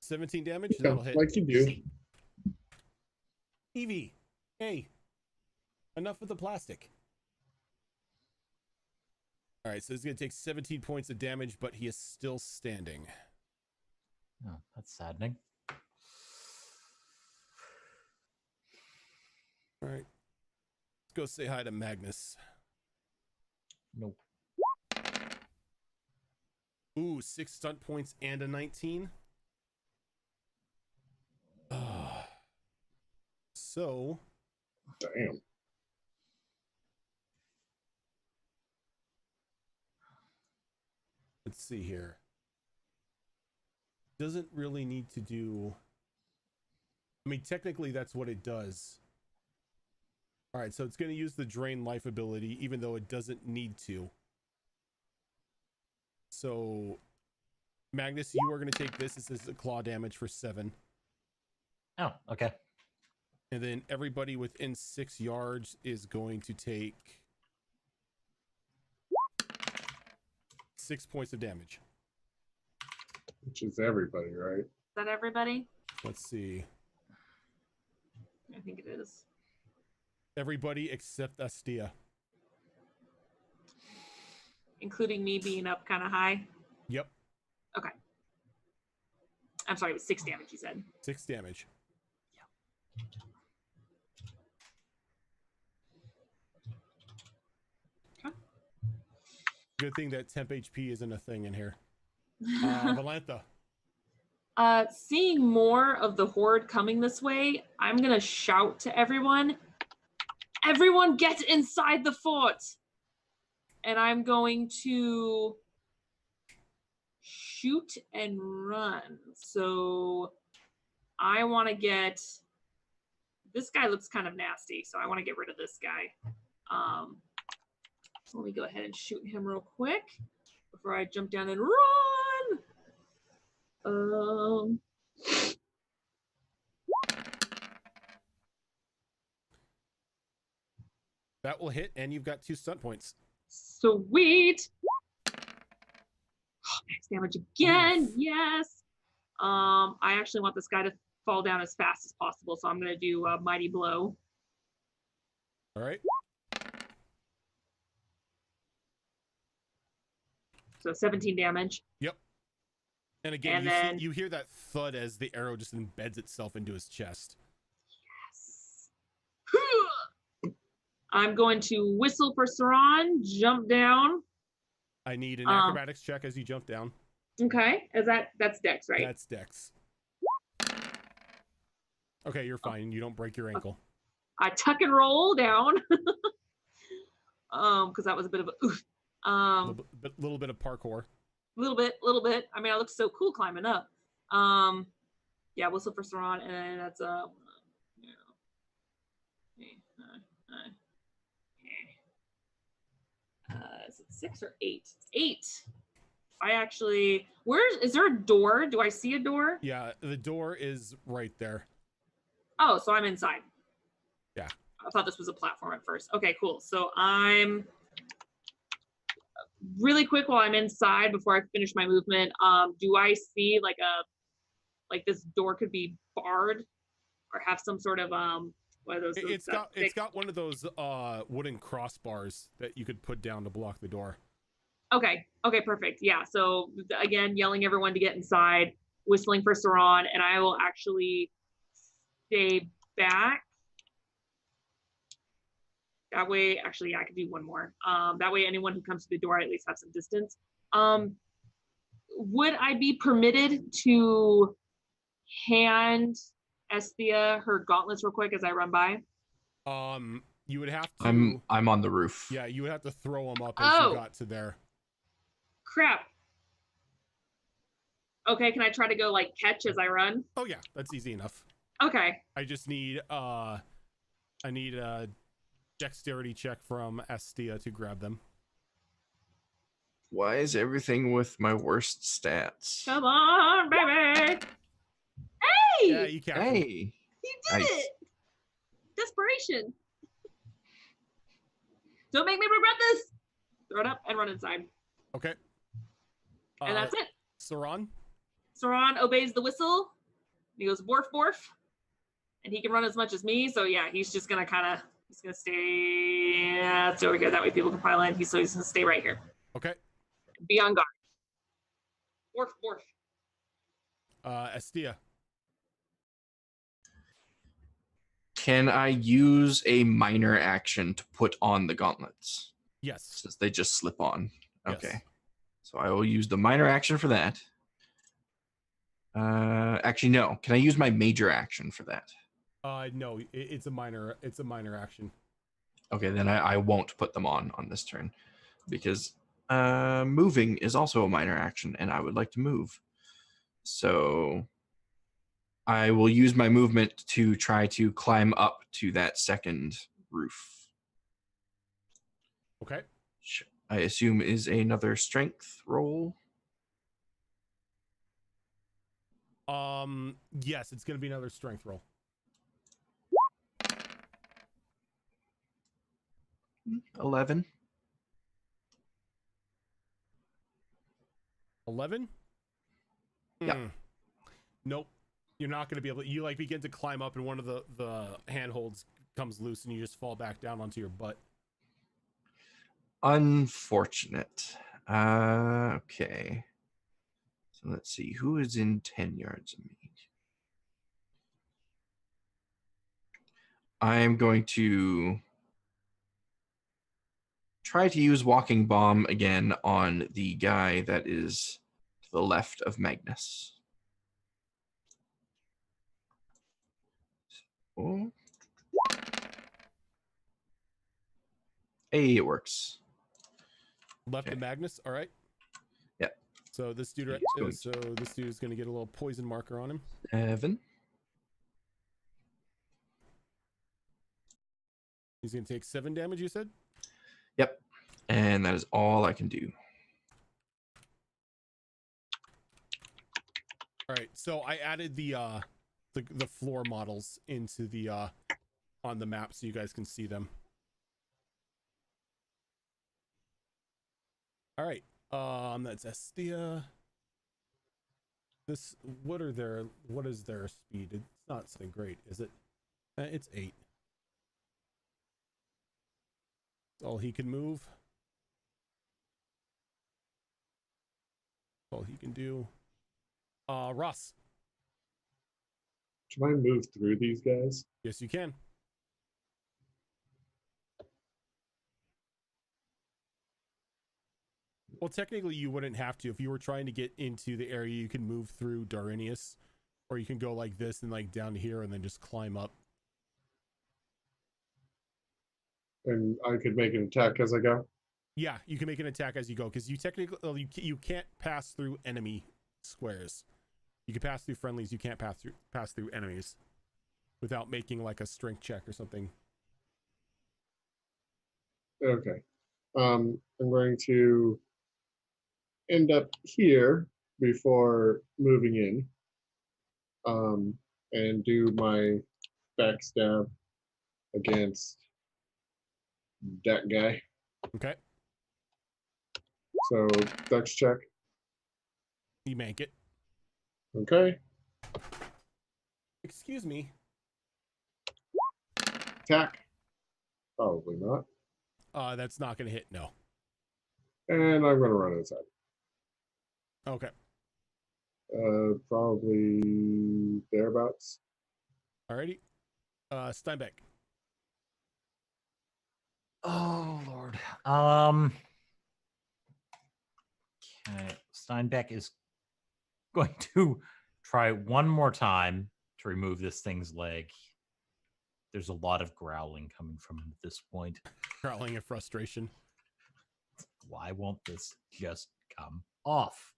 A: 17 damage. That'll hit.
E: Like you do.
A: Evie, hey, enough with the plastic. All right, so he's going to take 17 points of damage, but he is still standing.
D: Oh, that's saddening.
A: All right. Let's go say hi to Magnus.
D: Nope.
A: Ooh, 6 stunt points and a 19. So,
E: Damn.
A: let's see here. doesn't really need to do. I mean, technically, that's what it does. All right, so it's going to use the drain life ability, even though it doesn't need to. So, Magnus, you are going to take this. This is a claw damage for 7.
D: Oh, okay.
A: And then everybody within 6 yards is going to take 6 points of damage.
E: Which is everybody, right?
B: Is that everybody?
A: Let's see.
B: I think it is.
A: Everybody except Astia.
B: Including me being up kind of high.
A: Yep.
B: Okay. I'm sorry, it was 6 damage, you said.
A: 6 damage.
B: Okay.
A: Good thing that temp HP isn't a thing in here. Valantha.
B: Seeing more of the horde coming this way, I'm gonna shout to everyone, everyone get inside the fort! And I'm going to shoot and run. So I want to get, this guy looks kind of nasty, so I want to get rid of this guy. So let me go ahead and shoot him real quick before I jump down and run.
A: That will hit, and you've got 2 stunt points.
B: Sweet. Max damage again. Yes. I actually want this guy to fall down as fast as possible, so I'm going to do a mighty blow.
A: All right.
B: So 17 damage.
A: Yep. And again,
B: And
A: you hear that thud as the arrow just embeds itself into his chest.
B: Yes. I'm going to whistle for Saran, jump down.
A: I need an acrobatics check as you jump down.
B: Okay. That's Dex, right?
A: That's Dex. Okay, you're fine. You don't break your ankle.
B: I tuck and roll down. Because that was a bit of a oof.
A: Little bit of parkour.
B: Little bit. I mean, I look so cool climbing up. Yeah, whistle for Saran, and that's is it 6 or 8? It's 8. I actually, is there a door? Do I see a door?
A: Yeah, the door is right there.
B: Oh, so I'm inside.
A: Yeah.
B: I thought this was a platform at first. Okay, cool. So I'm really quick while I'm inside before I finish my movement. Do I see like this door could be barred or have some sort of what are those?
A: It's got one of those wooden crossbars that you could put down to block the door.
B: Okay, perfect. Yeah. So again, yelling everyone to get inside, whistling for Saran, and I will actually stay back. That way, actually, I could do one more. That way, anyone who comes to the door at least have some distance. Would I be permitted to hand Esthea her gauntlets real quick as I run by?
A: You would have to.
C: I'm on the roof.
A: Yeah, you would have to throw them up as you got to there.
B: Crap. Okay, can I try to go like catch as I run?
A: Oh yeah, that's easy enough.
B: Okay.
A: I just need I need a dexterity check from Esthea to grab them.
C: Why is everything with my worst stats?
B: Come on, baby. Hey!
A: Yeah, you catch them.
C: Hey.
B: You did it! Desperation. Don't make me regret this. Throw it up and run inside.
A: Okay.
B: And that's it.
A: Saran?
B: Saran obeys the whistle. He goes, borf, borf. And he can run as much as me. So yeah, he's just going to he's going to stay. Yeah, it's over here. That way people can pile in. He's going to stay right here.
A: Okay.
B: Be on guard. Borf, borf.
A: Esthea.
C: Can I use a minor action to put on the gauntlets?
A: Yes.
C: Since they just slip on. Okay.
A: Yes.
C: So I will use the minor action for that. Actually, no. Can I use my major action for that?
A: No, it's a minor action.
C: Okay, then I won't put them on this turn because moving is also a minor action, and I would like to move. So I will use my movement to try to climb up to that second roof.
A: Okay.
C: Which I assume is another strength roll.
A: Yes, it's gonna be another strength roll.
C: 11.
A: 11?
C: Yeah.
A: Nope. You're not gonna be able to, you like begin to climb up and one of the handholds comes loose and you just fall back down onto your butt.
C: Unfortunate. Okay. So let's see. Who is in 10 yards of me? I am going to try to use Walking Bomb again on the guy that is to the left of Magnus. Oh. Hey, it works.
A: Left
C: Okay.
A: of Magnus, all right.
C: Yep.
A: So this dude this dude is gonna get a little poison marker on him.
C: 7.
A: He's gonna take 7 damage, you said?
C: Yep. And that is all I can do.
A: All right, so I added the floor models into the on the map so you guys can see them. All right, that's Estia. What is their speed? It's not something great, is it? It's 8. That's all he can move. That's all he can do. Ross.
E: Can I move through these guys?
A: Yes, you can. Well, technically, you wouldn't have to. If you were trying to get into the area, you can move through Darinius, or you can go like this and like down here and then just climb up.
E: And I could make an attack as I go?
A: Yeah, you can make an attack as you go because you technically you can't pass through enemy squares. You can pass through friendlies. You can't pass through enemies without making like a strength check or something.
E: Okay. I'm going to end up here before moving in, and do my backstab against that guy.
A: Okay,
E: So dex check.
A: you make it.
E: Okay.
A: Excuse me.
E: Attack. Probably not.
A: That's not gonna hit. No.
E: And I'm going to run inside.
A: Okay.
E: Probably thereabouts.
A: Alrighty. Steinbeck.
D: Oh Lord. Okay. Steinbeck is going to try one more time to remove this thing's leg. There's a lot of growling coming from him at this point.
A: Growling in frustration.
D: Why won't this just come off?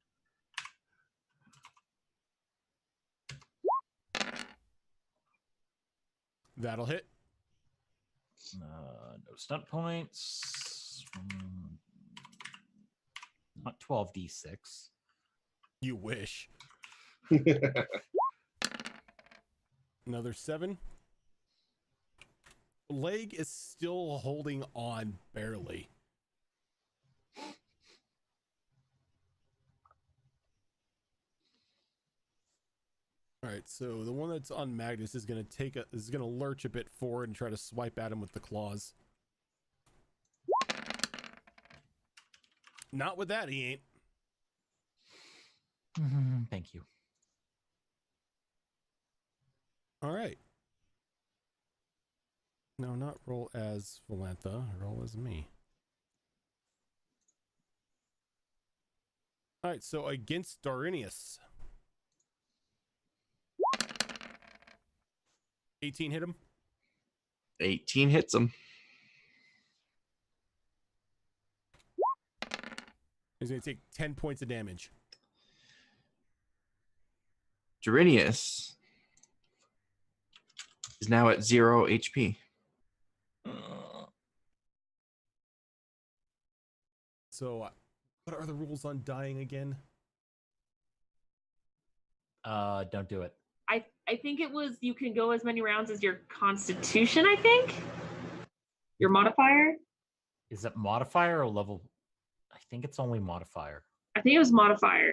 A: That'll hit.
D: No stunt points. Not 12d6.
A: You wish. Another 7. Leg is still holding on barely. All right, so the one that's on Magnus is gonna lurch a bit forward and try to swipe at him with the claws. Not with that, he ain't.
D: Thank you.
A: All right. No, not roll as Valantha. Roll as me. All right, so against Darinius. 18 hit him.
C: 18 hits him.
A: He's going to take 10 points of damage.
C: Durinius is now at 0 HP.
A: So, what are the rules on dying again?
D: Don't do it.
B: I think it was you can go as many rounds as your constitution, I think. Your modifier.
D: Is it modifier or level? I think it's only modifier.
B: I think it was modifier.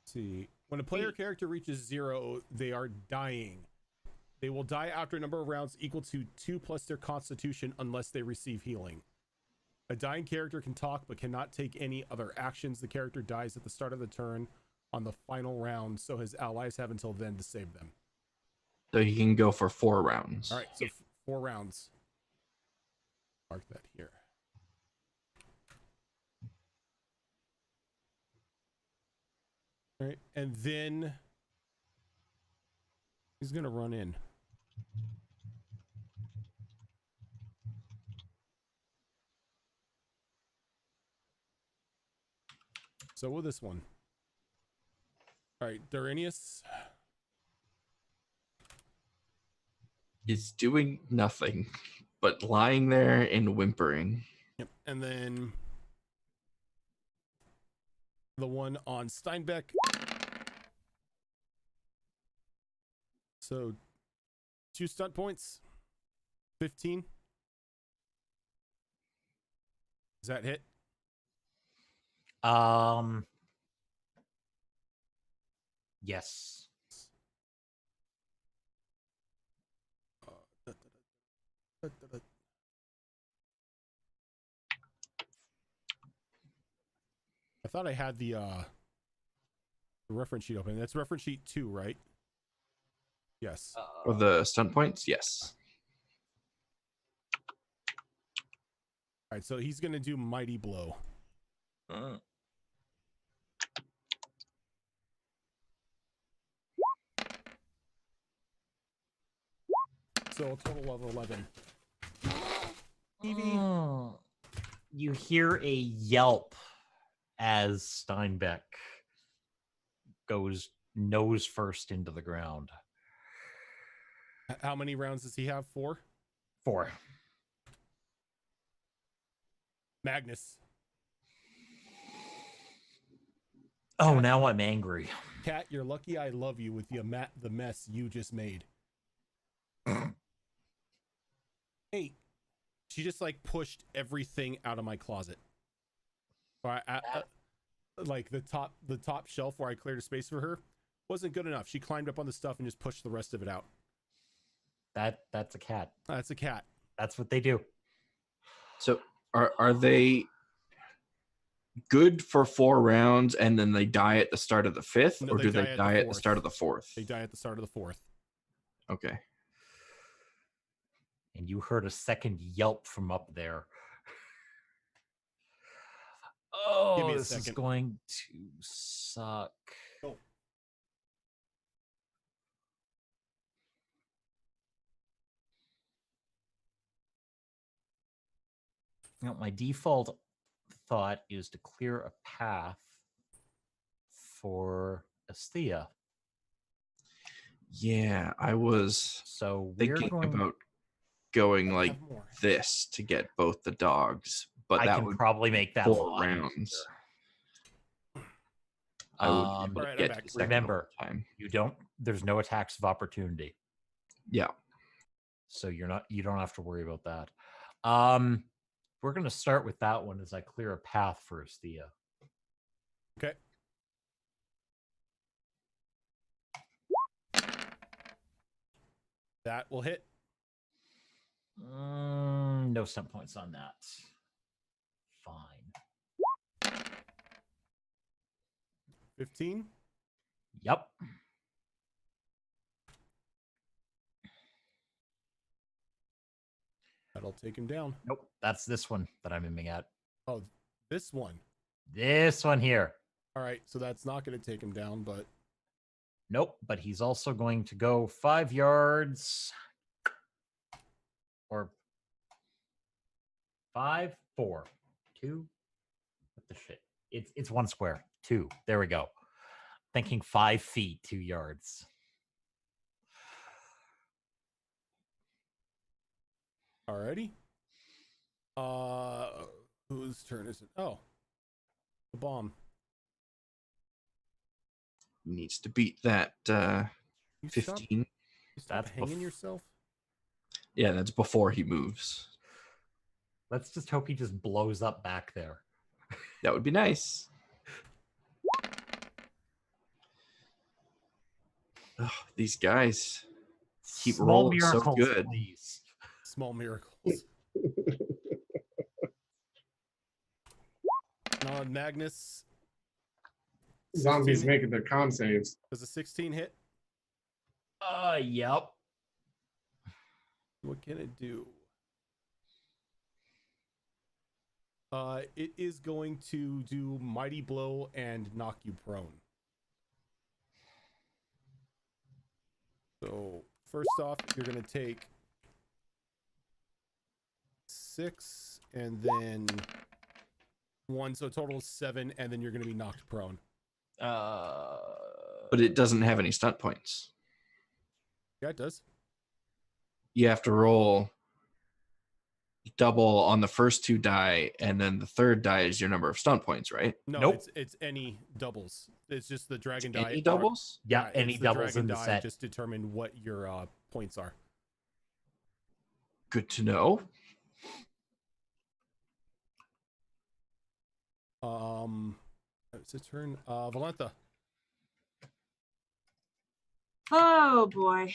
A: Let's see. When a player character reaches 0, they are dying. They will die after a number of rounds equal to 2 plus their constitution unless they receive healing. A dying character can talk but cannot take any other actions. The character dies at the start of the turn on the final round, so his allies have until then to save them.
C: So he can go for 4 rounds.
A: All right, so 4 rounds. Mark that here. All right, and then he's going to run in. So will this one. All right, Durinius.
C: He's doing nothing but lying there and whimpering.
A: Yep. And then the one on Steinbeck. So 2 stunt points. 15. Does that hit?
D: Yes. I thought I had the reference sheet open. That's reference sheet 2, right? Yes.
C: For the stunt points, yes.
A: All right, so he's going to do Mighty Blow. So a total of 11.
D: You hear a yelp as Steinbeck goes nose first into the ground.
A: How many rounds does he have? 4?
D: 4.
A: Magnus.
D: Oh, now I'm angry.
A: Cat, you're lucky I love you with the mess you just made. Hey, she just like pushed everything out of my closet. Like the top shelf where I cleared a space for her wasn't good enough. She climbed up on the stuff and just pushed the rest of it out.
D: That's a cat.
A: That's a cat.
D: That's what they do.
C: So are they good for 4 rounds and then they die at the start of the 5th,
A: No,
C: or
A: they
C: do
A: die
C: they
A: at
C: die
A: the
C: at the
A: 4th.
C: start of the 4th?
A: They die at the start of the 4th.
C: Okay.
D: And you heard a second yelp from up there.
A: Give me
D: Oh,
A: a
D: this
A: second.
D: is going to suck.
A: Oh.
D: Now, my default thought is to clear a path for Asthea.
C: Yeah, I was
D: So we're
C: thinking
D: going.
C: about going
A: I
C: like
A: have more.
C: this to get both the dogs, but
D: I
C: that
D: can
C: would
D: probably make that
C: 4
D: a lot
C: rounds.
D: easier.
C: I would be able to
A: Alright, I'm
C: get
A: back.
C: to the second
D: Remember,
C: time.
D: you don't. There's no attacks of opportunity,
C: Yeah.
D: so you don't have to worry about that. We're going to start with that one as I clear a path for Asthea.
A: Okay. That will hit.
D: No stunt points on that. Fine.
A: 15.
D: Yep.
A: That'll take him down.
D: Nope. That's this one that I'm aiming at.
A: Oh, this one.
D: This one here.
A: All right, so that's not going to take him down, but
D: Nope. But he's also going to go 5 yards. Or 5, 4, 2. What the shit? It's 1 square. 2. There we go. Thinking 5 feet, 2 yards.
A: Alrighty. Whose turn is it? Oh, the bomb.
C: Needs to beat that
A: You stop,
C: 15.
A: you stop
D: That's
A: hanging yourself.
C: Yeah, that's before he moves.
D: Let's just hope he just blows up back there.
C: That would be nice. Ugh, these guys keep
D: Small
C: rolling so
D: miracles,
C: good.
D: please.
A: Small miracles. Magnus.
E: Zombies
A: 16.
E: making their con saves.
A: Does a 16 hit?
D: Yep.
A: What can it do? It is going to do Mighty Blow and knock you prone. So first off, you're going to take 6 and then 1, so a total of 7, and then you're going to be knocked prone.
C: But it doesn't have any stunt points.
A: Yeah, it does.
C: You have to roll double on the first 2 die, and then the third die is your number of stunt points, right?
A: No,
D: Nope.
A: it's any doubles. It's just the dragon die.
C: Any doubles?
D: Yeah,
A: it's
D: any
A: the
D: doubles
A: dragon
D: in the
A: die
D: set.
A: just determine what your points are.
C: Good to know.
A: It's a turn. Valentha.
B: Oh boy.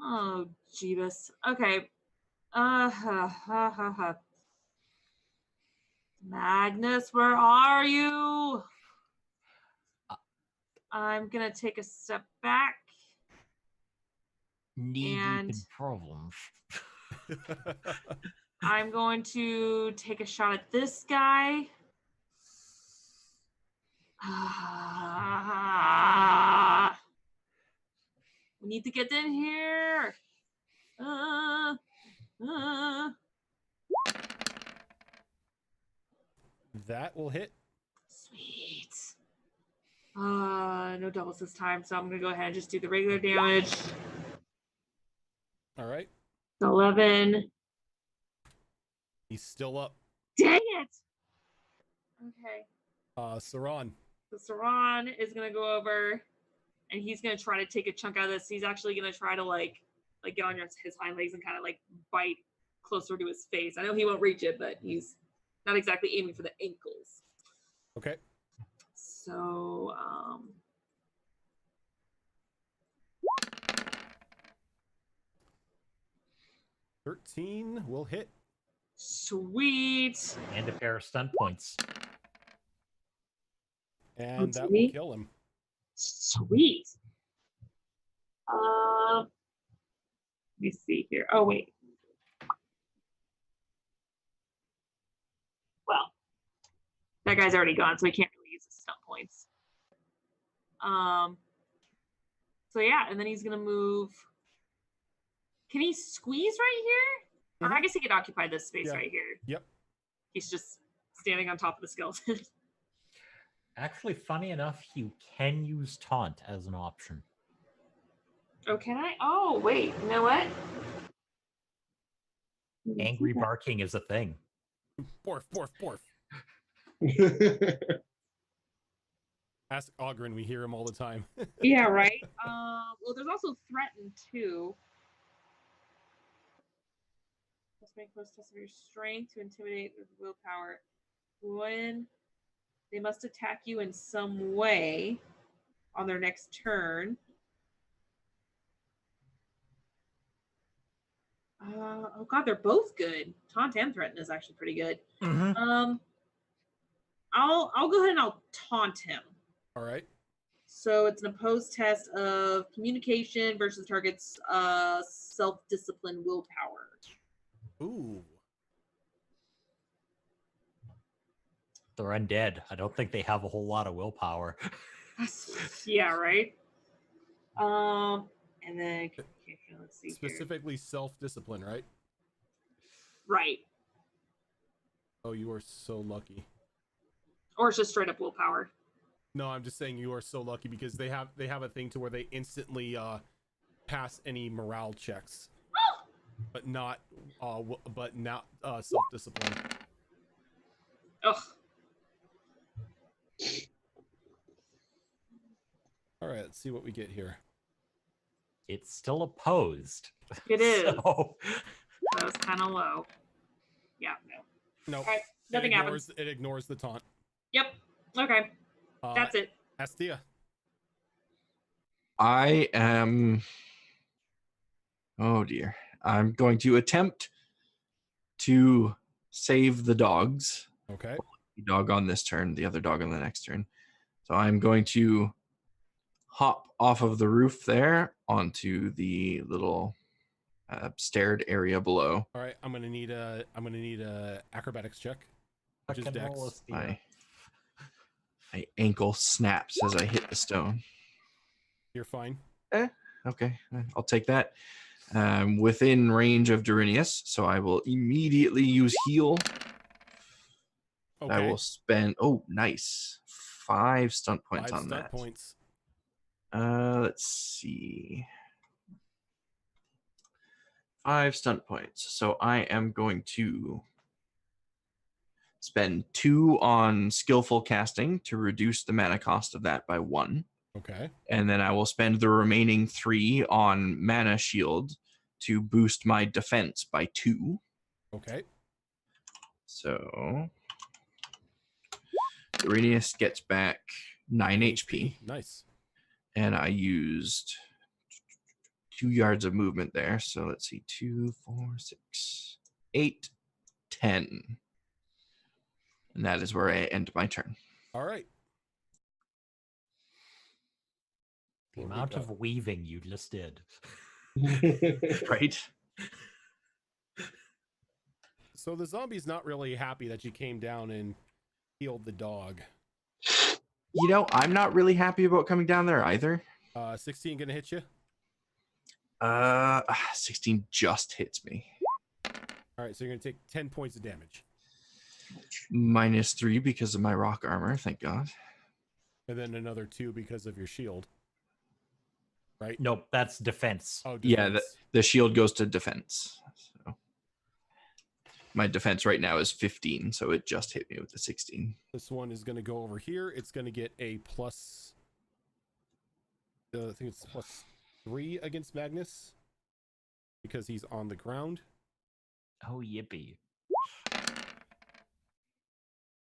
B: Oh Jeebus. Okay. Magnus, where are you? I'm gonna take a step back.
D: Knee
B: And-
D: deep in problems.
B: I'm going to take a shot at this guy. We need to get in here.
A: That will hit.
B: Sweet. No doubles this time, so I'm gonna go ahead and just do the regular damage.
A: All right.
B: 11.
A: He's still up.
B: Dang it! Okay.
A: Saran.
B: So Saran is gonna go over and he's gonna try to take a chunk out of this. He's actually gonna try to like get on his hind legs and kind of like bite closer to his face. I know he won't reach it, but he's not exactly aiming for the ankles.
A: Okay.
B: So
A: 13 will hit.
B: sweet.
D: And a pair of stunt points.
A: And that will
B: sweet.
A: kill him.
B: Sweet. Let me see here. Oh wait. Well, that guy's already gone, so he can't really use his stunt points. So yeah, and then he's gonna move. Can he squeeze right here? Or I guess he could occupy this space
A: Yeah.
B: right here.
A: Yep.
B: He's just standing on top of the skeleton.
D: Actually, funny enough, you can use taunt as an option.
B: Oh, can I? Oh, wait. You know what?
D: Angry barking is a thing.
A: Borf, borf, borf. Ask Ogren. We hear him all the time.
B: Yeah, right. Well, there's also threaten too. Let's make most test of your strength to intimidate with willpower. When they must attack you in some way on their next turn. Oh god, they're both good. Taunt and threaten is actually pretty good.
D: Mm-hmm.
B: I'll go ahead and I'll taunt him.
A: All right.
B: So it's an opposed test of communication versus target's self-discipline willpower.
A: Ooh.
D: They're undead. I don't think they have a whole lot of willpower.
B: Yeah, right. And then communication. Let's see here.
A: Specifically self-discipline, right?
B: Right.
A: Oh, you are so lucky.
B: Or it's just straight up willpower.
A: No, I'm just saying you are so lucky because they have a thing to where they instantly pass any morale checks, but not self-discipline.
B: Ugh.
A: All right, let's see what we get here.
D: It's still opposed.
B: It is.
D: So,
B: That was kind of low. Yeah, no.
A: No,
B: All right, nothing happens.
A: It ignores the taunt.
B: Yep. Okay. That's it.
A: Astia.
C: I am. Oh dear. I'm going to attempt to save the dogs.
A: Okay.
C: The dog on this turn, the other dog on the next turn. So I'm going to hop off of the roof there onto the little staired area below.
A: All right, I'm gonna need a acrobatics check, which is
D: I can roll a
A: Dex.
D: Thea.
C: My ankle snaps as I hit the stone.
A: You're fine.
C: Okay, I'll take that. Within range of Durinius, so I will immediately use heal.
A: Okay.
C: I will spend. Oh, nice. 5 stunt points
A: 5
C: on
A: stunt
C: that.
A: points.
C: Let's see. 5 stunt points. So I am going to spend 2 on skillful casting to reduce the mana cost of that by 1.
A: Okay.
C: And then I will spend the remaining 3 on mana shield to boost my defense by 2.
A: Okay.
C: So Durinius gets back 9 HP.
A: Nice.
C: And I used 2 yards of movement there. So let's see, 2, 4, 6, 8, 10. And that is where I end my turn.
A: All right.
D: The
A: What we
D: amount
A: got?
D: of weaving you just did.
C: Right?
A: So the zombie's not really happy that you came down and healed the dog.
C: You know, I'm not really happy about coming down there either.
A: 16 gonna hit you?
C: 16 just hits me.
A: All right, so you're gonna take 10 points of damage.
C: -3 because of my rock armor, thank God.
A: And then another 2 because of your shield. Right?
D: Nope, that's defense.
A: Oh,
C: Yeah,
A: defense.
C: the shield goes to defense. So my defense right now is 15, so it just hit me with the 16.
A: This one is going to go over here. It's going to get a plus. I think it's +3 against Magnus because he's on the ground.
D: Oh, yippee.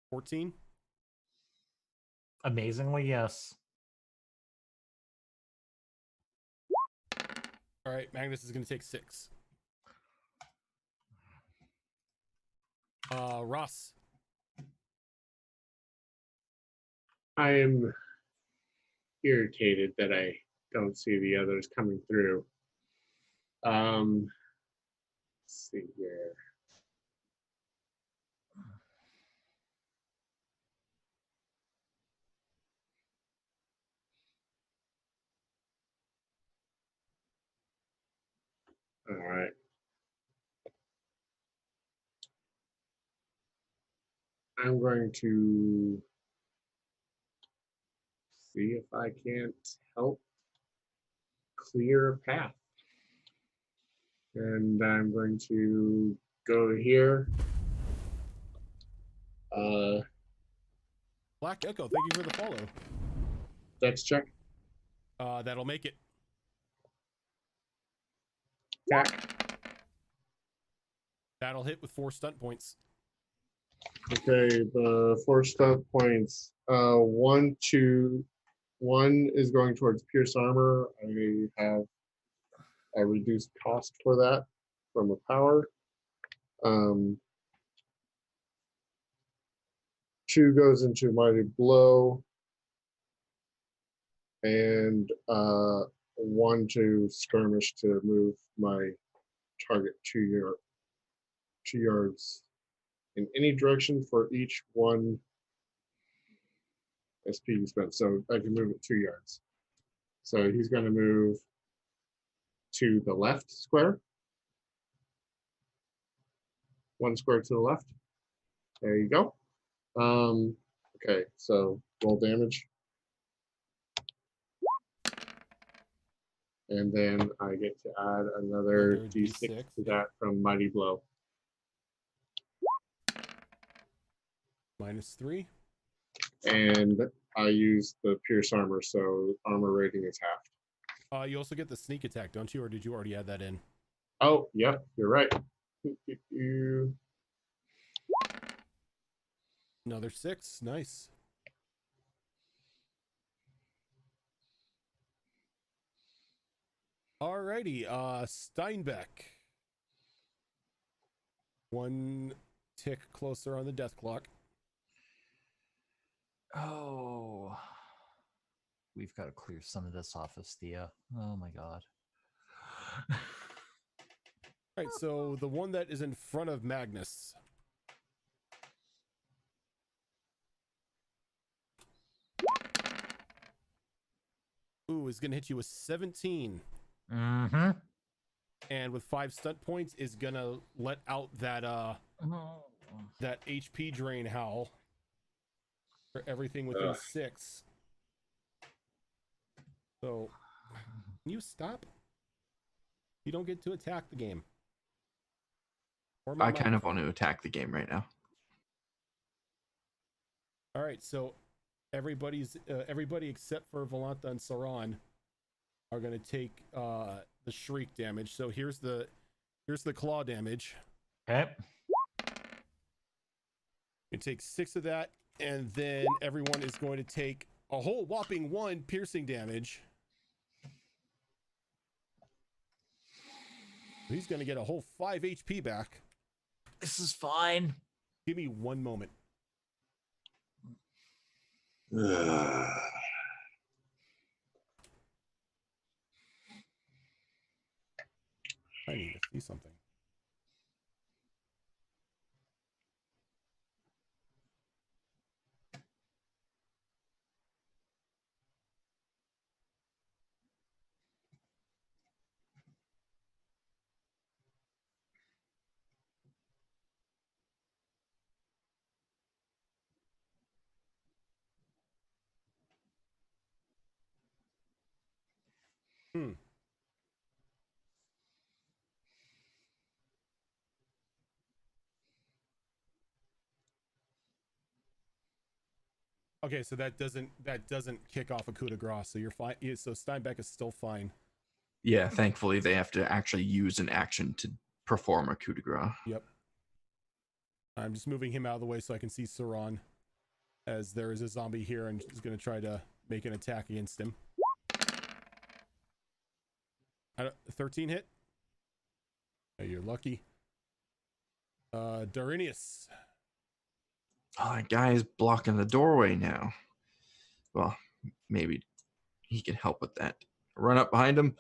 A: 14.
D: Amazingly, yes.
A: All right, Magnus is going to take 6. Ross.
E: I am irritated that I don't see the others coming through. Let's see here. All right. I'm going to see if I can't help clear a path. And I'm going to go here.
A: Black Echo, thank you for the follow.
E: Dex check.
A: That'll make it.
E: Attack.
A: That'll hit with 4 stunt points.
E: Okay, the 4 stunt points. 1 is going towards pierce armor. I have a reduced cost for that from a power. 2 goes into mighty blow, and 1 to skirmish to move my target 2 yards in any direction for each 1 SP you spent. So I can move it 2 yards. So he's going to move to the left square. 1 square to the left. There you go. Okay, so roll damage. And then I get to add another
A: Another
E: d6
A: D6,
E: to
A: yeah.
E: that from Mighty Blow.
A: -3.
E: And I use the Pierce Armor, so armor rating is half.
A: You also get the sneak attack, don't you? Or did you already add that in?
E: Oh, yep, you're right.
A: Another 6. Nice. Alrighty, Steinbeck. One tick closer on the death clock.
D: Oh, we've got to clear some of this off of Thea. Oh my god.
A: Alright, so the one that is in front of Magnus. Ooh, is gonna hit you with 17.
D: Mm-hmm.
A: And with 5 stunt points is gonna let out that that HP drain howl for everything within 6. So can you stop? You don't get to attack the game. Or my
C: I kind of
A: microphone.
C: want to attack the game right now.
A: All right, so everybody except for Volanta and Saran are going to take the shriek damage. So here's the claw damage.
D: Okay.
A: You take 6 of that, and then everyone is going to take a whole whopping 1 piercing damage. He's going to get a whole 5 HP back.
D: This is fine.
A: Give me 1 moment. I need to see something. Okay, so that doesn't kick off a coup de grace. So you're fine. So Steinbeck is still fine.
C: Yeah, thankfully they have to actually use an action to perform a coup de grace.
A: Yep. I'm just moving him out of the way so I can see Saran, as there is a zombie here and is going to try to make an attack against him. 13 hit. Oh, you're lucky. Darinius.
C: Oh, that guy's blocking the doorway now. Well, maybe he can help with that. Run up behind him,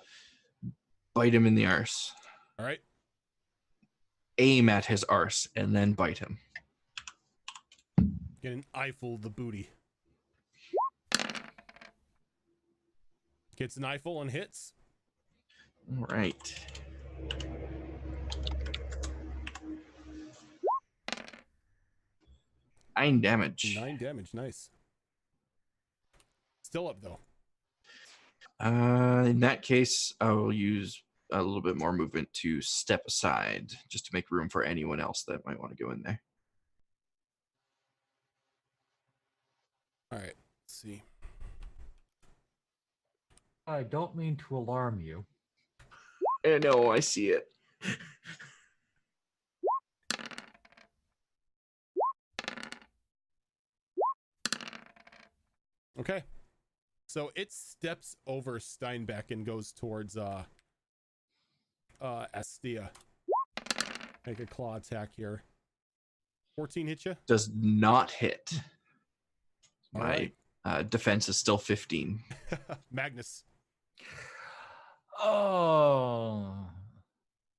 C: bite him in the arse.
A: All right.
C: Aim at his arse and then bite him.
A: Get an eyeful of the booty. Gets an eyeful and hits.
C: All right. Nine damage.
A: 9 damage. Nice. Still up though.
C: In that case, I will use a little bit more movement to step aside just to make room for anyone else that might want to go in there.
A: All right. Let's see.
D: I don't mean to alarm you.
C: I know, I see it.
A: Okay. So it steps over Steinbeck and goes towards Estia. Make a claw attack here. 14 hit you?
C: Does not hit.
A: All
C: My
A: right.
C: defense is still 15.
A: Magnus.
D: Oh,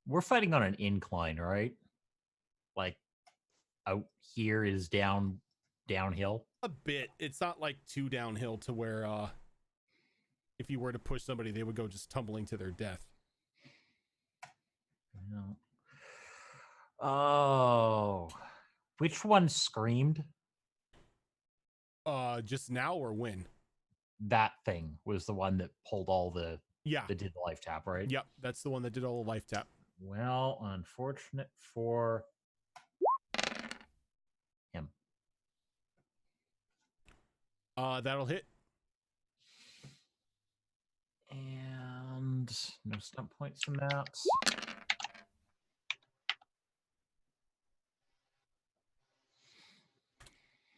D: we're fighting on an incline, right? Like out here is downhill.
A: A bit. It's not like too downhill to where if you were to push somebody, they would go just tumbling to their death.
D: No. Oh, which one screamed?
A: Just now or when?
D: That thing was the one that pulled all the
A: Yeah.
D: that did the life tap, right?
A: Yep, that's the one that did all the life tap.
D: Well, unfortunate for him.
A: That'll hit.
D: And no stump points from that.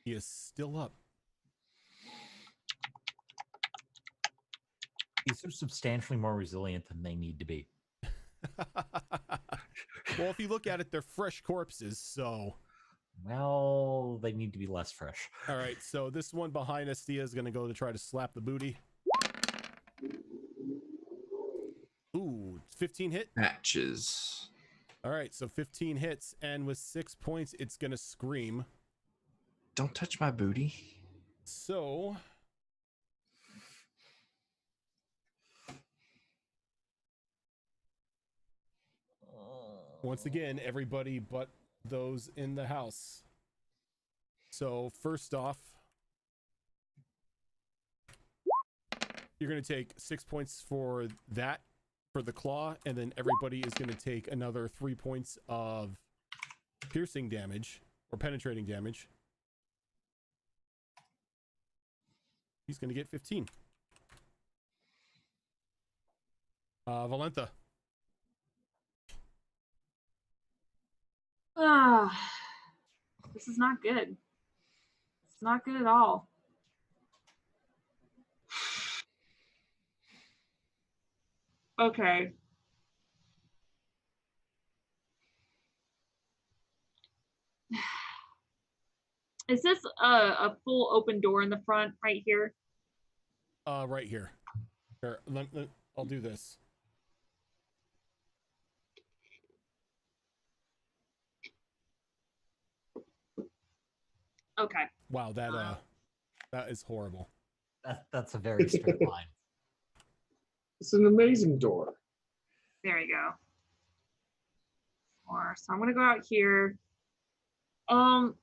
A: He is still up.
D: These are substantially more resilient than they need to be.
A: Well, if you look at it, they're fresh corpses, so.
D: Well, they need to be less fresh.
A: All right, so this one behind Estia is going to go to try to slap the booty. Ooh, 15 hit.
C: Matches.
A: All right, so 15 hits, and with 6 points, it's going to scream.
C: Don't touch my booty.
A: So. Once again, everybody but those in the house. So first off, you're going to take 6 points for that, for the claw, and then everybody is going to take another 3 points of piercing damage or penetrating damage. He's going to get 15. Valentha.
B: This is not good. It's not good at all. Okay. Is this a full open door in the front right here?
A: Right here. Here, I'll do this.
B: Okay.
A: Wow, that is horrible.
D: That's a very straight line.
E: It's an amazing door.
B: There you go. So I'm gonna go out here. How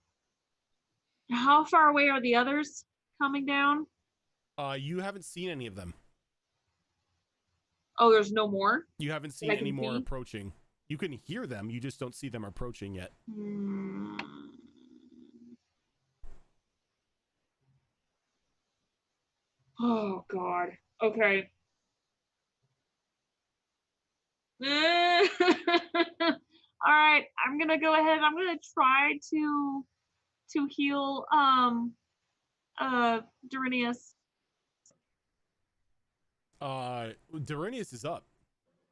B: far away are the others coming down?
A: You haven't seen any of them.
B: Oh, there's no more?
A: You haven't seen any more approaching. You can hear them, you just don't see them approaching yet.
B: Oh God. Okay. All right, I'm gonna go ahead. I'm gonna try to heal Durinius.
A: Durinius is up.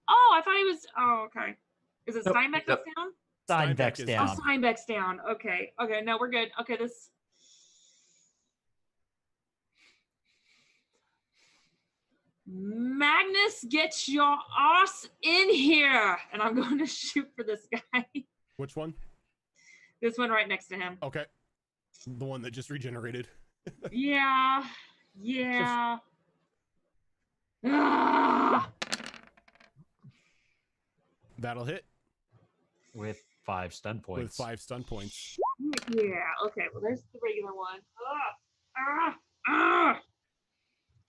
B: Oh, I thought he was. Oh, okay. Is it
C: Nope,
B: Steinbeck that's
C: yep.
B: down?
D: Steinbeck's
A: is
D: down.
B: Oh, Steinbeck's down. Okay. Okay. No, we're good. Okay. This. Magnus, get your ass in here, and I'm going to shoot for this guy.
A: Which one?
B: This one right next to him.
A: Okay. The one that just regenerated.
B: Yeah. Yeah. Ah!
A: That'll hit.
D: With 5 stun points.
A: With 5 stun points.
B: Yeah. Okay. Well, there's the regular one. Ah! Ah!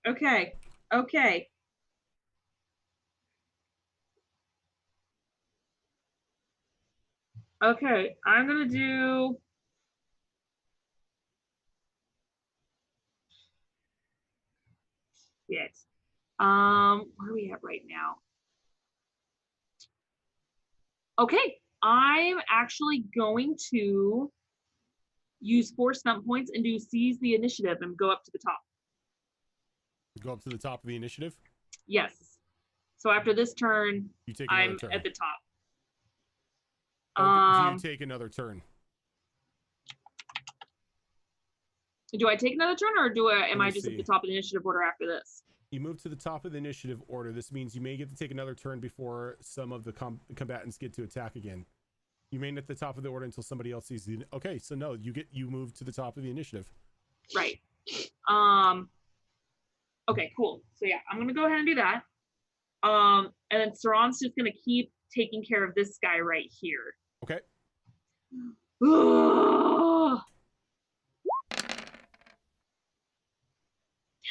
B: Okay. Okay. Okay. I'm gonna do. Shit. Where are we at right now? Okay, I'm actually going to use 4 stump points and do seize the initiative and go up to the top.
A: Go up to the top of the initiative?
B: Yes. So after this turn,
A: You take another
B: I'm
A: turn.
B: at the top.
A: Do you take another turn?
B: Do I take another turn, or am I
A: me
B: just at
A: see.
B: the top of the initiative order after this?
A: You move to the top of the initiative order. This means you may get to take another turn before some of the combatants get to attack again. You remain at the top of the order until somebody else sees the. Okay, so no, you move to the top of the initiative.
B: Right. Okay, cool. So yeah, I'm gonna go ahead and do that. And then Saron's just gonna keep taking care of this guy right here.
A: Okay.
B: Ugh.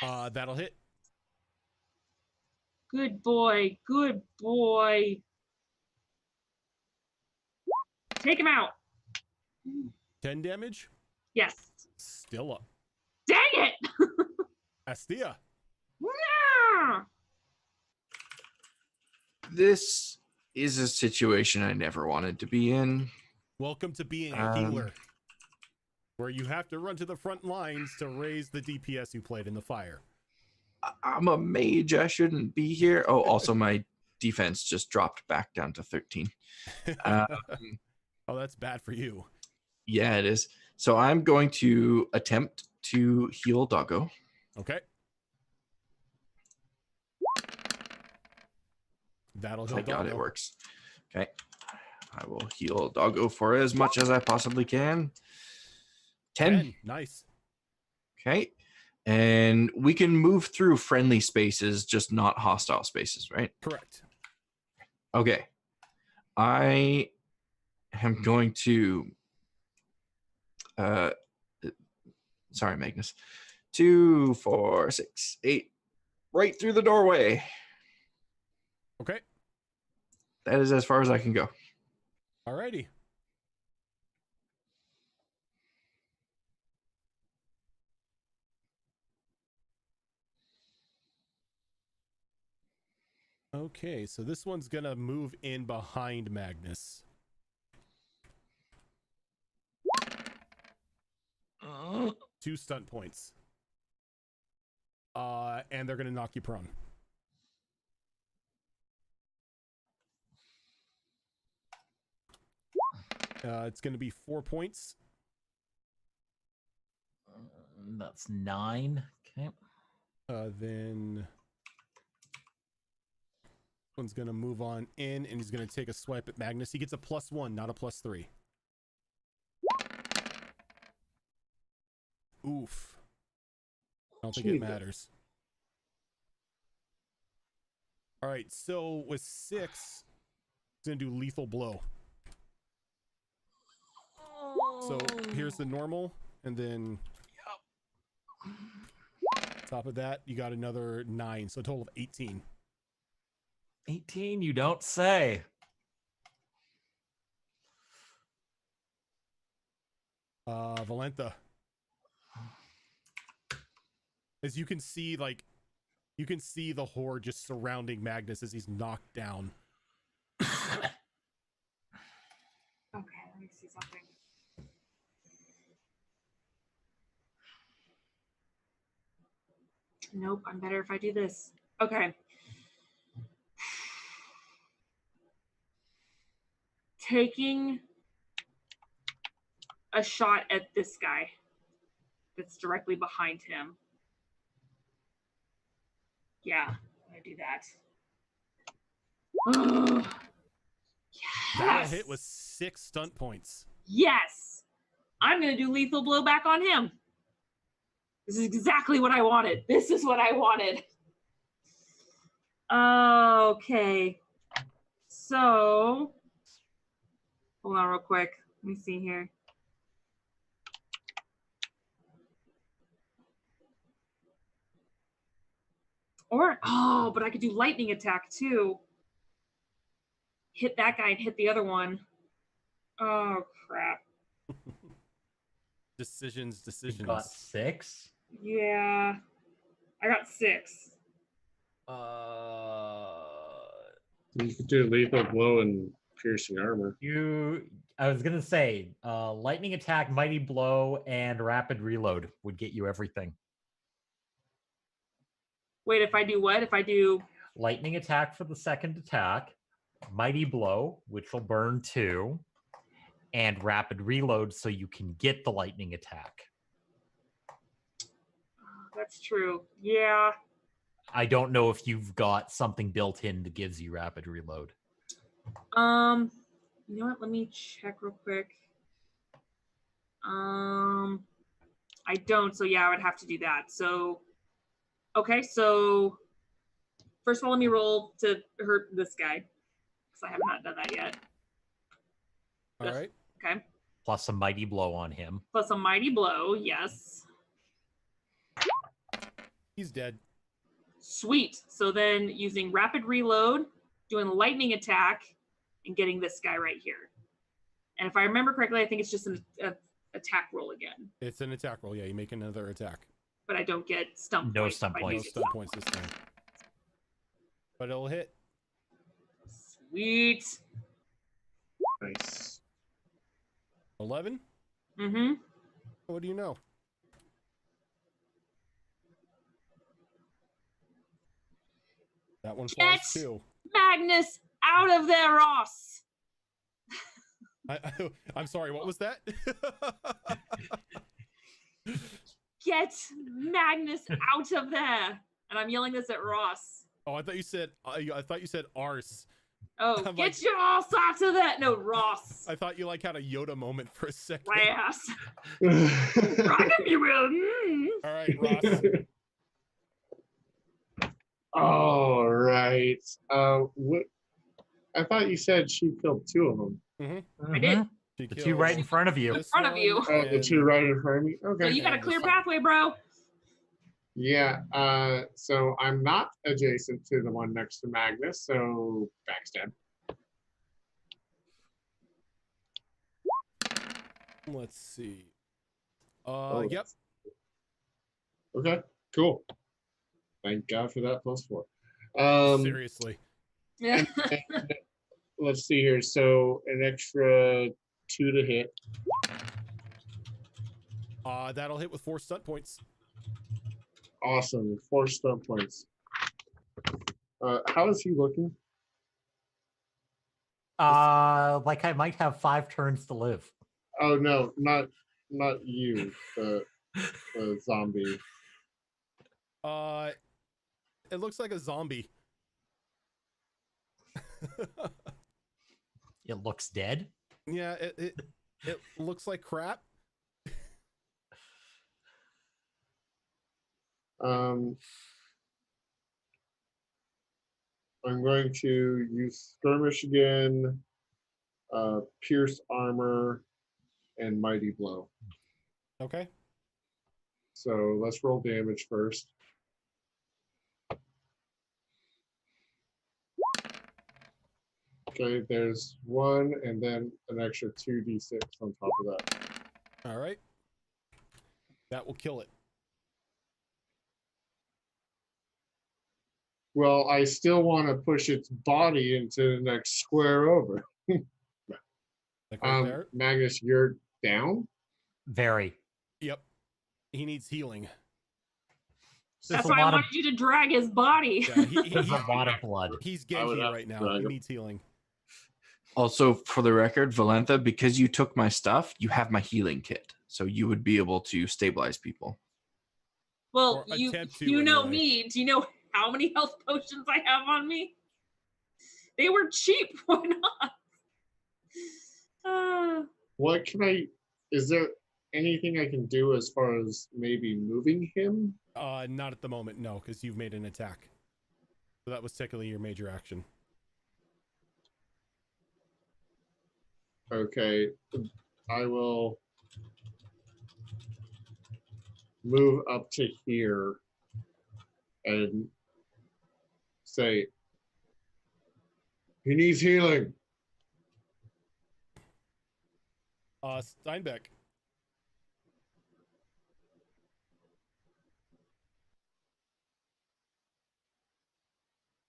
A: That'll hit.
B: Good boy. Good boy. Take him out.
A: 10 damage.
B: Yes.
A: Still up.
B: Dang it!
A: Astia.
B: Yeah!
C: This is a situation I never wanted to be in.
A: Welcome to being a healer, where you have to run to the front lines to raise the DPS who played in the fire.
C: I'm a mage. I shouldn't be here. Oh, also my defense just dropped back down to 13.
A: Oh, that's bad for you.
C: Yeah, it is. So I'm going to attempt to heal Doggo.
A: Okay. That'll heal
C: Thank God it
A: Doggo.
C: works. Okay. I will heal Doggo for as much as I possibly can. 10.
A: Nice.
C: Okay. And we can move through friendly spaces, just not hostile spaces, right?
A: Correct.
C: Okay. I am going to sorry, Magnus. 2, 4, 6, 8. Right through the doorway.
A: Okay.
C: That is as far as I can go.
A: Alrighty. Okay, so this one's gonna move in behind Magnus. Two stunt points. And they're gonna knock you prone. It's gonna be 4 points.
D: That's 9. Okay.
A: Then one's gonna move on in, and he's gonna take a swipe at Magnus. He gets a +1, not a +3. Oof. I don't think it matters. All right, so with 6, it's gonna do lethal blow. So here's the normal, and then top of that, you got another 9, so a total of 18.
D: 18, you don't say.
A: Valentha. As you can see, like, you can see the horde just surrounding Magnus as he's knocked down.
B: Okay, let me see something. Nope, I'm better if I do this. Okay. Taking a shot at this guy that's directly behind him. Yeah, I do that. Oh,
A: That'll
B: yes.
A: hit with 6 stunt points.
B: Yes. I'm going to do lethal blow back on him. This is exactly what I wanted. This is what I wanted. Okay. So, hold on real quick. Let me see here. Or, oh, but I could do lightning attack too. Hit that guy and hit the other one. Oh, crap.
A: Decisions.
D: You got 6.
B: Yeah. I got 6.
E: You could do lethal blow and piercing armor.
D: I was gonna say, lightning attack, mighty blow, and rapid reload would get you everything.
B: Wait, if I do what? If I do
D: Lightning attack for the second attack, mighty blow, which will burn 2, and rapid reload so you can get the lightning attack.
B: that's true. Yeah.
D: I don't know if you've got something built in that gives you rapid reload.
B: You know what? Let me check real quick. I don't, so yeah, I would have to do that. So, okay, so first of all, let me roll to hurt this guy because I have not done that yet.
A: All right.
B: Okay.
D: Plus a mighty blow on him.
B: Plus a mighty blow, yes.
A: He's dead.
B: Sweet. So then using rapid reload, doing lightning attack, and getting this guy right here. And if I remember correctly, I think it's just an attack roll again.
A: It's an attack roll. Yeah, you make another attack.
B: But I don't get stump
D: No
B: points.
D: stump
B: if I
A: No
D: points.
B: use it.
A: stun points this time. But it'll hit.
B: Sweet.
E: Nice.
A: 11?
B: Mm-hmm.
A: What do you know? That one falls
B: Get
A: too.
B: Magnus out of there, Ross.
A: I'm sorry, what was that?
B: Get Magnus out of there. And I'm yelling this at Ross.
A: Oh, I thought you said arse.
B: Oh,
A: I'm
B: get
A: like-
B: your ass out of that. No, Ross.
A: I thought you like had a Yoda moment for a second.
B: My ass. Rock him, you will. Mm.
A: All right, Ross.
E: All right. What? I thought you said she killed two of them.
B: I did.
D: Mhm.
A: She
D: The two
A: kills
D: right in front of you.
A: this
B: front of you.
A: one
E: Oh, the two
A: and-
E: right in front of me. Okay.
B: So you got a
A: And
B: clear
A: this one.
B: pathway, bro.
E: Yeah. So I'm not adjacent to the one next to Magnus. So backstab.
A: Let's see.
E: Oh,
A: Yep.
E: Okay. Cool. Thank God for that +4.
A: Seriously.
B: Yeah.
E: Let's see here. So an extra 2 to hit.
A: That'll hit with 4 stunt points.
E: Awesome. 4 stump points. How is he looking?
D: Like I might have 5 turns to live.
E: Oh no, not you, the zombie.
A: It looks like a zombie.
D: It looks dead.
A: Yeah, it looks like crap.
E: I'm going to use skirmish again, pierce armor, and mighty blow.
A: Okay.
E: So let's roll damage first. Okay, there's 1 and then an extra 2d6 on top of that.
A: All right. That will kill it.
E: Well, I still want to push its body into the next square over.
A: Like right there.
E: Magnus, you're down?
D: Very.
A: Yep. He needs healing.
D: There's
B: That's
D: a
B: why I
D: lot of
B: wanted you to drag his body.
A: Yeah,
D: there's a lot of blood.
A: he's
E: I would
A: Genji
E: have
A: right
E: to
A: now.
E: drag
A: He
E: him.
A: needs healing.
C: Also, for the record, Valentha, because you took my stuff, you have my healing kit. So you would be able to stabilize people.
B: Well,
A: Or
B: you
A: attempt to,
B: know
A: anyway.
B: me. Do you know how many health potions I have on me? They were cheap. Why not?
E: What can I, is there anything I can do as far as maybe moving him?
A: Not at the moment, no, because you've made an attack. So that was technically your major action.
E: Okay, I will move up to here and say, he needs healing.
A: Steinbeck.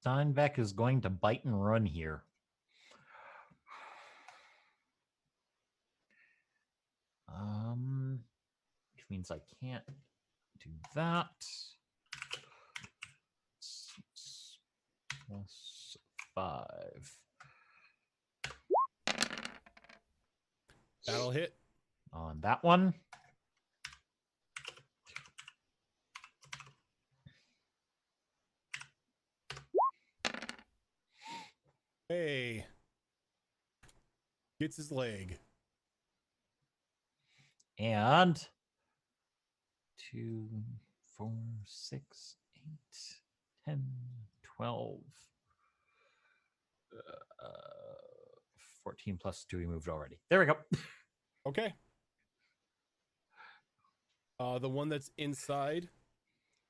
D: Steinbeck is going to bite and run here. Which means I can't do that. 6 plus 5.
A: That'll hit.
D: On that one.
A: Hey. Gets his leg.
D: And 2, 4, 6, 8, 10, 12. 14 plus 2 we moved already. There we go.
A: Okay. The one that's inside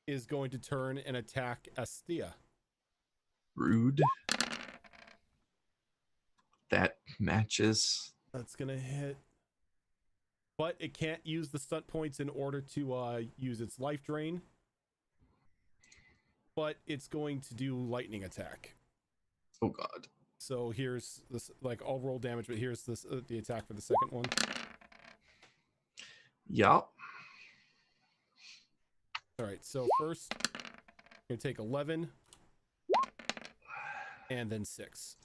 A: is going to turn and attack Esthea.
C: Rude. That matches.
A: That's gonna hit, but it can't use the stunt points in order to use its life drain. But it's going to do lightning attack.
C: Oh god.
A: So here's this, like, I'll roll damage, but here's this the attack for the second one.
C: Yup.
A: All right, so first I'm gonna take 11 and then 6.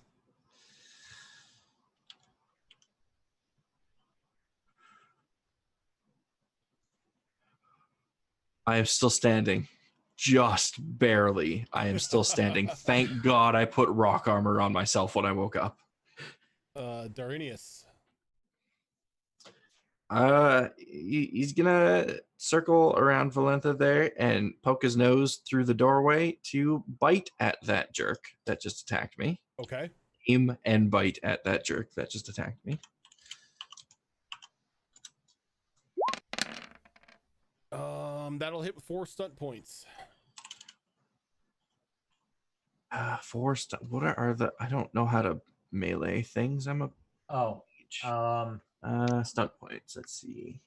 C: I am still standing. Just barely. I am still standing. Thank God I put rock armor on myself when I woke up.
A: Darinius.
C: He's gonna circle around Valentha there and poke his nose through the doorway to bite at that jerk that just attacked me.
A: Okay.
C: Aim and bite at that jerk that just attacked me.
A: That'll hit with 4 stunt points.
C: 4 what are the? I don't know how to melee things. I'm a
D: Oh,
C: stunt points. Let's see.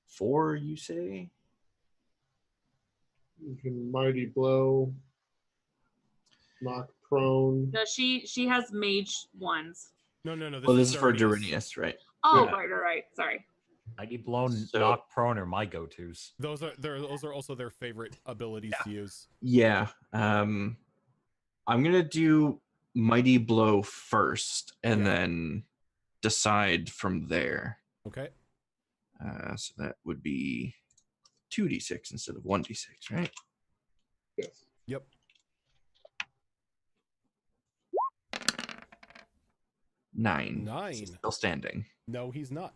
C: 4, you say?
E: You can mighty blow, knock prone.
B: No, she has mage ones.
A: No.
C: This is for Darinius, right?
B: Oh,
E: Yeah.
B: right. Sorry.
D: Mighty Blow,
C: So-
D: Knock Prone are my go-tos.
A: Those are also their favorite abilities to use.
C: Yeah. I'm gonna do mighty blow first, and
A: Yeah.
C: then decide from there.
A: Okay.
C: So that would be 2d6 instead of 1d6, right?
E: Yes.
A: Yep.
C: 9.
A: 9.
C: He's still standing.
A: No, he's not.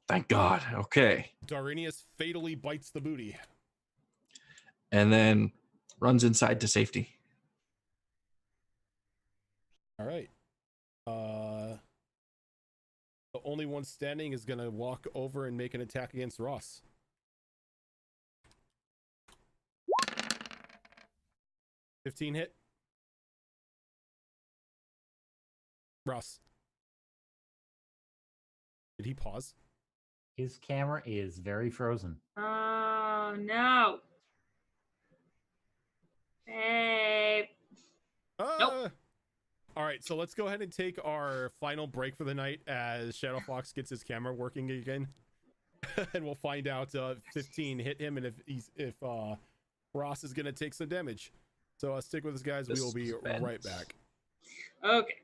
C: Thank God. Okay.
A: Darinius fatally bites the booty.
C: And then runs inside to safety.
A: All right. The only one standing is gonna walk over and make an attack against Ross. $15 hit. Ross. Did he pause?
D: His camera is very frozen.
B: Oh no. Babe. Nope.
A: All right, so let's go ahead and take our final break for the night as Shadow Fox gets his camera working again, and we'll find out 15 hit him, and if Ross is gonna take some damage. So stick with us, guys. We will be
C: Suspense.
A: right back.
B: Okay.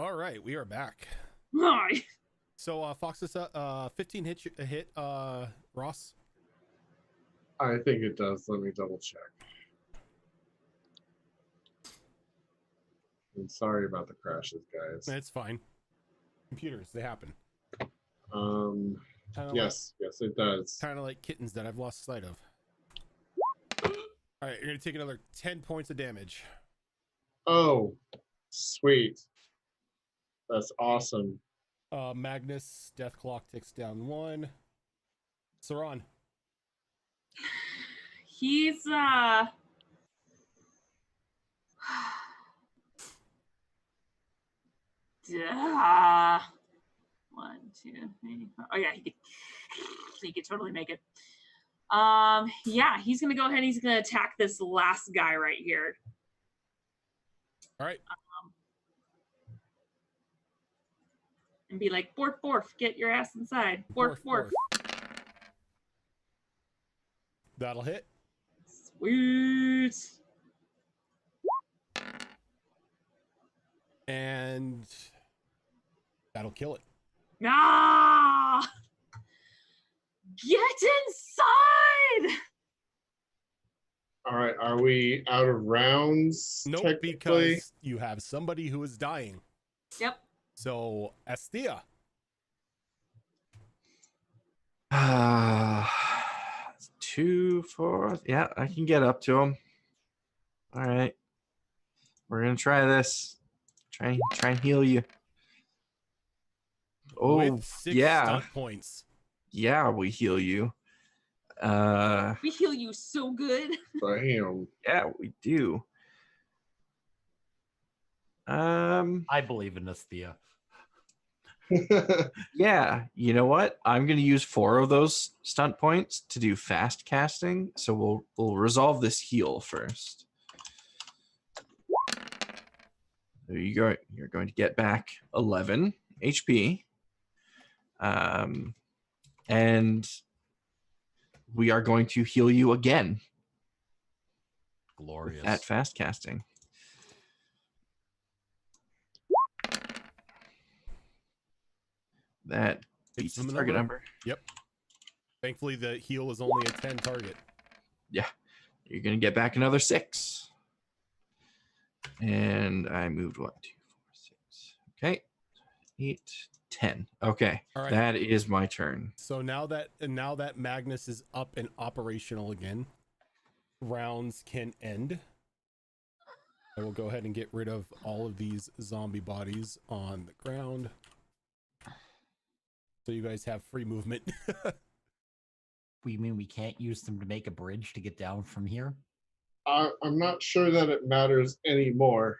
A: All right, we are back.
B: Hi.
A: So Fox is 15 hit Ross.
E: I think it does. Let me double check. I'm sorry about the crashes, guys.
A: It's fine. Computers, they happen.
E: Yes, it does.
A: Kind of like kittens that I've lost sight of. All right, you're gonna take another 10 points of damage.
E: Oh, sweet. That's awesome.
A: Magnus, death clock ticks down 1. Saran.
B: He's 1, 2, 3, 4. Oh yeah, he could totally make it. Yeah, he's gonna go ahead and he's gonna attack this last guy right here.
A: All right.
B: And be like, borf, borf, get your ass inside. Borf, borf.
A: That'll hit.
B: Sweet.
A: And that'll kill it.
B: Ah! Get inside!
E: All right, are we out of rounds?
A: Nope,
E: technically?
A: because you have somebody who is dying.
B: Yep.
A: So, Estia.
C: 2, 4. Yeah, I can get up to him. All right, we're gonna try this. Try and heal you. Oh,
A: With 6
C: yeah,
A: stunt points.
C: yeah, we heal you.
B: We heal you so good.
E: Bam.
C: Yeah, we do.
D: I believe in Esthea.
C: Yeah, you know what? I'm going to use 4 of those stunt points to do fast casting. So we'll resolve this heal first. There you go. You're going to get back 11 HP. And we are going to heal you again
D: Glorious.
C: at fast casting. That beats the target number.
A: Yep. Thankfully, the heal is only a 10 target.
C: Yeah. You're going to get back another 6. And I moved 1, 2, 4, 6. Okay. 8, 10. Okay.
A: All right.
C: That is my turn.
A: So now that Magnus is up and operational again, rounds can end. I will go ahead and get rid of all of these zombie bodies on the ground. So you guys have free movement.
D: We mean we can't use them to make a bridge to get down from here?
E: I'm not sure that it matters anymore,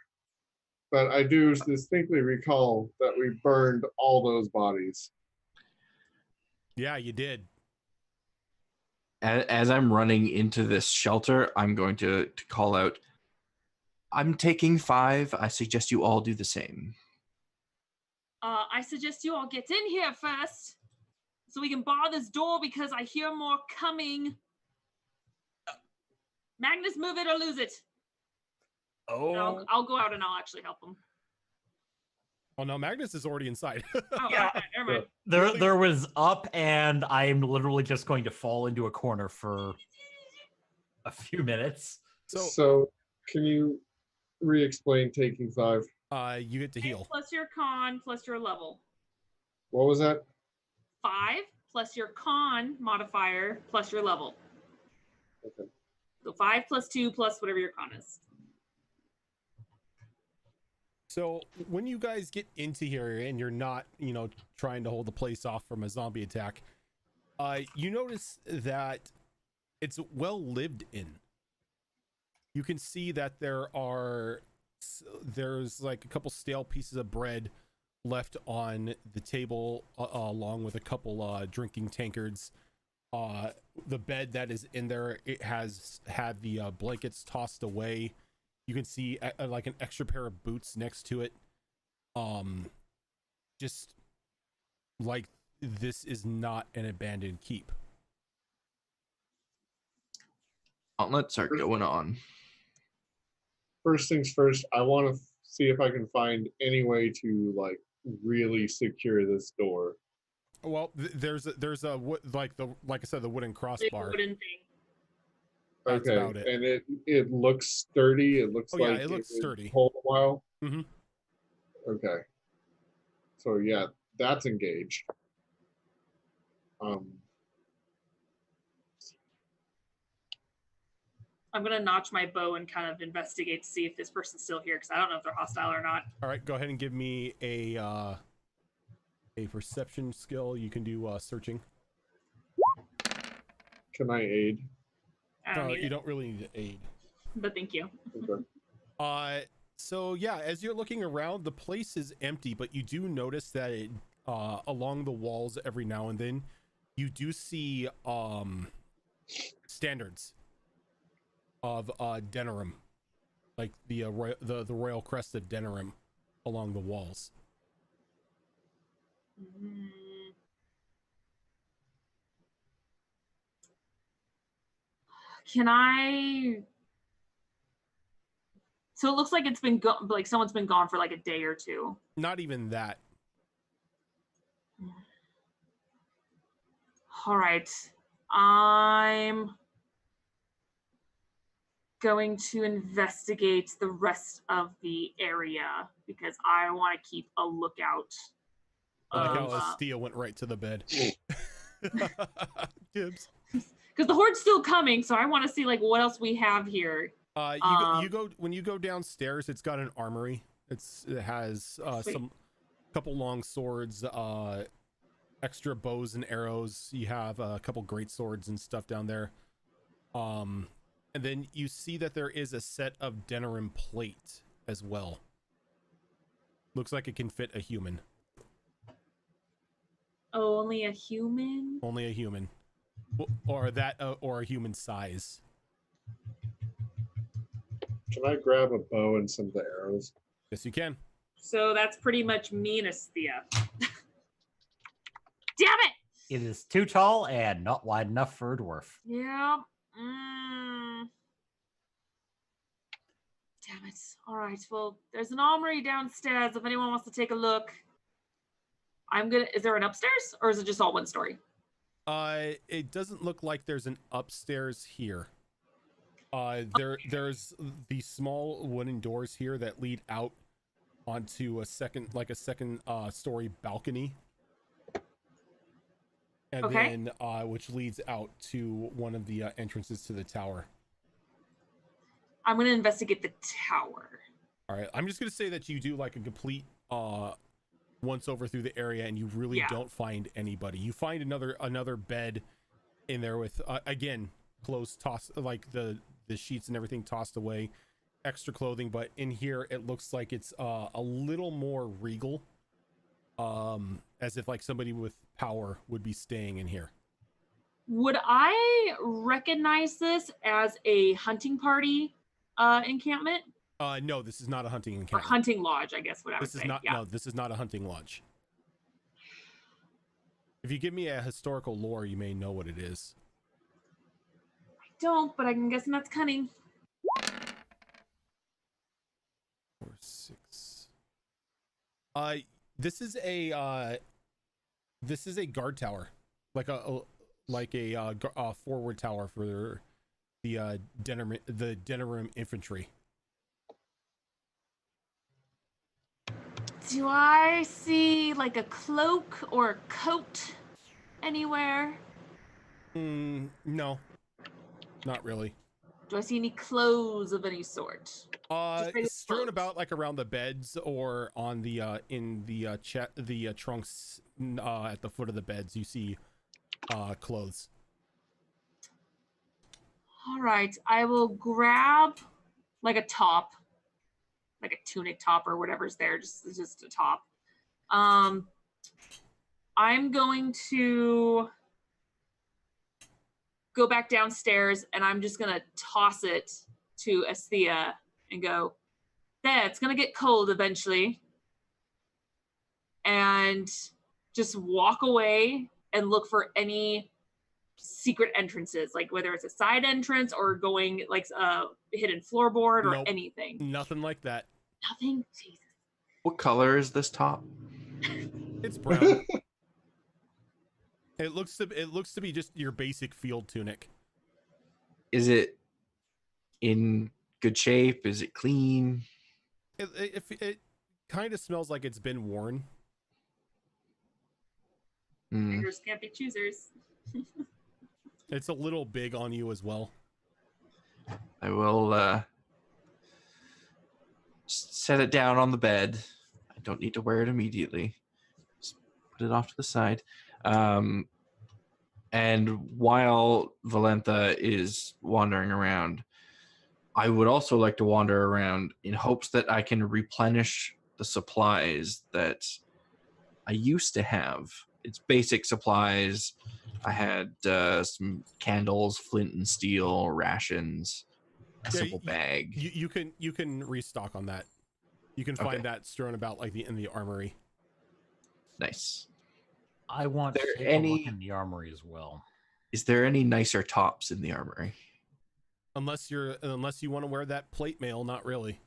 E: but I do distinctly recall that we burned all those bodies.
A: Yeah, you did.
C: As I'm running into this shelter, I'm going to call out, I'm taking 5. I suggest you all do the same.
B: I suggest you all get in here first so we can bar this door because I hear more coming. Magnus, move it or lose it.
D: Oh,
B: I'll go out and I'll actually help him.
A: Oh no, Magnus is already inside.
B: Oh,
D: Yeah.
B: okay, never mind.
D: there was up, and I'm literally just going to fall into a corner for a few minutes.
E: So can you re-explain taking 5?
A: You get to heal.
B: Plus your con plus your level.
E: What was that?
B: 5 plus your con modifier plus your level.
E: Okay.
B: So 5 plus 2 plus whatever your con is.
A: So when you guys get into here and you're not, trying to hold the place off from a zombie attack, you notice that it's well lived in. You can see that there's like a couple stale pieces of bread left on the table, along with a couple drinking tankards. The bed that is in there, it has had the blankets tossed away. You can see like an extra pair of boots next to it. Just like this is not an abandoned keep.
C: Gauntlets are going on.
E: First things first, I want to see if I can find any way to like really secure this door.
A: Well, there's a like I said, the wooden
B: The
A: crossbar.
B: wooden thing.
A: That's
E: Okay,
A: about it.
E: and it looks sturdy. It looks
A: Oh, yeah,
E: like
A: it looks
E: would
A: sturdy.
E: hold a while.
A: Mhm.
E: Okay. So yeah, that's engaged.
B: I'm gonna notch my bow and kind of investigate to see if this person's still here because I don't know if they're hostile or not.
A: All right, go ahead and give me a perception skill. You can do searching.
E: Can I aid?
B: I don't need
A: You
B: it,
A: don't really need to aid.
B: but thank you.
E: Okay.
A: So yeah, as you're looking around, the place is empty, but you do notice that it, along the walls every now and then, you do see standards of Denerim, like the royal crest of Denerim, along the walls.
B: Mm. Can I? So it looks like it's been like someone's been gone for like a day or two.
A: Not even that.
B: All right. I'm going to investigate the rest of the area because I want to keep a lookout.
A: I like how
B: Of,
A: Estia went right to the bed. Gibbs.
B: because the horde's still coming, so I want to see like what else we have here.
A: You go when you go downstairs. It's got an armory. It has
B: Sweet.
A: some couple long swords, extra bows and arrows. You have a couple great swords and stuff down there. And then you see that there is a set of Denerim plate as well. Looks like it can fit a human.
B: Oh, only a human?
A: Only a human, or a human size.
E: Can I grab a bow and some of the arrows?
A: Yes, you can.
B: So that's pretty much me and Esthea. Damn it!
D: It is too tall and not wide enough for a dwarf.
B: Yeah. Mm. Damn it. All right. Well, there's an armory downstairs if anyone wants to take a look. Is there an upstairs or is it just all one story?
A: It doesn't look like there's an upstairs here. There's the small wooden doors here that lead out onto a second story balcony. And
B: Okay.
A: then which leads out to one of the entrances to the tower.
B: I'm going to investigate the tower.
A: All right, I'm just going to say that you do like a complete once over through the area and you really don't find anybody. You find another bed in there with again clothes tossed, like the sheets and everything tossed away, extra clothing, but in here it looks like it's a little more regal, as if like somebody with power would be staying in here.
B: Would I recognize this as a hunting party encampment?
A: No, this is not a hunting
B: Or
A: encampment.
B: hunting lodge, I guess what I would
A: This is
B: say.
A: not
B: Yeah.
A: no, this is not a hunting lodge. If you give me a historical lore, you may know what it is.
B: I don't, but I'm guessing that's cunning.
A: 4, 6. This is a guard tower, like a forward tower for the Denerim infantry.
B: Do I see like a cloak or a coat anywhere?
A: No, not really.
B: Do I see any clothes of any sort? Just
A: Strewn
B: clothes.
A: about like around the beds or on the in the trunks at the foot of the beds. You see clothes.
B: All right, I will grab like a top, like a tunic top or whatever's there, just a top. I'm going to go back downstairs and I'm just gonna toss it to Esthea and go, there, it's gonna get cold eventually. And just walk away and look for any secret entrances, like whether it's a side entrance or going like a hidden floorboard or
A: Nope.
B: anything.
A: Nothing like that.
B: Nothing. Jesus.
C: What color is this top?
A: It's brown. It looks to be just your basic field tunic.
C: Is it in good shape? Is it clean?
A: It kind of smells like it's been worn.
B: Beggars can't be choosers.
A: It's a little big on you as well.
C: I will set it down on the bed. I don't need to wear it immediately. Just put it off to the side. And while Valentha is wandering around, I would also like to wander around in hopes that I can replenish the supplies that I used to have. It's basic supplies. I had some candles, flint and steel, rations, a simple bag.
A: You can restock on that. You can find that strewn about like in the armory.
C: Nice.
D: I want to take a look in the armory as well.
C: Is there any nicer tops in the armory?
A: Unless you want to wear that plate mail, not really.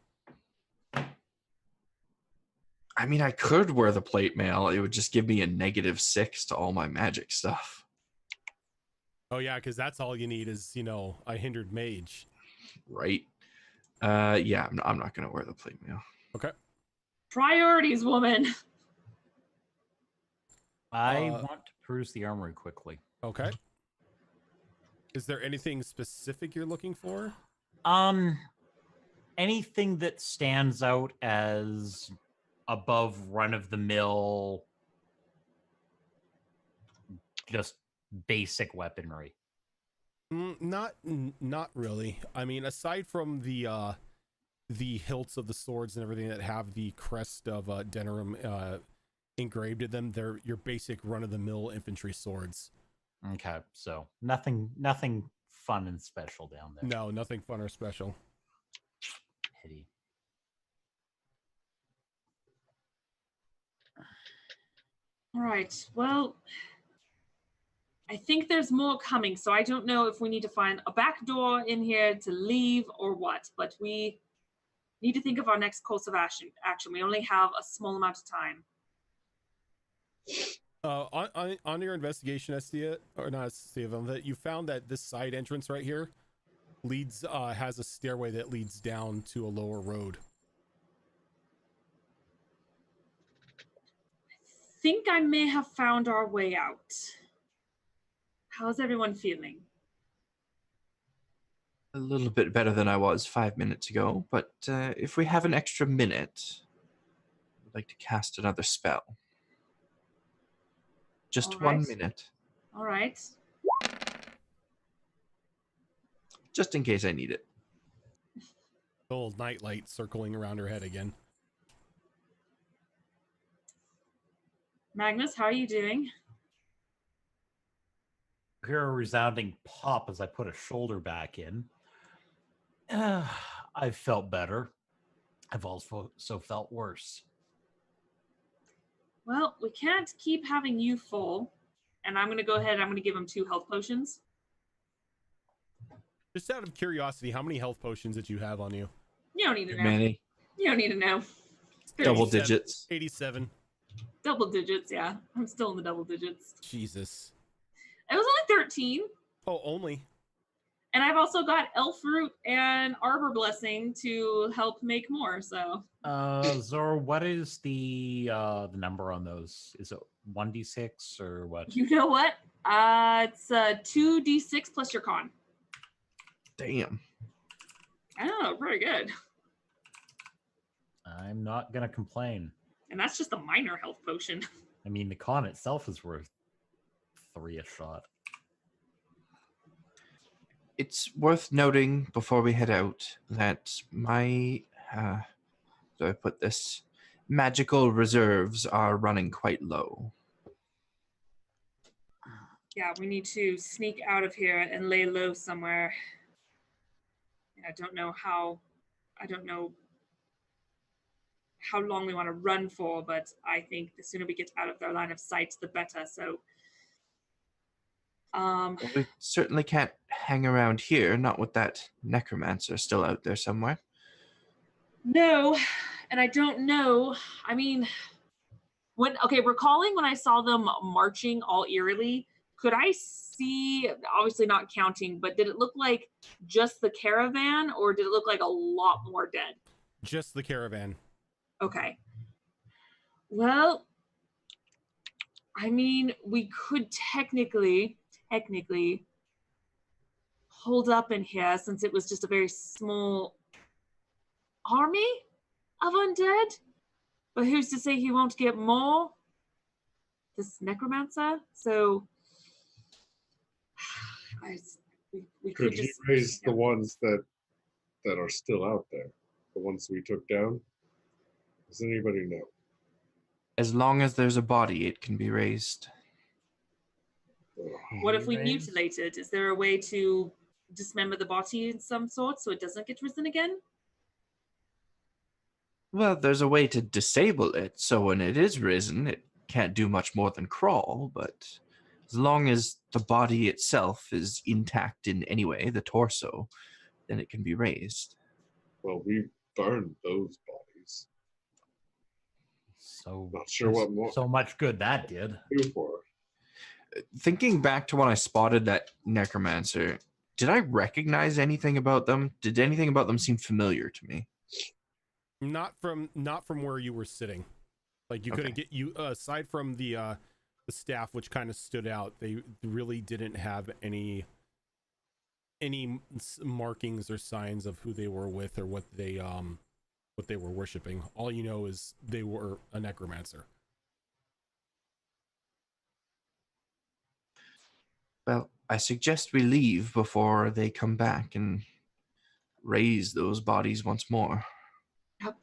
C: I mean, I could wear the plate mail. It would just give me a -6 to all my magic stuff.
A: Oh yeah, because that's all you need is, a hindered mage.
C: Right. Yeah, I'm not going to wear the plate mail.
A: Okay.
B: Priorities, woman.
D: I want to peruse the armory quickly.
A: Okay. Is there anything specific you're looking for?
D: Anything that stands out as above run-of-the-mill, just basic weaponry.
A: Not really. I mean, aside from the hilts of the swords and everything that have the crest of Denerim engraved in them, they're your basic run-of-the-mill infantry swords.
D: Okay, so nothing fun and special down there.
A: No, nothing fun or special.
D: Pity.
B: All right. Well, I think there's more coming, so I don't know if we need to find a back door in here to leave or what, but we need to think of our next course of action. We only have a small amount of time.
A: On your investigation, Estia, or not Estia, that you found that this side entrance right here has a stairway that leads down to a lower road.
B: I think I may have found our way out. How's everyone feeling?
C: A little bit better than I was 5 minutes ago, but if we have an extra minute, I'd like to cast another spell. Just 1 minute.
B: All right.
C: Just in case I need it.
A: The old nightlight circling around her head again.
B: Magnus, how are you doing?
D: Hear a resounding pop as I put a shoulder back in. I've felt better. I've also felt worse.
B: Well, we can't keep having you full, and I'm going to go ahead and I'm going to give him 2 health potions.
A: Just out of curiosity, how many health potions did you have on you?
B: You don't need to know.
C: Many.
B: You don't need to know.
C: Double digits.
A: 87.
B: Double digits, yeah. I'm still in the double digits.
A: Jesus.
B: It was only 13.
A: Oh, only.
B: And I've also got Elf Root and Arbor Blessing to help make more, so.
D: Zor, what is the number on those? Is it 1d6 or what?
B: You know what? It's 2d6 plus your con.
C: Damn.
B: Oh, very good.
D: I'm not gonna complain.
B: And that's just a minor health potion.
D: I mean, the con itself is worth 3 a shot.
C: It's worth noting before we head out that my, how do I put this? Magical reserves are running quite low.
B: Yeah, we need to sneak out of here and lay low somewhere. I don't know how long we want to run for, but I think the sooner we get out of their line of sight, the better. So,
C: Well, we certainly can't hang around here, not with that necromancer still out there somewhere.
B: No, and I don't know. I mean, recalling when I saw them marching all eerily, could I see, obviously not counting, but did it look like just the caravan or did it look like a lot more dead?
A: Just the caravan.
B: Okay. Well, I mean, we could technically hold up in here since it was just a very small army of undead. But who's to say he won't get more? This necromancer? So we could
E: Could he
B: just
E: raise the ones that are still out there? The ones we took down? Does anybody know?
C: As long as there's a body, it can be raised.
B: What if we mutilate it? Is there a way to dismember the body in some sort so it doesn't get risen again?
C: Well, there's a way to disable it, so when it is risen, it can't do much more than crawl, but as long as the body itself is intact in any way, the torso, then it can be raised.
E: Well, we burned those bodies.
D: So
E: Not sure what more
D: so much good that did.
E: to do for it.
C: Thinking back to when I spotted that necromancer, did I recognize anything about them? Did anything about them seem familiar to me?
A: Not from where you were sitting. Like you couldn't get you aside from the staff, which kind of stood out. They really didn't have any markings or signs of who they were with or what they were worshiping. All you know is they were a necromancer.
C: Well, I suggest we leave before they come back and raise those bodies once more.
B: Yep.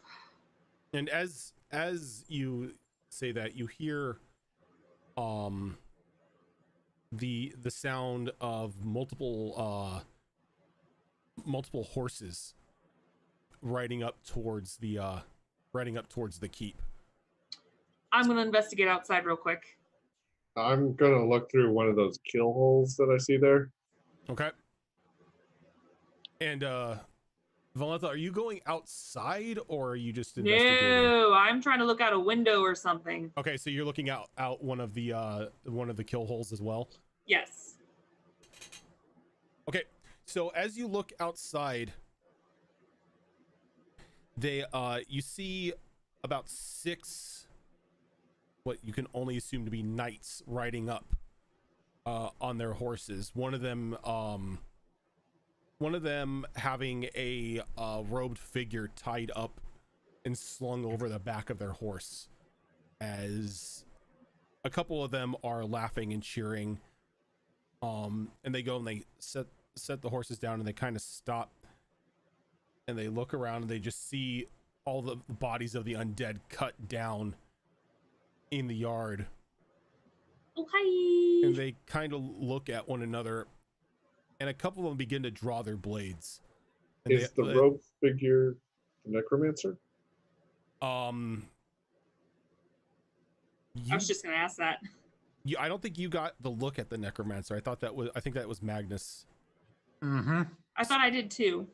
A: And as you say that, you hear the sound of multiple horses riding up towards the keep.
B: I'm gonna investigate outside real quick.
E: I'm gonna look through one of those kill holes that I see there.
A: Okay. And Valentha, are you going outside or are you just investigating?
B: No, I'm trying to look out a window or something.
A: Okay, so you're looking out one of the kill holes as well.
B: Yes.
A: Okay, so as you look outside, you see about 6 what you can only assume to be knights riding up on their horses. One of them having a robed figure tied up and slung over the back of their horse, as a couple of them are laughing and cheering. And they go and they set the horses down and they kind of stop and they look around and they just see all the bodies of the undead cut down in the yard.
B: Oh, hi.
A: And they kind of look at one another and a couple of them begin to draw their blades. And
E: Is the robe figure the necromancer?
B: I was just gonna ask that.
A: I don't think you got the look at the necromancer. I think that was Magnus.
D: Mm-hmm.
B: I thought I did too.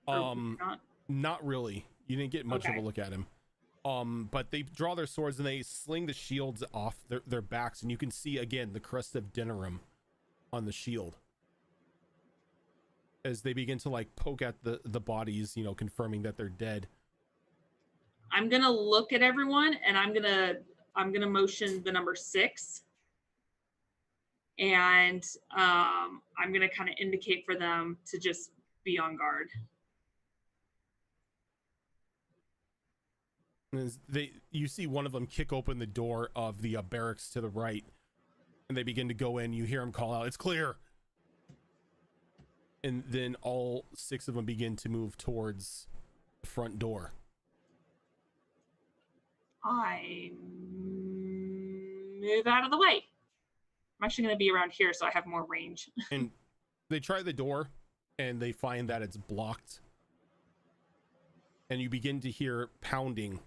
A: Not really. You didn't get much of
B: Okay.
A: a look at him. But they draw their swords and they sling the shields off their backs, and you can see again the crest of Denerim on the shield as they begin to like poke at the bodies, confirming that they're dead.
B: I'm gonna look at everyone and I'm gonna motion the number 6. And I'm gonna kind of indicate for them to just be on guard.
A: As you see one of them kick open the door of the barracks to the right, and they begin to go in. You hear him call out, "It's clear!" And then all 6 of them begin to move towards the front door.
B: I move out of the way. I'm actually going to be around here so I have more range.
A: And they try the door and they find that it's blocked. And you begin to hear pounding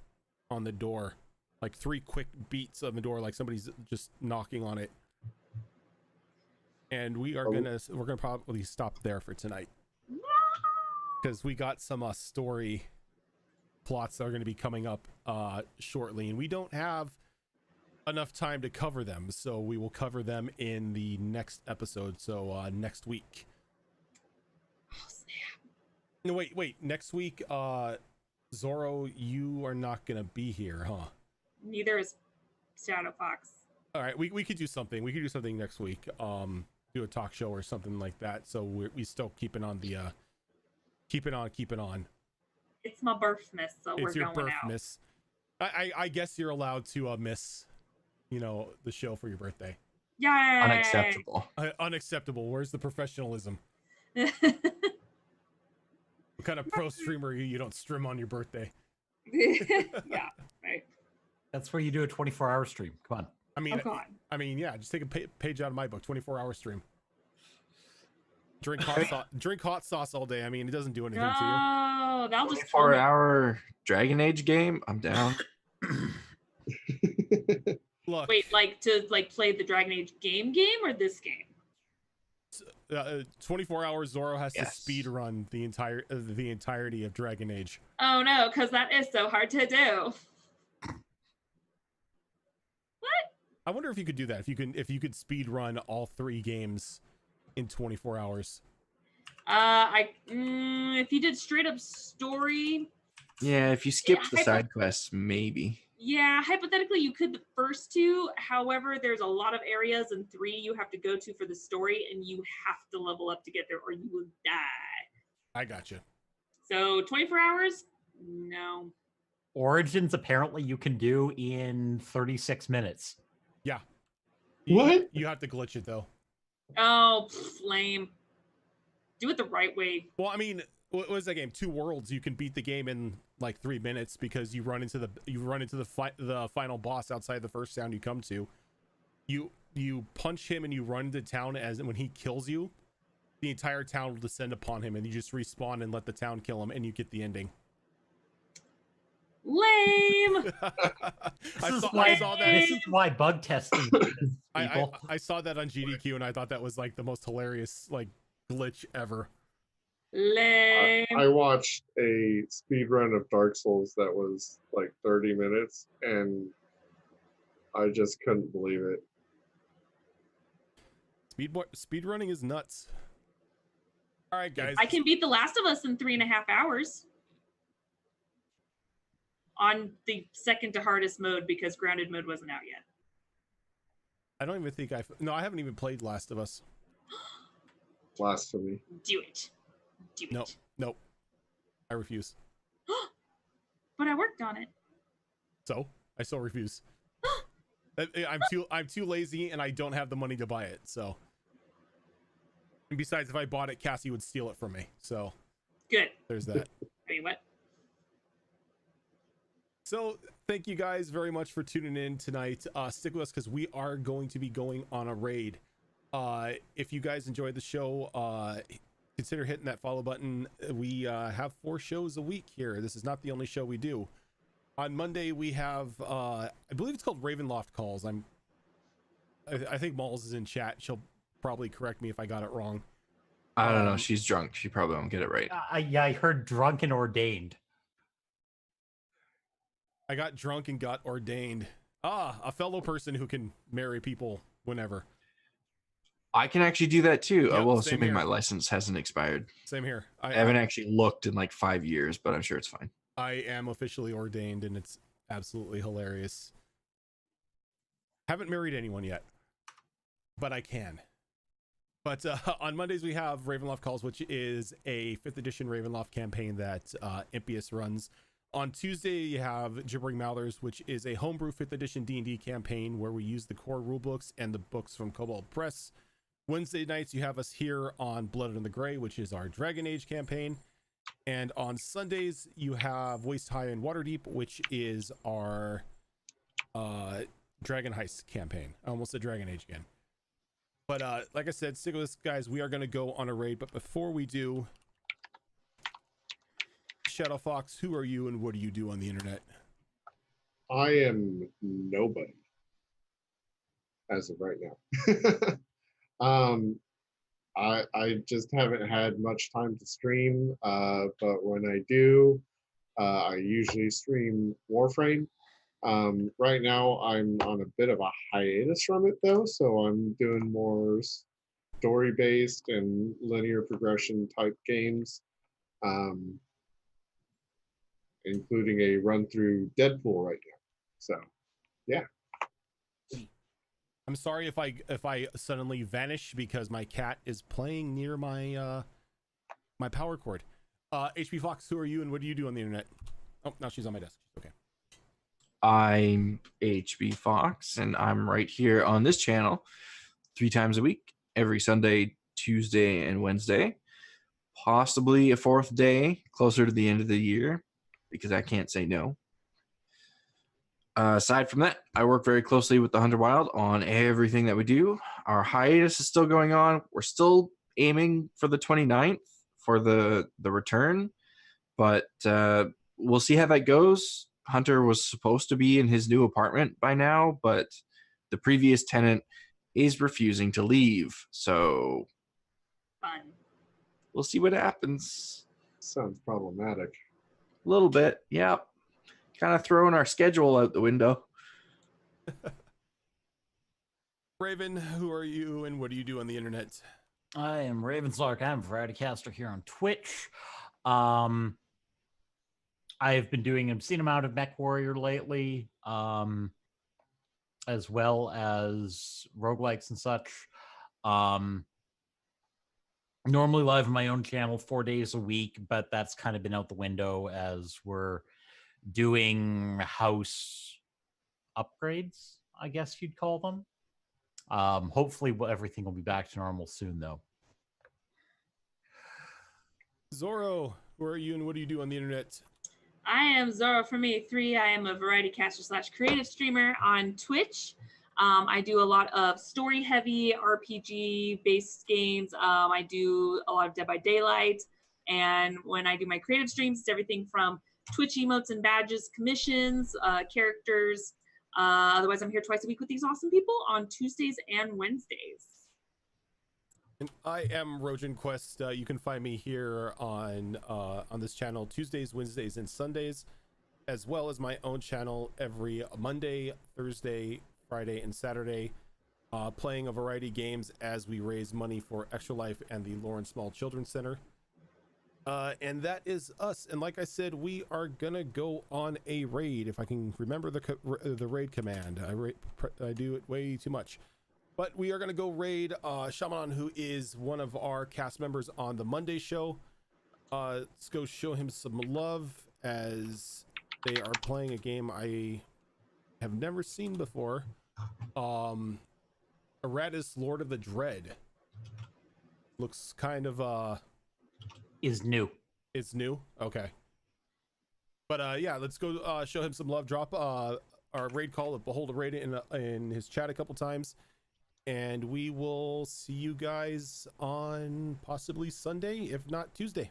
A: on the door, like 3 quick beats on the door, like somebody's just knocking on it. And we're gonna probably stop there for tonight because we got some story plots that are going to be coming up shortly, and we don't have enough time to cover them, so we will cover them in the next episode. So next week.
B: Oh, snap.
A: No, wait. Next week, Zorro, you are not going to be here, huh?
B: Neither is Shadow Fox.
A: All right, we could do something. We could do something next week. Do a talk show or something like that. So we still keeping on the keeping on.
B: It's my birthmas, so
A: It's
B: we're
A: your
B: going out.
A: birthmas. I guess you're allowed to miss, the show for your birthday.
B: Yay!
C: Unacceptable.
A: Unacceptable. Where's the professionalism?
B: Yeah.
A: What kind of pro streamer are you? You don't stream on your birthday.
B: Right.
D: That's where you do a 24-hour stream. Come on.
A: I
B: Oh, God.
A: mean, yeah. Just take a page out of my book. 24-hour stream. Drink hot sauce all day. I mean, it doesn't do anything to you.
B: Oh, that'll just
C: 24-hour Dragon Age game. I'm down.
A: Look.
B: Wait, to play the Dragon Age game or this game?
A: 24 hours. Zorro has to
C: Yes.
A: speed run the entirety of Dragon Age.
B: Oh no, because that is so hard to do.
A: I wonder if you could do that. If you could speed run all 3 games in 24 hours.
B: If you did straight up story,
C: Yeah, if you skip the
B: I
C: side quests, maybe.
B: yeah, hypothetically you could the first 2. However, there's a lot of areas in 3 you have to go to for the story, and you have to level up to get there, or you will die.
A: I gotcha.
B: So 24 hours? No.
D: Origins apparently you can do in 36 minutes.
A: Yeah.
E: What?
A: You have to glitch it though.
B: Oh, lame. Do it the right way.
A: Well, I mean, what was that game? 2 Worlds. You can beat the game in like 3 minutes because you run into the final boss outside the first town you come to. You punch him and you run into town, as when he kills you, the entire town will descend upon him, and you just respawn and let the town kill him, and you get the ending.
B: Lame.
A: I saw that.
D: This is why bug testing is, people.
A: I saw that on GDQ, and I thought that was like the most hilarious glitch ever.
B: Lame.
E: I watched a speed run of Dark Souls that was like 30 minutes, and I just couldn't believe it.
A: Speed running is nuts. All right, guys.
B: I can beat The Last of Us in 3.5 hours. On the second to hardest mode, because grounded mode wasn't out yet.
A: I don't even think I haven't even played Last of Us.
E: Blasphemy.
B: Do it. Do it.
A: Nope. I refuse.
B: But I worked on it.
A: So I still refuse. I'm too lazy, and I don't have the money to buy it. So, and besides, if I bought it, Cassie would steal it from me. So
B: Good.
A: there's that.
B: I mean, what?
A: So thank you guys very much for tuning in tonight. Stick with us because we are going to be going on a raid. If you guys enjoyed the show, consider hitting that follow button. We have 4 shows a week here. This is not the only show we do. On Monday we have I believe it's called Ravenloft Calls. I think Malls is in chat. She'll probably correct me if I got it wrong.
C: I don't know. She's drunk. She probably won't get it right.
D: I heard drunk and ordained.
A: I got drunk and got ordained. A fellow person who can marry people whenever.
C: I can actually do that too.
A: Yep,
C: Well,
A: same
C: assuming
A: here.
C: my license hasn't expired.
A: Same here.
C: I haven't actually looked in like 5 years, but I'm sure it's fine.
A: I am officially ordained, and it's absolutely hilarious. Haven't married anyone yet, but I can. But on Mondays we have Ravenloft Calls, which is a 5th edition Ravenloft campaign that Impious runs. On Tuesday you have Gibbering Mouthers, which is a homebrew 5th edition D&D campaign where we use the core rulebooks and the books from Kobold Press. Wednesday nights you have us here on Blood in the Grey, which is our Dragon Age campaign. And on Sundays you have Waist High and Waterdeep, which is our Dragon Heist campaign. I almost said Dragon Age again. But like I said, stick with us, guys. We are going to go on a raid. But before we do, Shadow Fox, who are you and what do you do on the internet?
E: I am nobody as of right now. I just haven't had much time to stream, but when I do, I usually stream Warframe. Right now, I'm on a bit of a hiatus from it though, so I'm doing more story-based and linear progression type games, um, including a run through Deadpool right now. So, yeah.
A: I'm sorry if I suddenly vanish because my cat is playing near my my power cord. HP Fox, who are you and what do you do on the internet? Oh, now she's on my desk. Okay.
C: I'm HB Fox, and I'm right here on this channel 3 times a week, every Sunday, Tuesday, and Wednesday. Possibly a 4th day closer to the end of the year, because I can't say no. Aside from that, I work very closely with the Hunter Wild on everything that we do. Our hiatus is still going on. We're still aiming for the 29th for the return, but we'll see how that goes. Hunter was supposed to be in his new apartment by now, but the previous tenant is refusing to leave. So
B: Fun.
C: we'll see what happens.
E: Sounds problematic.
C: A little bit, yeah. Kind of throwing our schedule out the window.
A: Raven, who are you and what do you do on the internet?
D: I am Ravenslark. I'm a variety caster here on Twitch. I've been doing an obscene amount of Mech Warrior lately, as well as roguelikes and such. Normally live on my own channel 4 days a week, but that's kind of been out the window as we're doing house upgrades, I guess you'd call them. Hopefully everything will be back to normal soon, though.
A: Zorro, who are you and what do you do on the internet?
B: I am Zoro from A3. I am a variety caster / creative streamer on Twitch. I do a lot of story heavy RPG based games. I do a lot of Dead by Daylight. And when I do my creative streams, it's everything from Twitch emotes and badges, commissions, characters. Otherwise, I'm here twice a week with these awesome people on Tuesdays and Wednesdays.
A: And I am Rojan Quest. You can find me here on this channel Tuesdays, Wednesdays, and Sundays, as well as my own channel every Monday, Thursday, Friday, and Saturday, playing a variety of games as we raise money for Extra Life and the Lawrence Small Children's Center. And that is us. And like I said, we are gonna go on a raid. If I can remember the raid command, I do it way too much. But we are going to go raid Shaman, who is one of our cast members on the Monday show. Let's go show him some love as they are playing a game I have never seen before. Aratus, Lord of the Dread. Looks kind of
D: Is new.
A: It's new? Okay. But yeah, let's go show him some love. Drop our raid call of Behold a Raid in his chat a couple times. And we will see you guys on possibly Sunday, if not Tuesday.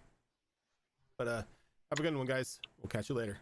A: But have a good one, guys. We'll catch you later.